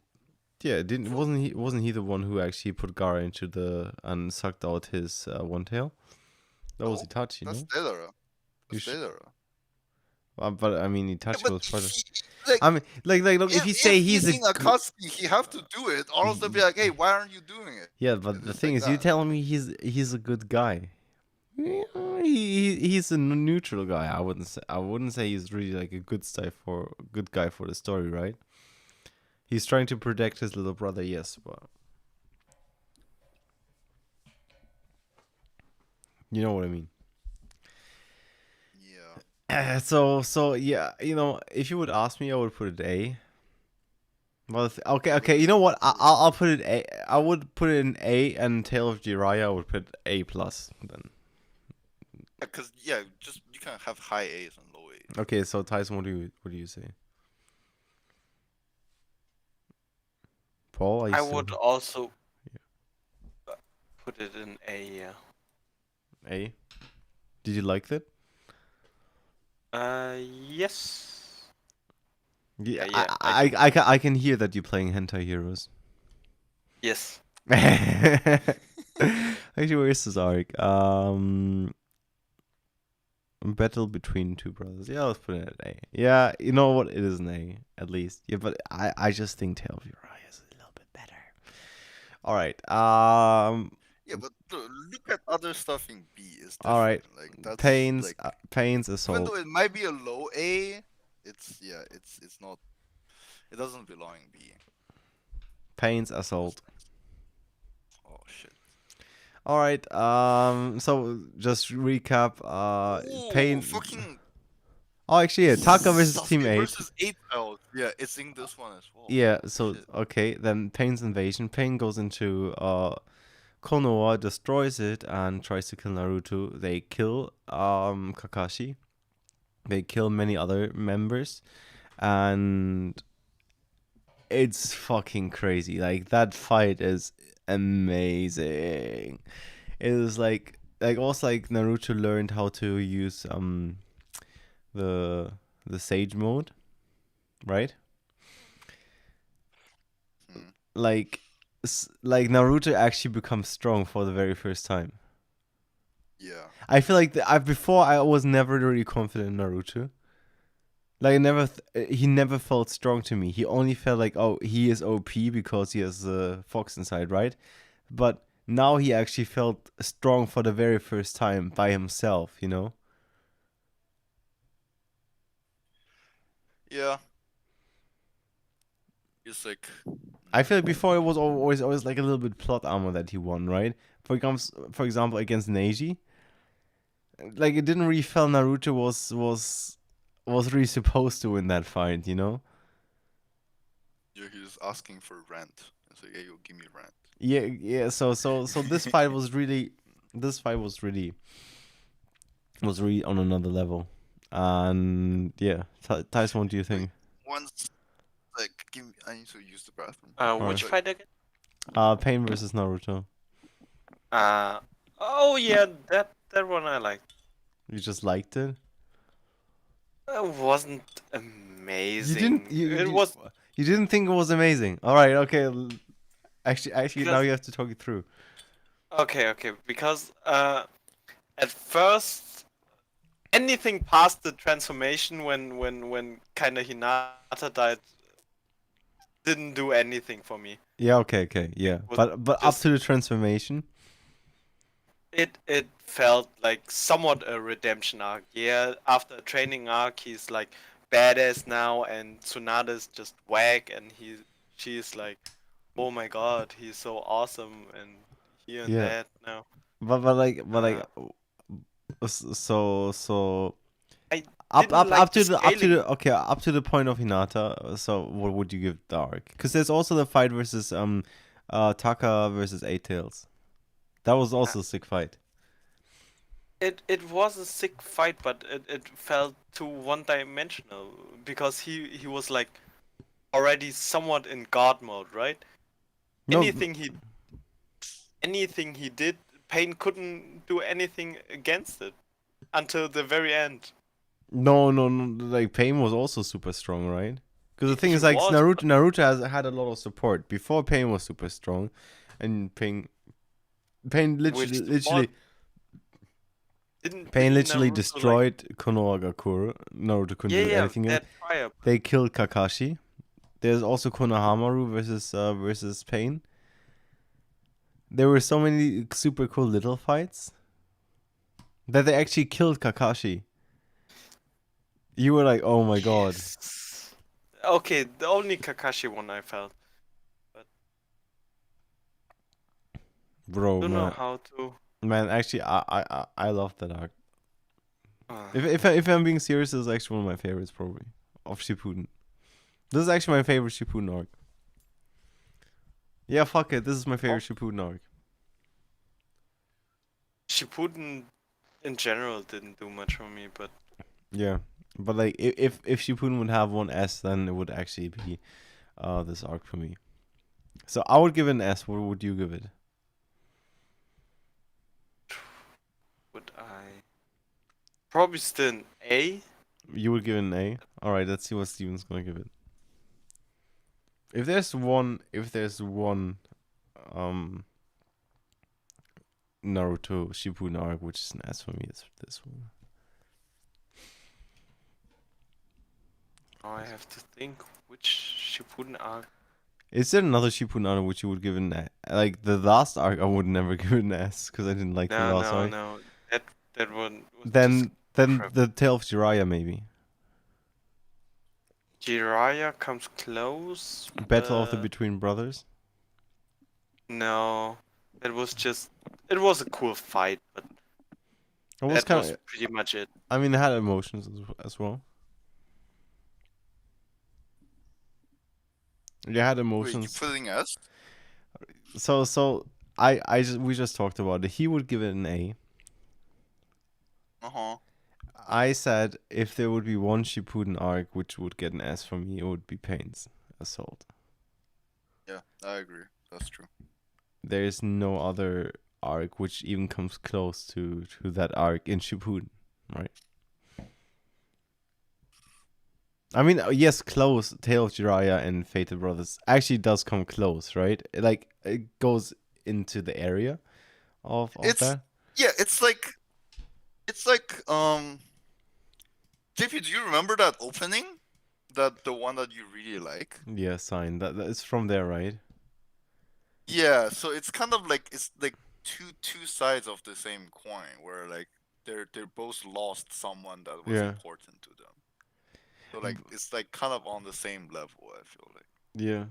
yeah, didn't Bro, wasn't he the one who actually put Gaara into the and sucked out his one tail? That was no, Itachi, that's no? Deidara. You That's sh- Deidara. but I mean Yeah, Itachi but was part of like I mean like look, if you if say he's he's a in Akatsuki, he have to do it, or else they'll be like, "Hey, why aren't you doing it?" yeah, but the It's thing like is, you that. telling me he's a good guy. Yeah, he's a neutral guy. I wouldn't say he's really like a good guy for the story, right? He's trying to protect his little brother, yes, but you know what I mean. Yeah. So yeah, if you would ask me, I would put it A. Well, okay, What okay. is You know what? what is I'll put it A. I would put it in A, and Tale of Jiraiya I would put A plus. Then Because just you can have high A's and low A's. okay. So Tyson, what do you say? Paul, are you I still would also put it in A. A? Did you like that? Yes. Yeah, Yeah, I do. I can hear that you're playing Hentai Heroes. Yes. Actually, where's this arc? Battle between two brothers. Yeah, let's put it at A. Yeah, you know what? It is an A, at least. Yeah, but I just think Tale of Uriah is a little bit better. All right. Yeah, but look at other stuff in B. It's All right. different. Like that's Pain's like Pain's even though Assault. it might be a low A, it's not. It doesn't belong in B. Pain's That's Assault. nice. Oh shit. All right. So just recap. Oh, Pain. fucking Oh, actually, yeah. Taka versus Team Sasuke 8. versus 8 L. Yeah, it's in this one as well. Yeah. Oh, So shit. okay, then Pain's invasion. Pain goes into Konoha, destroys it, and tries to kill Naruto. They kill Kakashi. They kill many other members, and it's fucking crazy. Like that fight is amazing. It was like also like Naruto learned how to use the Sage mode, right? Hmm. Like like Naruto actually becomes strong for the very first time. Yeah. I feel like before I was never really confident in Naruto. Like he never felt strong to me. He only felt like, oh, he is OP because he has a fox inside, right? But now he actually felt strong for the very first time by himself, you know? Yeah. It's like. I feel like before it was always like a little bit plot armor that he won, right? For example, against Neji, like it didn't really feel Naruto was really supposed to win that fight, you know? Yeah, he's asking for rent. It's like, hey, yo, give me rent. Yeah. So this fight was really, was really on another level, and yeah, Tyson, what do you think? Once, like, give me. I need to use the bathroom. Which Like, fight again? Pain versus Naruto. Oh yeah, that one I liked. You just liked it. It wasn't You amazing. didn't. You, It you was you didn't think it was amazing. All right. Okay. Actually, now because you have to talk it through. okay, because at first anything past the transformation when kinda Hinata died didn't do anything for me. Yeah. Okay. Yeah. Was But up just to the transformation. it felt like somewhat a redemption arc. Yeah, after a training arc, he's like badass now, and Tsunada's just whack, and she's like, oh my god, he's so awesome, and here and Yeah. that now. But like Uh, so I up didn't up like up the to the up to scaling. the okay up to the point of Hinata. So what would you give the arc? Because there's also the fight versus Taka versus Eight Tails. That was Uh, also a sick fight. it was a sick fight, but it felt too one-dimensional because he was like already somewhat in god mode, right? No, Anything he did, Pain couldn't do anything against it until the very end. no. Like Pain was also super strong, right? Because the thing He is, like was, Naruto has had a lot of support before Pain was super strong, and Pain which support Pain didn't literally Naruto like? destroyed Konohagakure. Naruto couldn't do Yeah, anything. that fire. They killed Kakashi. There's also Konohamaru versus Pain. There were so many super cool little fights that they actually killed Kakashi. You were like, oh my god, Yes. Okay, the only Kakashi one I felt. bro, Don't know man. how to. Man, actually, I love that arc. Uh, If I'm being serious, this is actually one of my favorites, probably of Shippuden. This is actually my favorite Shippuden arc. Yeah, fuck it. This is my favorite Shippuden arc. Shippuden in general didn't do much for me, but Yeah, but like if Shippuden would have one S, then it would actually be this arc for me. So I would give it an S. What would you give it? would I probably still an A? You would give it an A. All right, let's see what Steven's gonna give it. If there's one Naruto Shippuden arc which is an S for me, it's this one. Now I have to think which Shippuden arc. Is there another Shippuden arc which you would give an A? Like the last arc, I would never give it an S because I didn't like the last arc. No. That one was just Then crap. the Tale of Jiraiya maybe. Jiraiya comes close. Battle of the Between Brothers. No, it was a cool fight, but It was that kind was of. pretty much it. I mean, it had emotions as well. You had Wait, you emotions. putting S? So we just talked about it. He would give it an A. Uh huh. I said if there would be one Shippuden arc which would get an S from me, it would be Pain's Assault. Yeah, I agree. That's true. There is no other arc which even comes close to that arc in Shippuden, right? I mean, yes, close. Tale of Jiraiya and Fated Brothers actually does come close, right? Like it goes into the area of It's that. yeah. It's like It's like JP, do you remember that opening? The one that you really like? Yeah, sign. That is from there, right? Yeah, so it's kind of like it's like two sides of the same coin where like they're both lost someone that was Yeah. important to them. So like it's like kind of on the same level, I feel like. Yeah.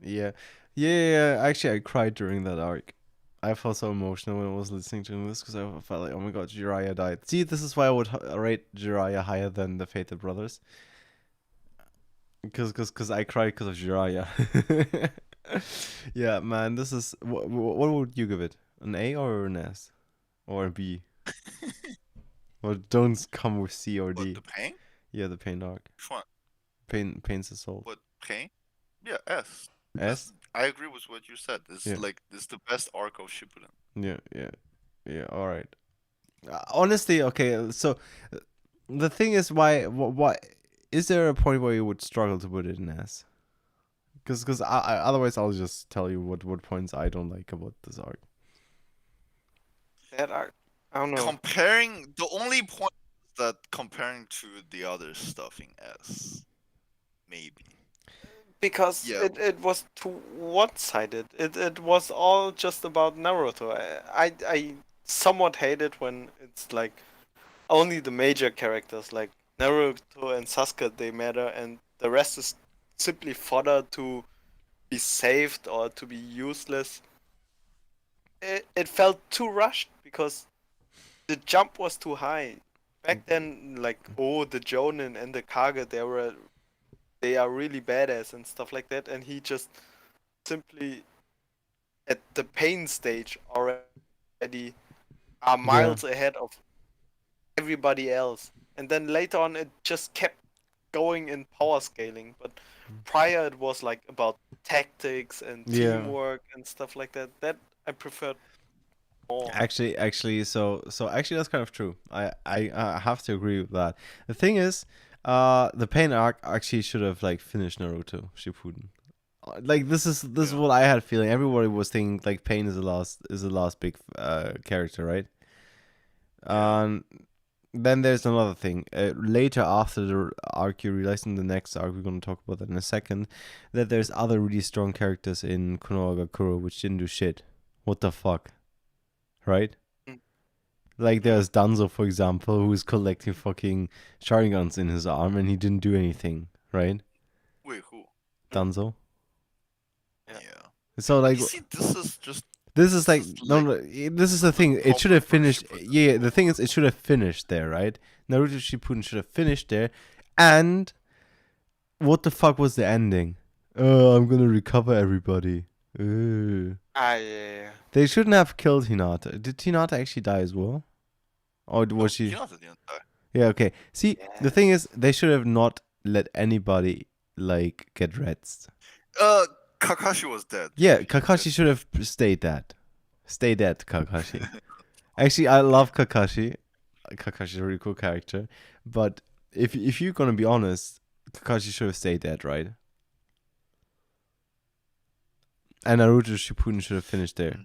Yeah. Yeah. Actually, I cried during that arc. I felt so emotional when I was listening to this because I felt like, oh my god, Jiraiya died. See, this is why I would rate Jiraiya higher than the Fated Brothers. Because I cried because of Jiraiya. Yeah, man, this is. What would you give it? An A or an S? Or a B? Or don't come with C or But D. the pain? Yeah, the pain arc. Which one? Pains the soul. What pain? Yeah, S. S? I agree with what you said. It's Yeah. like it's the best arc of Shippuden. Yeah, yeah. Yeah, alright. Honestly, okay, so the thing is, why is there a point where you would struggle to put it in S? Because otherwise I'll just tell you what points I don't like about this arc. That I don't know. Comparing the only point is that comparing to the other stuff in S, maybe. Because Yeah, it was too one-sided. It was all just about Naruto. I somewhat hate it when it's like only the major characters like Naruto and Sasuke they matter, and the rest is simply fodder to be saved or to be useless. It felt too rushed because the jump was too high. Back then, like, oh, the Jonin and the Kage, they are really badass and stuff like that, and he just simply at the pain stage already are Yeah. miles ahead of everybody else. And then later on, it just kept going in power scaling. But prior, it was like about tactics and Yeah. teamwork and stuff like that. That I preferred more. Actually, so actually that's kind of true. I have to agree with that. The thing is, the pain arc actually should have like finished Naruto Shippuden. Like this is yeah. what I had feeling. Everybody was thinking like Pain is the last big character, right? Yeah. Then there's another thing. Later after the arc, you realize in the next arc, we're gonna talk about that in a second, that there's other really strong characters in Konohagakure which didn't do shit. What the fuck, right? Mm. Like Yeah. there's Danzo, for example, who's collecting fucking Sharingans in his arm and he didn't do anything, right? Wait, who? Danzo. Yeah. Yeah. So like You see, this is just this is like this is no, like no this is the the thing. It should problem have for finished. Shippuden. Yeah, the thing is, it should have finished there, right? Naruto Shippuden should have finished there. And what the fuck was the ending? Oh, I'm gonna recover everybody. Yeah. They shouldn't have killed Hinata. Did Hinata actually die as well? Or was she? Hinata didn't die. Yeah, okay. See, the thing is, they should have not let anybody like get retzed. Kakashi was dead. Yeah, He Kakashi just- should have stayed dead. Stay dead, Kakashi. Actually, I love Kakashi. Kakashi's a really cool character. But if you're gonna be honest, Kakashi should have stayed dead, right? And Naruto Shippuden should have finished there.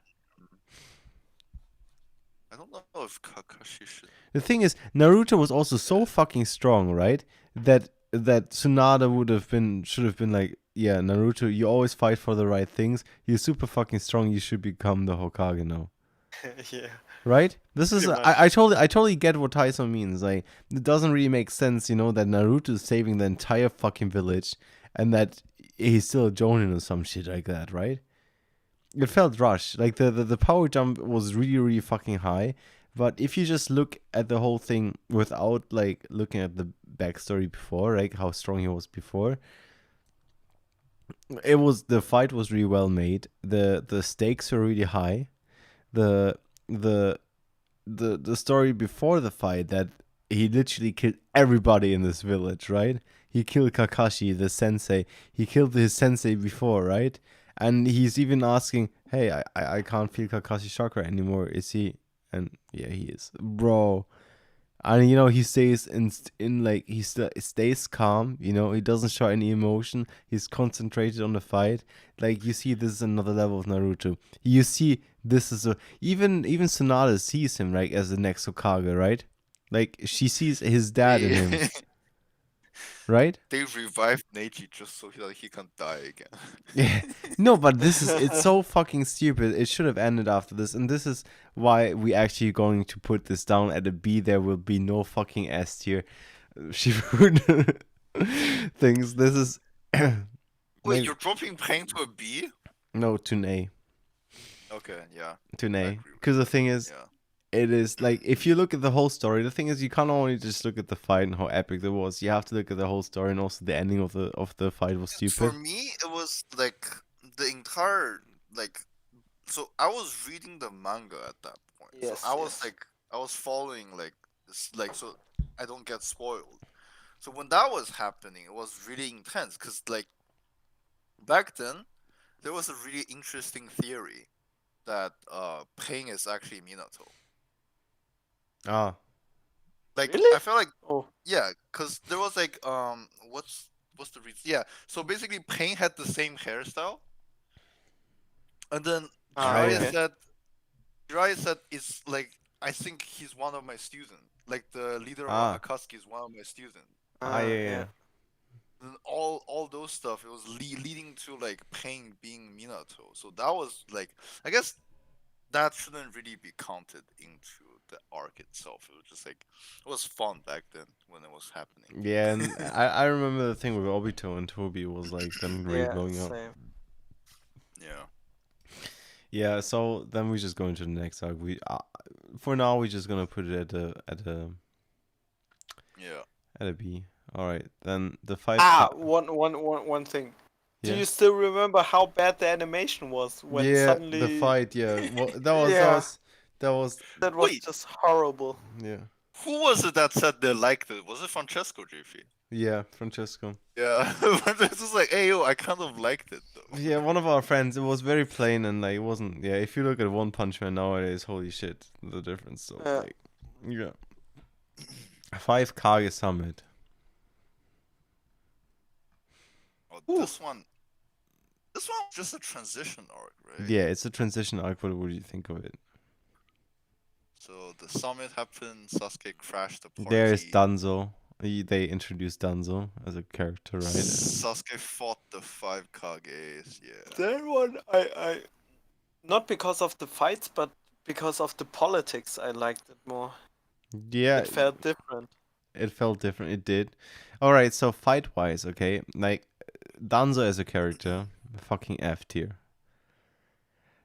I don't know if Kakashi should. The thing is, Naruto was also so fucking strong, right? That Tsunade should have been like, yeah, Naruto, you always fight for the right things. You're super fucking strong. You should become the Hokage now, Yeah. right? This is Pretty much. I totally get what Taiso means. Like, it doesn't really make sense, you know, that Naruto is saving the entire fucking village, and that he's still a Jonin or some shit like that, right? It felt rushed. Like the power jump was really, really fucking high. But if you just look at the whole thing without like looking at the backstory before, like how strong he was before, the fight was really well made. The stakes were really high. The the the story before the fight, that he literally killed everybody in this village, right? He killed Kakashi, the sensei. He killed his sensei before, right? And he's even asking, "Hey, I can't feel Kakashi's chakra anymore. Is he?" And yeah, he is, bro. And he stays in like stays calm. He doesn't show any emotion. He's concentrated on the fight. Like you see, this is another level of Naruto. You see, this is even Sonata sees him like as the next Hokage, right? Like she sees his dad in They him, right? they revived Neji just so that he can die again. Yeah. No, but it's so fucking stupid. It should have ended after this, and this is why we actually going to put this down at a B. There will be no fucking S tier. Shippuden things. This is Wait, maybe you're dropping Pain to a B? no to an A. Okay, yeah, To an I A. agree with Because the that. thing is, Yeah. it is like if you look at the whole story, the thing is you can't only just look at the fight and how epic it was. You have to look at the whole story, and also the ending of the fight was For stupid. me, it was like the entire like. So I was reading the manga at that point. So Yes, I was yes. like, I was following like this, like so I don't get spoiled. So when that was happening, it was really intense because like back then there was a really interesting theory that Pain is actually Minato. Ah, Like Really? I felt like Oh. yeah, because there was like what's the reason? Yeah, so basically Pain had the same hairstyle, and then Ah, Ah, Jiraiya yeah. okay. said Jiraiya said it's like I think he's one of my students. Like the leader of Ah, Akatsuki is one of my students. yeah, Yeah. yeah. Then all those stuff it was leading to like Pain being Minato. So that was like I guess that shouldn't really be counted into the arc itself. It was just like it was fun back then when it was happening. Yeah, and I remember the thing with Obito and Toby was like then really Yeah, blowing up. same. Yeah. Yeah, so then we just go into the next arc. We for now we're just gonna put it Yeah. at a B. All right, then the five. One thing. Do Yeah, you still remember how bad the animation was when yeah, the suddenly fight. Yeah, well, yeah, that was that was Wait, just horrible. yeah, who was it that said they liked it? Was it Francesco JP? yeah, Francesco. Yeah. It's just like, hey yo, I kind of liked it though. Yeah, one of our friends. It was very plain and like it wasn't. Yeah, if you look at One Punch Man nowadays, holy shit, the difference. So Yeah. like, yeah, 5 Kage Summit. Oh, Ooh. this one was just a transition arc, right? Yeah, it's a transition arc. What do you think of it? So the summit happened, Sasuke crashed the There's party. Danzo. They introduced Danzo as a character, right? Sasuke fought the 5 Kages, yeah. That one I not because of the fights, but because of the politics I liked it more. Yeah, It felt different. it felt different. It did. All right, so fight wise, okay, like Danzo as a character, fucking F tier.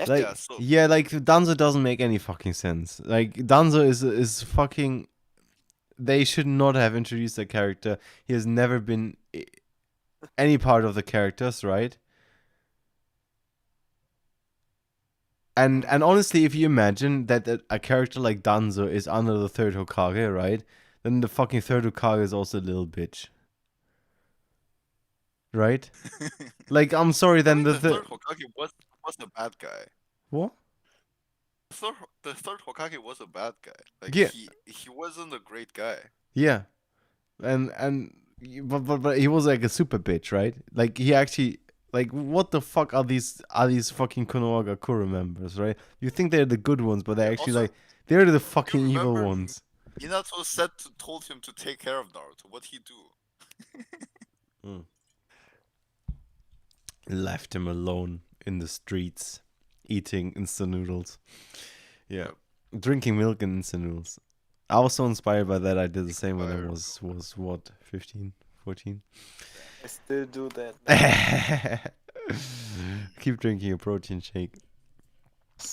Like Yeah, so yeah, like Danzo doesn't make any fucking sense. Like Danzo is fucking. They should not have introduced that character. He has never been any part of the characters, right? And honestly, if you imagine that a character like Danzo is under the third Hokage, right? Then the fucking third Hokage is also a little bitch, right? Like, I'm sorry. I Then mean the the third Hokage was a bad guy. what? The third Hokage was a bad guy. Like Yeah, he wasn't a great guy. yeah, but he was like a super bitch, right? Like he actually like what the fuck are these fucking Konoha Kuru members, right? You think they're the good ones, but they're Yeah. actually Also, like they're the you fucking evil remember ones. Minato told him to take care of Naruto. What'd he do? Mm. Left him alone in the streets, eating instant noodles. Yeah, Yep. drinking milk and instant noodles. I was so inspired by that. I did the same when I Inspired. was what 15, 14. I still do that now. Keep drinking a protein shake.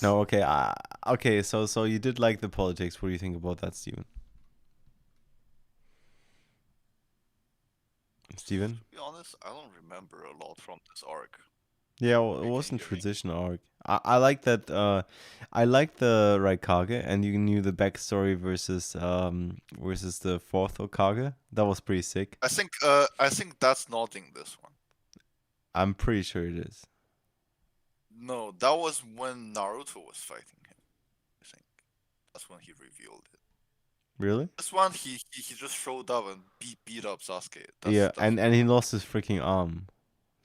No, okay. Okay. So you did like the politics. What do you think about that, Steven? Steven? To be honest, I don't remember a lot from this arc. Yeah, well, it Can you wasn't give me? tradition arc. I like that. I like the Raikage, and you knew the backstory versus the fourth Hokage. That was pretty sick. I think that's not in this one. I'm pretty sure it is. No, that was when Naruto was fighting him. I think that's when he revealed it. Really? This one, he just showed up and beat up Sasuke. Yeah, That's and he lost his freaking arm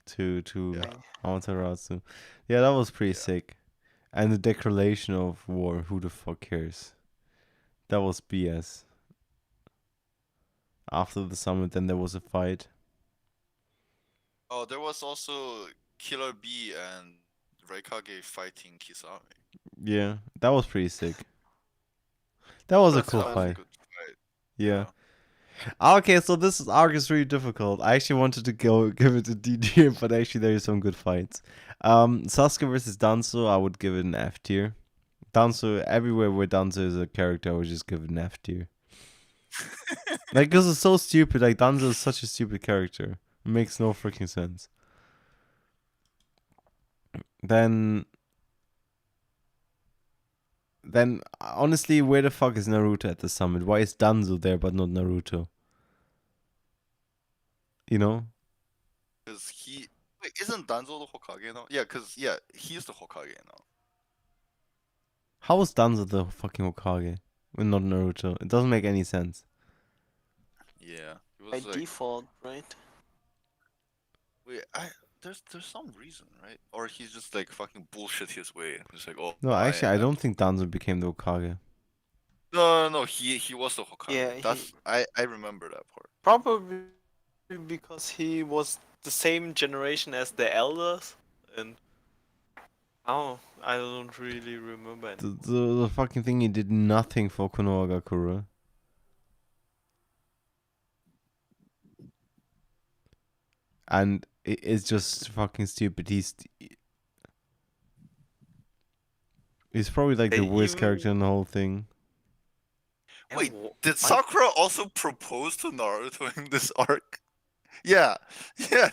to yeah, Amaterasu. Yeah, that was pretty yeah. sick. And the declaration of war, who the fuck cares? That was BS. After the summit, then there was a fight. Oh, there was also Killer B and Raikage fighting Kisame. Yeah, that was pretty sick. That was a That's cool That was a fight. good fight. Yeah. Okay, so this arc is really difficult. I actually wanted to go give it a D tier, but actually there is some good fights. Sasuke versus Danzo, I would give it an F tier. Danzo, everywhere where Danzo is a character, I would just give it an F tier. Like, because it's so stupid. Like, Danzo is such a stupid character. It makes no freaking sense. Then, honestly, where the fuck is Naruto at the summit? Why is Danzo there but not Naruto? You know? Because he wait, isn't Danzo the Hokage now? Yeah, because yeah, he's the Hokage now. How is Danzo the fucking Hokage when not Naruto? It doesn't make any sense. Yeah, he By was like, default, right? wait, there's some reason, right? Or he's just like fucking bullshit his way. He's like, oh, No, actually, I am don't the think Danzo became the Hokage. No, he was the Hokage. Yeah, That's I remember that part. Probably because he was the same generation as the elders, and oh, I don't really remember The, anymore. the, the fucking thing, he did nothing for Konohagakure. And it's just fucking stupid. He's probably like They the worst character even in the whole thing. Wait, Wh- did what? Sakura also propose to Naruto in this arc? Yeah, yeah.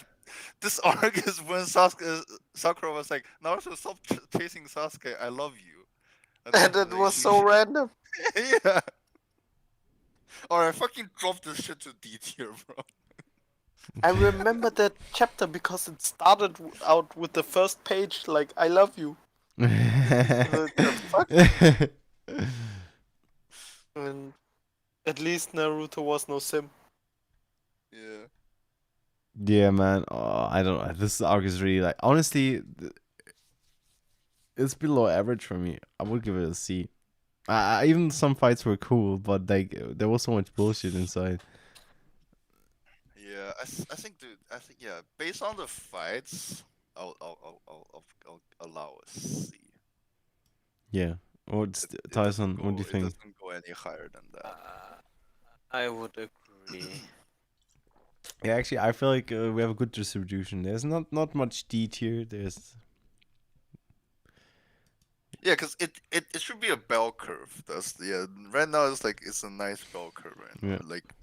This arc is when Sakura was like, Naruto, stop chasing Sasuke. I love you. And then That like, was so random. yeah. Alright, fucking drop this shit to D tier, bro. I remember that chapter because it started out with the first page like "I love you." The fuck? And at least Naruto was no sim. Yeah. Yeah, man. Oh, I don't know. This arc is really like, honestly, it's below average for me. I would give it a C. Even some fights were cool, but like there was so much bullshit inside. Yeah, I think, dude. I think, yeah. Based on the fights, I'll allow a C. Yeah. What's It Tyson? doesn't What do go. you It think? doesn't go any higher than that. I would agree. Yeah, actually, I feel like we have a good distribution. There's not much D tier. There's Yeah, because it should be a bell curve. That's yeah. Right now it's like it's a nice bell curve right now. Yeah. Like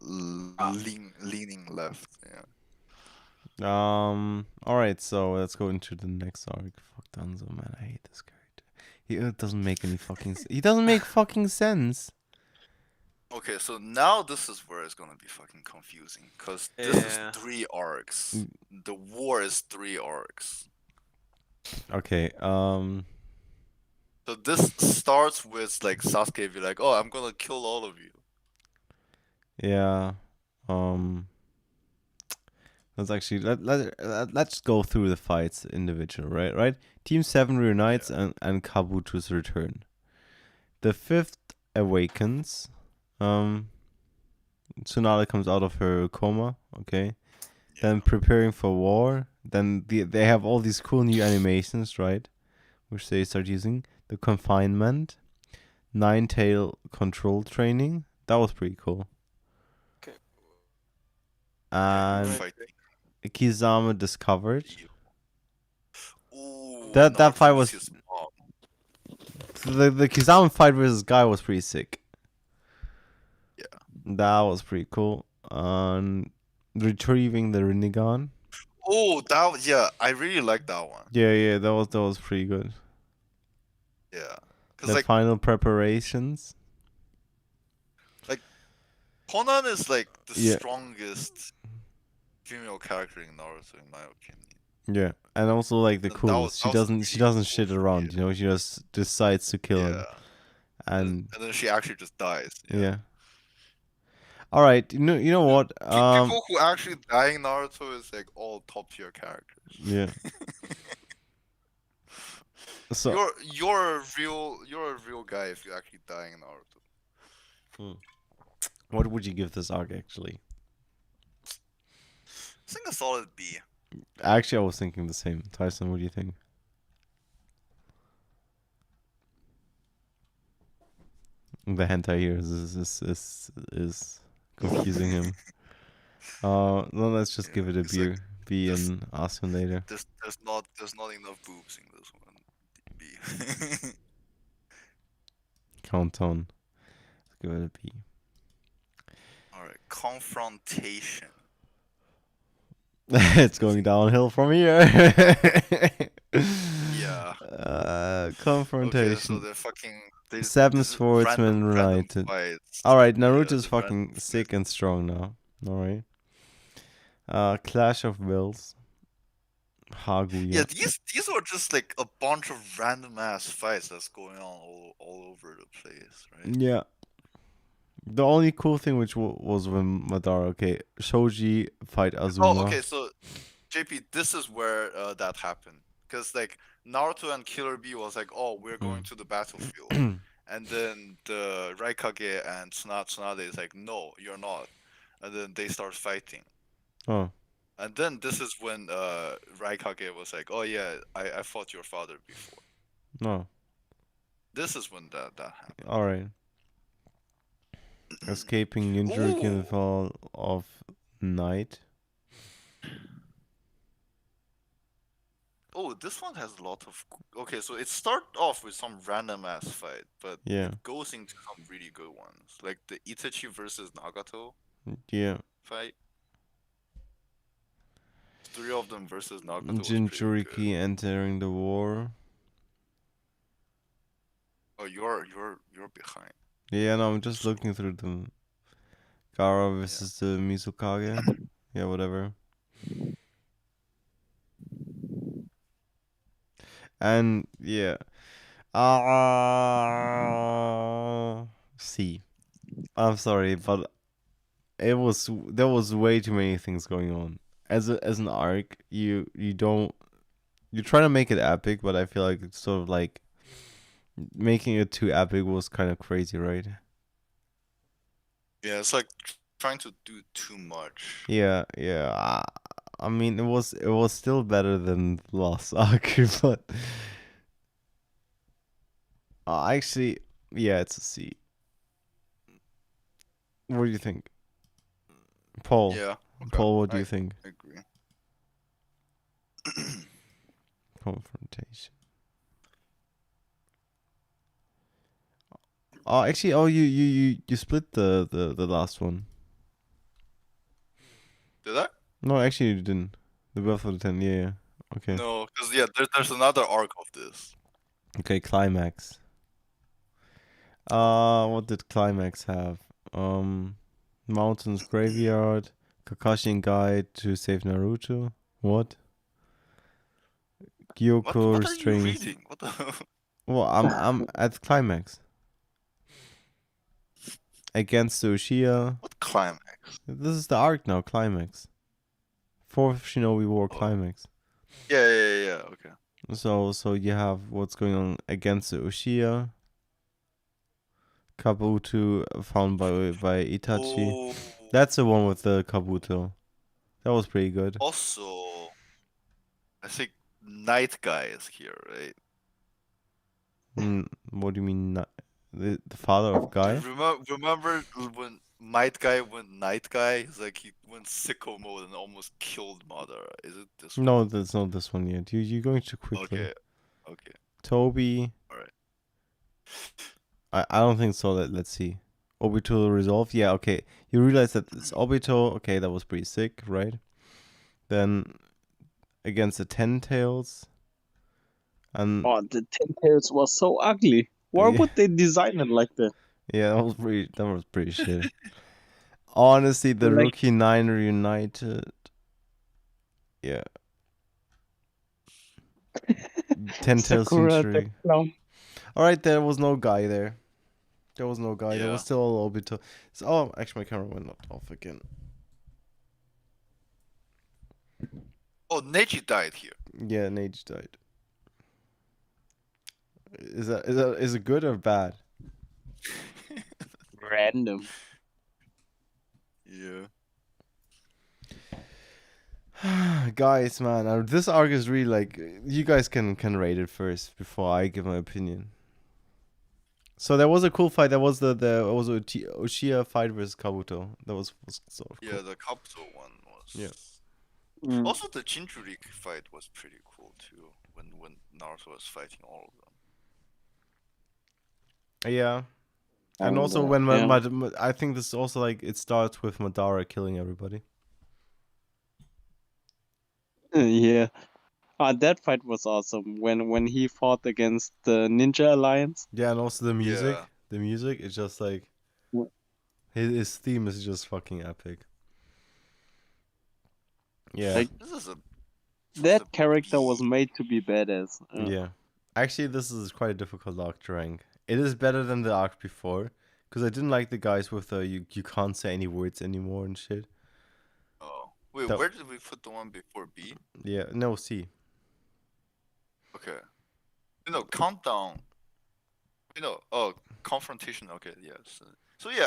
leaning left. Yeah. All right. So let's go into the next arc. Fuck Danzo, man. I hate this character. He doesn't make any fucking. He doesn't make fucking sense. Okay, so now this is where it's gonna be fucking confusing. Cause this is Yeah. 3 arcs. The war is 3 arcs. Okay. So this starts with like Sasuke be like, "Oh, I'm gonna kill all of you." Yeah. Let's actually let's go through the fights individual, right? Right. Team 7 reunites and Kabuto's return. The 5th awakens. Tsunade comes out of her coma. Okay. Then preparing for war. Then they have all these cool new animations, right? Which they start using. The confinement. Nine-tail control training. That was pretty cool. Okay. And Fighting. Kizama discovered. Ooh, That Naruto fight meets was his mom. the Kizama fight versus Guy was pretty sick. Yeah. That was pretty cool. Retrieving the Rinnegan. Oh, yeah, I really like that one. Yeah, that was pretty good. Yeah. Cause The like final preparations. Conan is like the Yeah. strongest female character in Naruto, in my opinion. Yeah, and also like the That coolest. was She really doesn't cool. shit around. You know, she just decides to kill him. Yeah. And And then she actually just dies. yeah. All right. You know what? People who actually die in Naruto is like all top tier characters. Yeah. So You're a real guy if you actually die in Naruto. what would you give this arc actually? I think a solid B. Actually, I was thinking the same. Tyson, what do you think? The hentai here is confusing him. No, let's just give it a It's like B this- and ask him later. there's not enough boobs in this one. B. Countdown. Let's give it a B. Alright, confrontation. It's going downhill from here. Yeah. Okay, so Confrontation. they're fucking Seven this Swordsmen random United. fights. Alright, Yeah, Naruto's the fucking random sick and strong now. Alright. Clash of Wills. Haguya. Yeah, these were just like a bunch of random ass fights that's going on all over the place, right? Yeah. The only cool thing which was when Madara, okay, Shoji fight Azuma. Oh, okay, so JP, this is where that happened. Because like Naruto and Killer Bee was like, oh, we're going to the battlefield. And then the Raikage and Tsunade is like, no, you're not. And then they start fighting. Oh, And then this is when Raikage was like, oh yeah, I fought your father before. no. This is when that happened. Alright. Escaping Ninjuriki in the Ooh. fall of night. Oh, this one has a lot of. Okay, so it started off with some random ass fight, but Yeah. it goes into some really good ones, like the Itachi versus Nagato Yeah. fight. Three of them versus Nagato was pretty good. Jinchuriki entering the war. Oh, you're behind. Yeah, no, I'm just looking through them. Gaara versus the Mizukage. Yeah, whatever. And yeah. C. I'm sorry, but there was way too many things going on. As an arc, you're trying to make it epic, but I feel like it's sort of like making it too epic was kind of crazy, right? Yeah, it's like trying to do too much. Yeah. I mean, it was still better than the last arc, but actually, yeah, it's a C. What do you think, Paul? Yeah. Okay. Paul, what do you think? I agree. Confrontation. Oh, actually, you split the last one. Did I? No, actually, you didn't. The Birth of the Ten. Yeah. Okay. No, because yeah, there's another arc of this. Okay, climax. What did climax have? Mountain's graveyard, Kakashin guide to save Naruto. What? Gyoko What are you restrains. reading? What the? Well, I'm at climax. Against Uchiha. What climax? This is the arc now. Climax. Fourth Shinobi War climax. Yeah. Okay. So you have what's going on against the Uchiha. Kabuto found by Itachi. Oh. That's the one with the Kabuto. That was pretty good. Also, I think Night Guy is here, right? What do you mean? The father of Guy? Remember when Night Guy went Night Guy? It's like he went sicko mode and almost killed Madara. Is it this one? No, that's not this one yet. You're going too quickly. Okay. Toby. Alright. I don't think so. Let's see. Obito resolve. Yeah, okay. You realize that it's Obito. Okay, that was pretty sick, right? Then against the Ten Tails. And Oh, the Ten Tails was so ugly. Why Yeah. would they design it like that? yeah, that was pretty shit. Honestly, the Like- Rookie Nine reunited. Yeah. Ten Tails Sakura the Century. clown. Alright, there was no Guy there. There was no guy. There Yeah. was still all Obito. So, oh, actually, my camera went not off again. Oh, Neji died here. Yeah, Nage died. Is it good or bad? Random. Yeah. Guys, man, this arc is really like you guys can rate it first before I give my opinion. So there was a cool fight. There was the Uchiha fight versus Kabuto. That was sort of cool. Yeah, the Kabuto one was. Yeah. Mm. Also, the Jinchuriki fight was pretty cool too. When Naruto was fighting all of them. Yeah. And also when I think this also like it starts with Madara killing everybody. Yeah. That fight was awesome when he fought against the Ninja Alliance. Yeah, and also the music. Yeah. The music is just like Yeah. his theme is just fucking epic. Yeah. Like, This is a. that character was made to be badass. Yeah. Actually, this is quite a difficult arc to rank. It is better than the arc before, because I didn't like the guys with the you can't say any words anymore and shit. Oh. Wait, That- where did we put the one before B? Yeah, no, C. Okay. No, countdown. Oh, confrontation. Okay, yes. So yeah,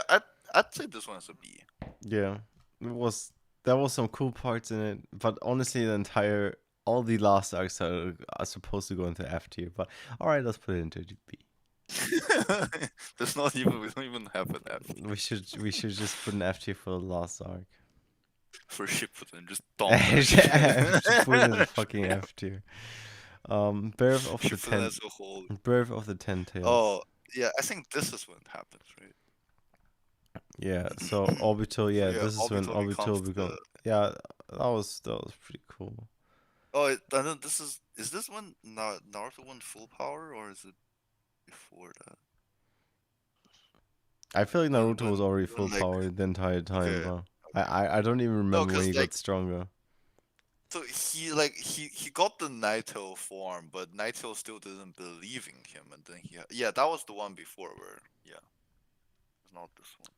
I'd say this one is a B. Yeah, there was some cool parts in it, but honestly, all the last arcs are supposed to go into F tier. But all right, let's put it into B. There's not even we don't even have an F We should just put an F tier for the last arc. for Shippuden. Just dump that Just shit. put it in the fucking F tier. Birth of the Shippuden ten. as a whole. Birth of the 10 Tails. Oh yeah, I think this is when it happens, right? Yeah, so Obito, yeah, yeah, this is when Obito Obito becomes becomes. the- Yeah, that was pretty cool. Oh, and then is this when Naruto went full power, or is it before that? I feel like When- Naruto was already when, full like- power the entire time, Okay, bro. I don't even remember when 'cause, he like- got stronger. So he got the Naito form, but Naito still didn't believe in him, and then that was the one before where it's not this one.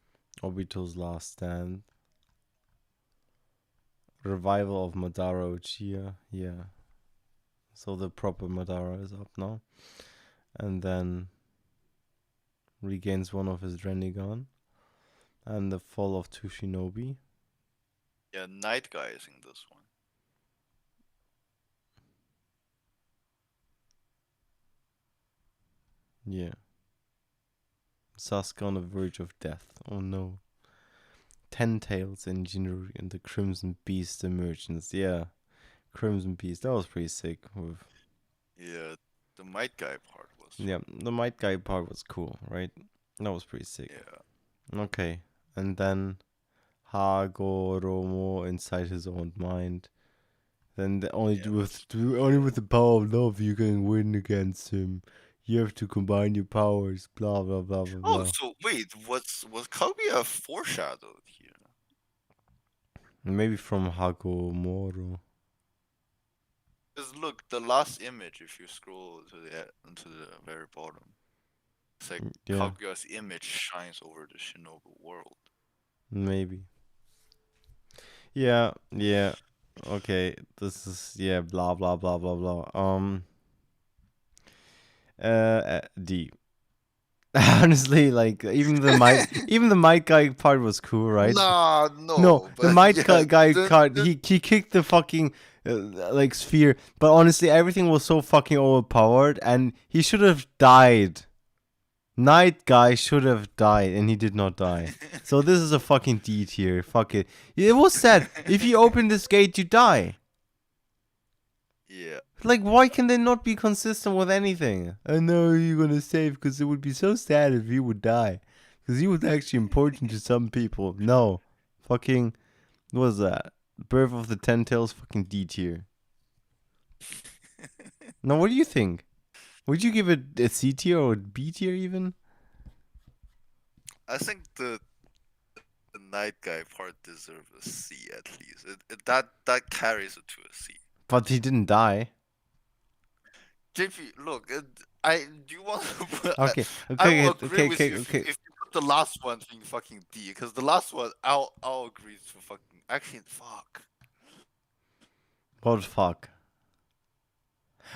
Obito's last stand. Revival of Madara Uchiha, yeah. So the proper Madara is up now. And then regains one of his Rinnegan. And the fall of two Shinobi. Yeah, Night Guy is in this one. Yeah. Sasuke on the verge of death. Oh no. 10 Tails and Jinru and the Crimson Beast emergence. Yeah. Crimson Beast. That was pretty sick. Yeah, the Might Guy part was. Yeah, the Might Guy part was cool, right? That was pretty sick. Yeah. Okay. And then Hagoromo inside his own mind. Then only with the power of love you can win against him. You have to combine your powers. Blah blah blah blah Oh, blah. so wait, was Kaguya foreshadowed here? Maybe from Hagomoro. Because look, the last image, if you scroll to the very bottom, it's like Yeah. Kaguya's image shines over the Shinobu world. Maybe. Yeah. Okay. This is blah blah blah blah blah. D. Honestly, like even the Might Guy part was cool, right? Nah, No, the Might Guy card, he kicked the fucking like sphere, but honestly, everything was so fucking overpowered, and he should have died. Night Guy should have died, and he did not die. So this is a fucking D tier. Fuck it. It was said if you open this gate, you die. Yeah. Like, why can they not be consistent with anything? I know you're gonna save because it would be so sad if he would die, because he was actually important to some people. No, fucking, what was that? Birth of the 10 Tails, fucking D tier. Now, what do you think? Would you give it a C tier or a B tier even? I think the Night Guy part deserves a C at least. That carries it to a C. But he didn't die. JP, look, do you want to put? Okay, I will okay, agree with okay, you okay. if you the last one being fucking D, because the last one I'll agree to fucking actually fuck. What the fuck?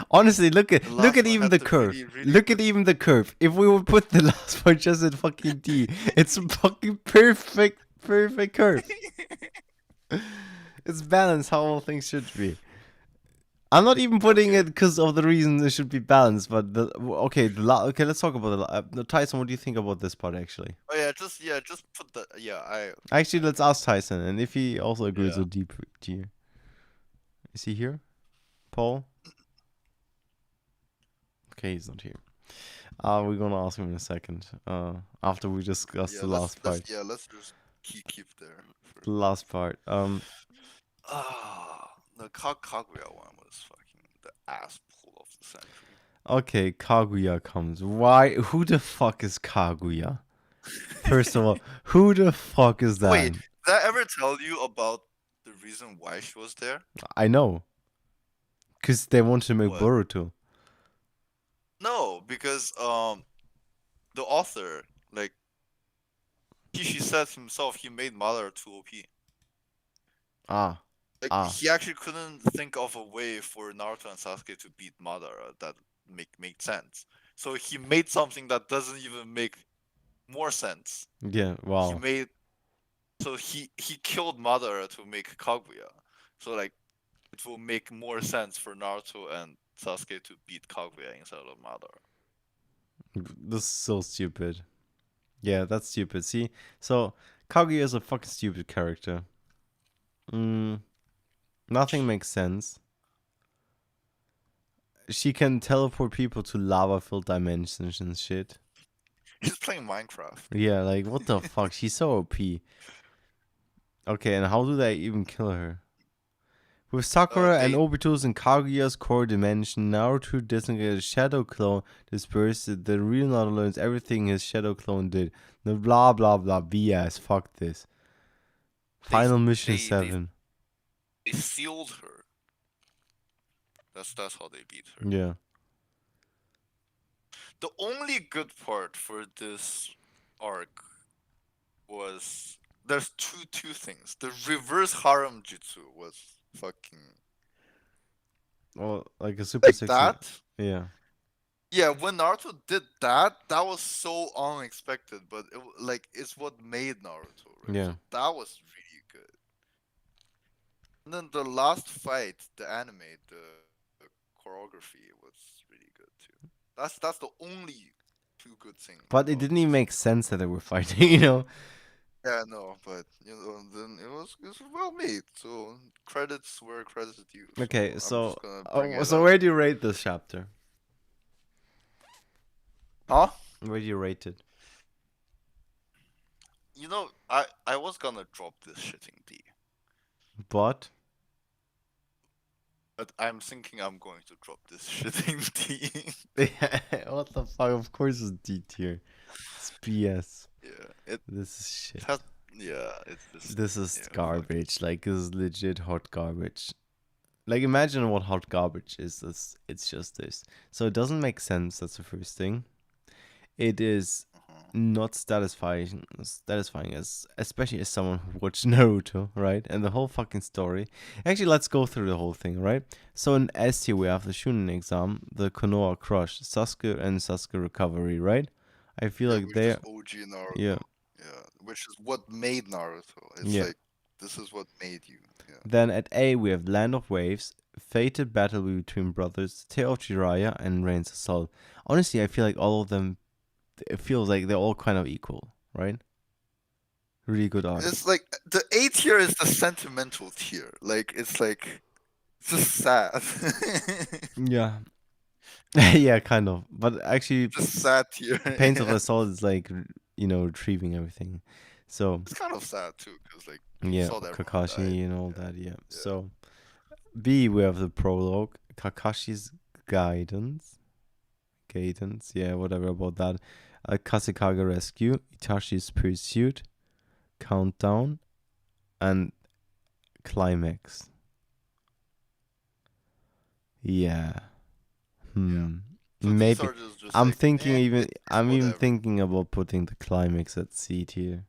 Honestly, look at The last one even had the the curve. really Look at even the curve. If we would put the last one just at fucking D, it's a fucking perfect curve. It's balanced how all things should be. I'm not even putting Okay. it because of the reason it should be balanced, but okay, let's talk about the Tyson. What do you think about this part actually? Oh yeah, just put the Actually, let's ask Tyson, and if he also agrees Yeah. with D. Is he here, Paul? Okay, he's not here. We're gonna ask him in a second. After we discuss the last part. Let's just keep there. The last part. The Kaguya one was fucking the ass pull of the century. Okay, Kaguya comes. Why? Who the fuck is Kaguya? First of all, who the fuck is that? Wait, did I ever tell you about the reason why she was there? I know. Because they wanted to make What? Boruto. No, because the author, like he said himself, he made Madara too OP. Like he actually couldn't think of a way for Naruto and Sasuke to beat Madara that make sense. So he made something that doesn't even make more sense. Yeah, He wow. he killed Madara to make Kaguya. So like it will make more sense for Naruto and Sasuke to beat Kaguya instead of Madara. This is so stupid. Yeah, that's stupid. See? So, Kaguya is a fucking stupid character. Nothing makes sense. She can teleport people to lava-filled dimensions and shit. He's playing Minecraft. Yeah, like, what the fuck? She's so OP. Okay, and how do they even kill her? With Sakura and Obito's in Kaguya's core dimension, Naruto designated a shadow clone dispersed. The real Naruto learns everything his shadow clone did. No blah blah blah BS. Fuck this. Final mission 7. They sealed her. That's how they beat her. Yeah. The only good part for this arc was there's two things. The reverse harem jutsu was fucking Well, like a super like sexy. that. Yeah. Yeah, when Naruto did that, that was so unexpected, but it's what made Naruto. Right? Yeah. So that was really good. And then the last fight, the anime, the choreography was really good too. That's the only two good things. But it didn't even make sense that they were fighting, you know? Yeah, no, but then it was well made. So credits where credits due. Okay, I'm just so gonna bring it so up. where do you rate this chapter? Huh? Where do you rate it? You know, I was gonna drop this shitting D, But but I'm thinking I'm going to drop this shitting D. what the fuck? Of course it's D tier. It's BS. Yeah, This is shit. It's just This is fuck. garbage. Like, this is legit hot garbage. Like, imagine what hot garbage is. It's just this. So it doesn't make sense. That's the first thing. It is not satisfying as especially as someone who watched Naruto, right? And the whole fucking story. Actually, let's go through the whole thing, right? So in S tier we have the Shunin exam, the Konoha crush, Sasuke and Sasuke recovery, right? I feel like they OG Naruto. Yeah. Yeah, which is what made Naruto. It's Yeah. like this is what made you. Yeah. Then at A we have Land of Waves, fated battle between brothers, Tale of Jiraiya and Rain's Assault. Honestly, I feel like all of them, it feels like they're all kind of equal, right? Really good art. It's like the A tier is the sentimental tier. Like it's just sad. Yeah. Yeah, kind of. But actually, Just sad tier. Pains of Yeah. Assault is like, retrieving everything. So, It's kind of sad too, because like you yeah, saw that Kakashi and all that, yeah. So, B, we have the prologue, Kakashi's guidance, yeah, whatever about that. Kasekaga rescue, Itachi's pursuit, countdown, and climax. Yeah. So these Maybe. are just I'm like, thinking eh, even it's I'm even whatever. thinking about putting the climax at C tier.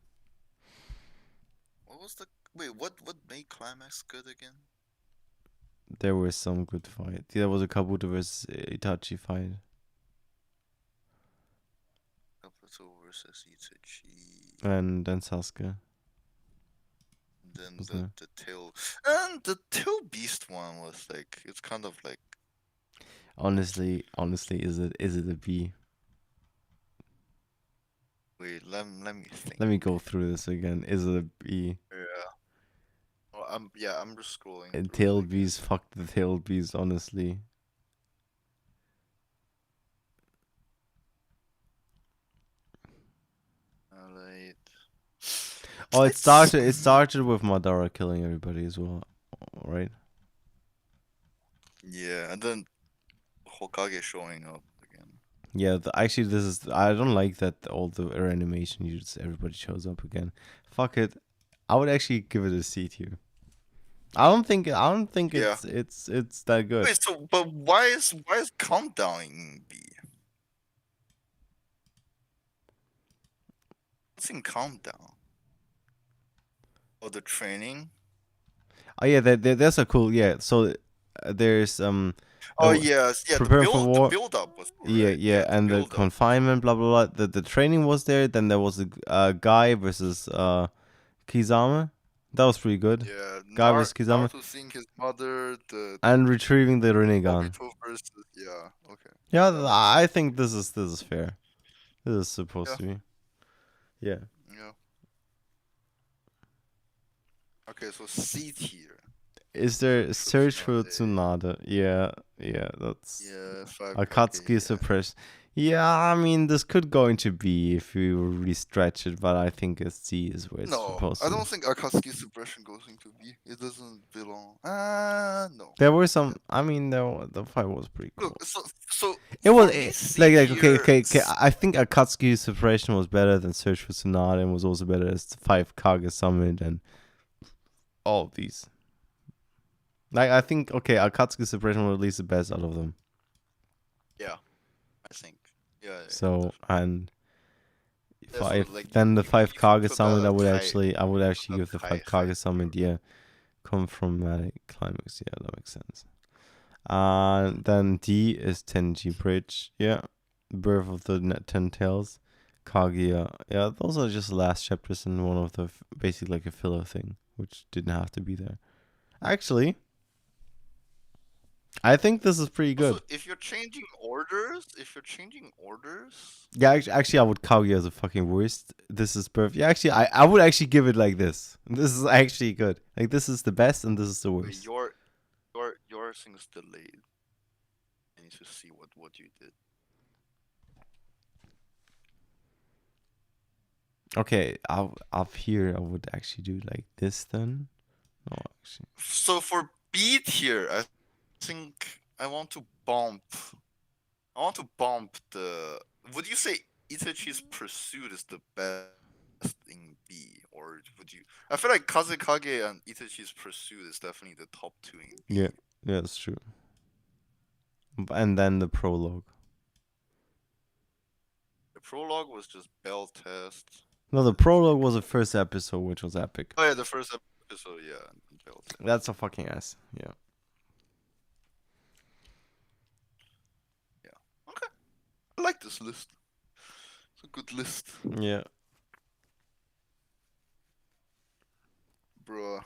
What was the wait? What made climax good again? There were some good fight. There was a Kabuto versus Itachi fight. Kabuto versus Itachi. And then Sasuke. Then Was there? the tail and the tail beast one was like it's kind of like Honestly, is it a B? wait let me think. Let me go through this again. Is it a B? Yeah. Oh, I'm just scrolling And through it tailed again. bees, fuck the tailed bees, honestly. Alright. Oh, it It's started with Madara killing everybody as well, right? yeah, and then Hokage showing up again. Yeah, actually, this is. I don't like that all the animation. You just everybody shows up again. Fuck it. I would actually give it a C tier. I don't think. Yeah. It's that good. Wait, so but why is countdown in B? What's in countdown? Oh, the training. Oh yeah, there's a cool. Yeah, so there's Oh the yes, yeah. prepare for The war. build up was Yeah, correct. yeah, Yeah, the and the build up. confinement, blah blah blah. The training was there. Then there was a guy versus Kizame. That was pretty good. Yeah, Guy versus Kizame. Naruto seeing his mother. The And retrieving the Rinnegan. Obito versus yeah. Okay. Yeah, That makes I think this is fair. This is supposed Yeah. to be. Yeah. Yeah. Okay, so C tier. Is there a search for Tsunade. Tsunade? Yeah, that's Yeah, 5 Akatsuki Kage, yeah. suppressed. Yeah, I mean this could go into B if we really stretch it, but I think a C is where it's No, supposed I to. don't think Akatsuki suppression goes into B. It doesn't belong. No. There were some. I mean, the fight was pretty cool. Look, so It was for me, like okay, C okay. tier, I think Akatsuki suppression was better than Search for Tsunade and was also better as the 5 Kage Summit and all of these. Like I think okay, Akatsuki suppression was at least the best out of them. Yeah, I think. Yeah. So and Yeah, so, five like, then the you 5 can Kage put Summit that I would high- actually that give the high 5 Kage high. Summit, yeah. Come from climax, yeah, that makes sense. And then D is Tenji Bridge, yeah. Birth of the 10 Tails. Kaguya. Yeah, those are just last chapters in one of the basically like a filler thing, which didn't have to be there. Actually, I think this is pretty good. Also, if you're changing orders, Yeah, actually, I would Kaguya as a fucking worst. This is perfect. Yeah, actually, I would actually give it like this. This is actually good. Like this is the best, and this is the wait, worst. your thing's delayed. I need to see what you did. Okay, up here, I would actually do like this then. No, actually. So for B tier, I think I want to bump. The. Would you say Itachi's pursuit is the best in B, or would you? I feel like Kazekage and Itachi's pursuit is definitely the top 2 in B. Yeah, that's true. And then the prologue. The prologue was just bell test. No, the prologue was the first episode, which was epic. Oh yeah, the first episode, yeah, and bell test. That's a fucking ass. Yeah. Okay, I like this list. It's a good list, Yeah. bro.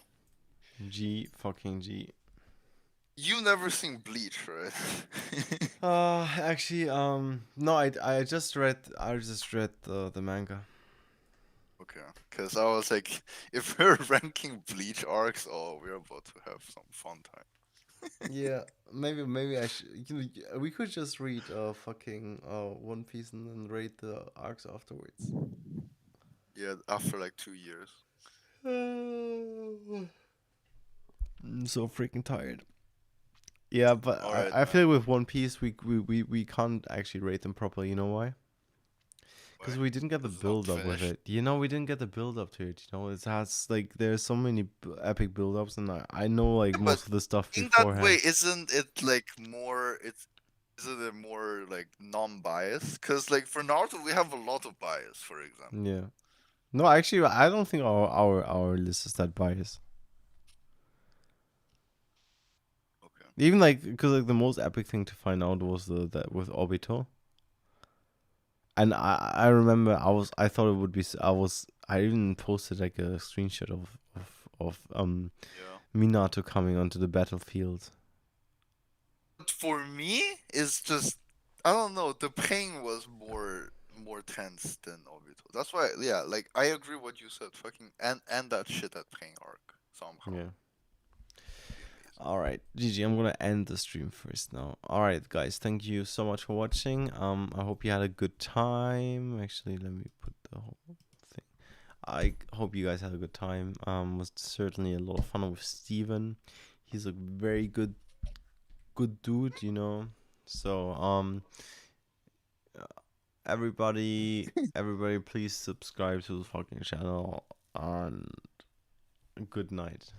Fucking G. You never seen Bleach, right? Actually, no, I just read the manga. Okay, because I was like, if we're ranking Bleach arcs, oh, we're about to have some fun time. Yeah, maybe I should. We could just read fucking One Piece and then rate the arcs afterwards. Yeah, after like 2 years. I'm so freaking tired. Yeah, but Alright, I feel like with One Piece we can't actually rate them properly. You know why? Because Why? we didn't get the Because it's build not up with finished. it. You know, we didn't get the build up to it. You know, it has like there's so many epic build ups, and I know like Yeah, most but of the stuff in beforehand. that way, isn't it like more? It's Is it a more like non-bias? Because like for Naruto, we have a lot of bias, for example. Yeah. No, actually, I don't think our list is that biased. Okay. Even like, because like the most epic thing to find out was that with Obito. And I remember I thought it would be I even posted like a screenshot of Yeah. Minato coming onto the battlefield. But for me, it's just I don't know. The pain was more tense than Obito. That's why, yeah. Like I agree what you said. Fucking and that shit at pain arc somehow. Yeah. Be amazing. All right, GG. I'm gonna end the stream first now. All right, guys. Thank you so much for watching. I hope you had a good time. Actually, let me put the whole thing. I hope you guys had a good time. Was certainly a lot of fun with Steven. He's a very good dude, you know. So everybody please subscribe to the fucking channel, and good night.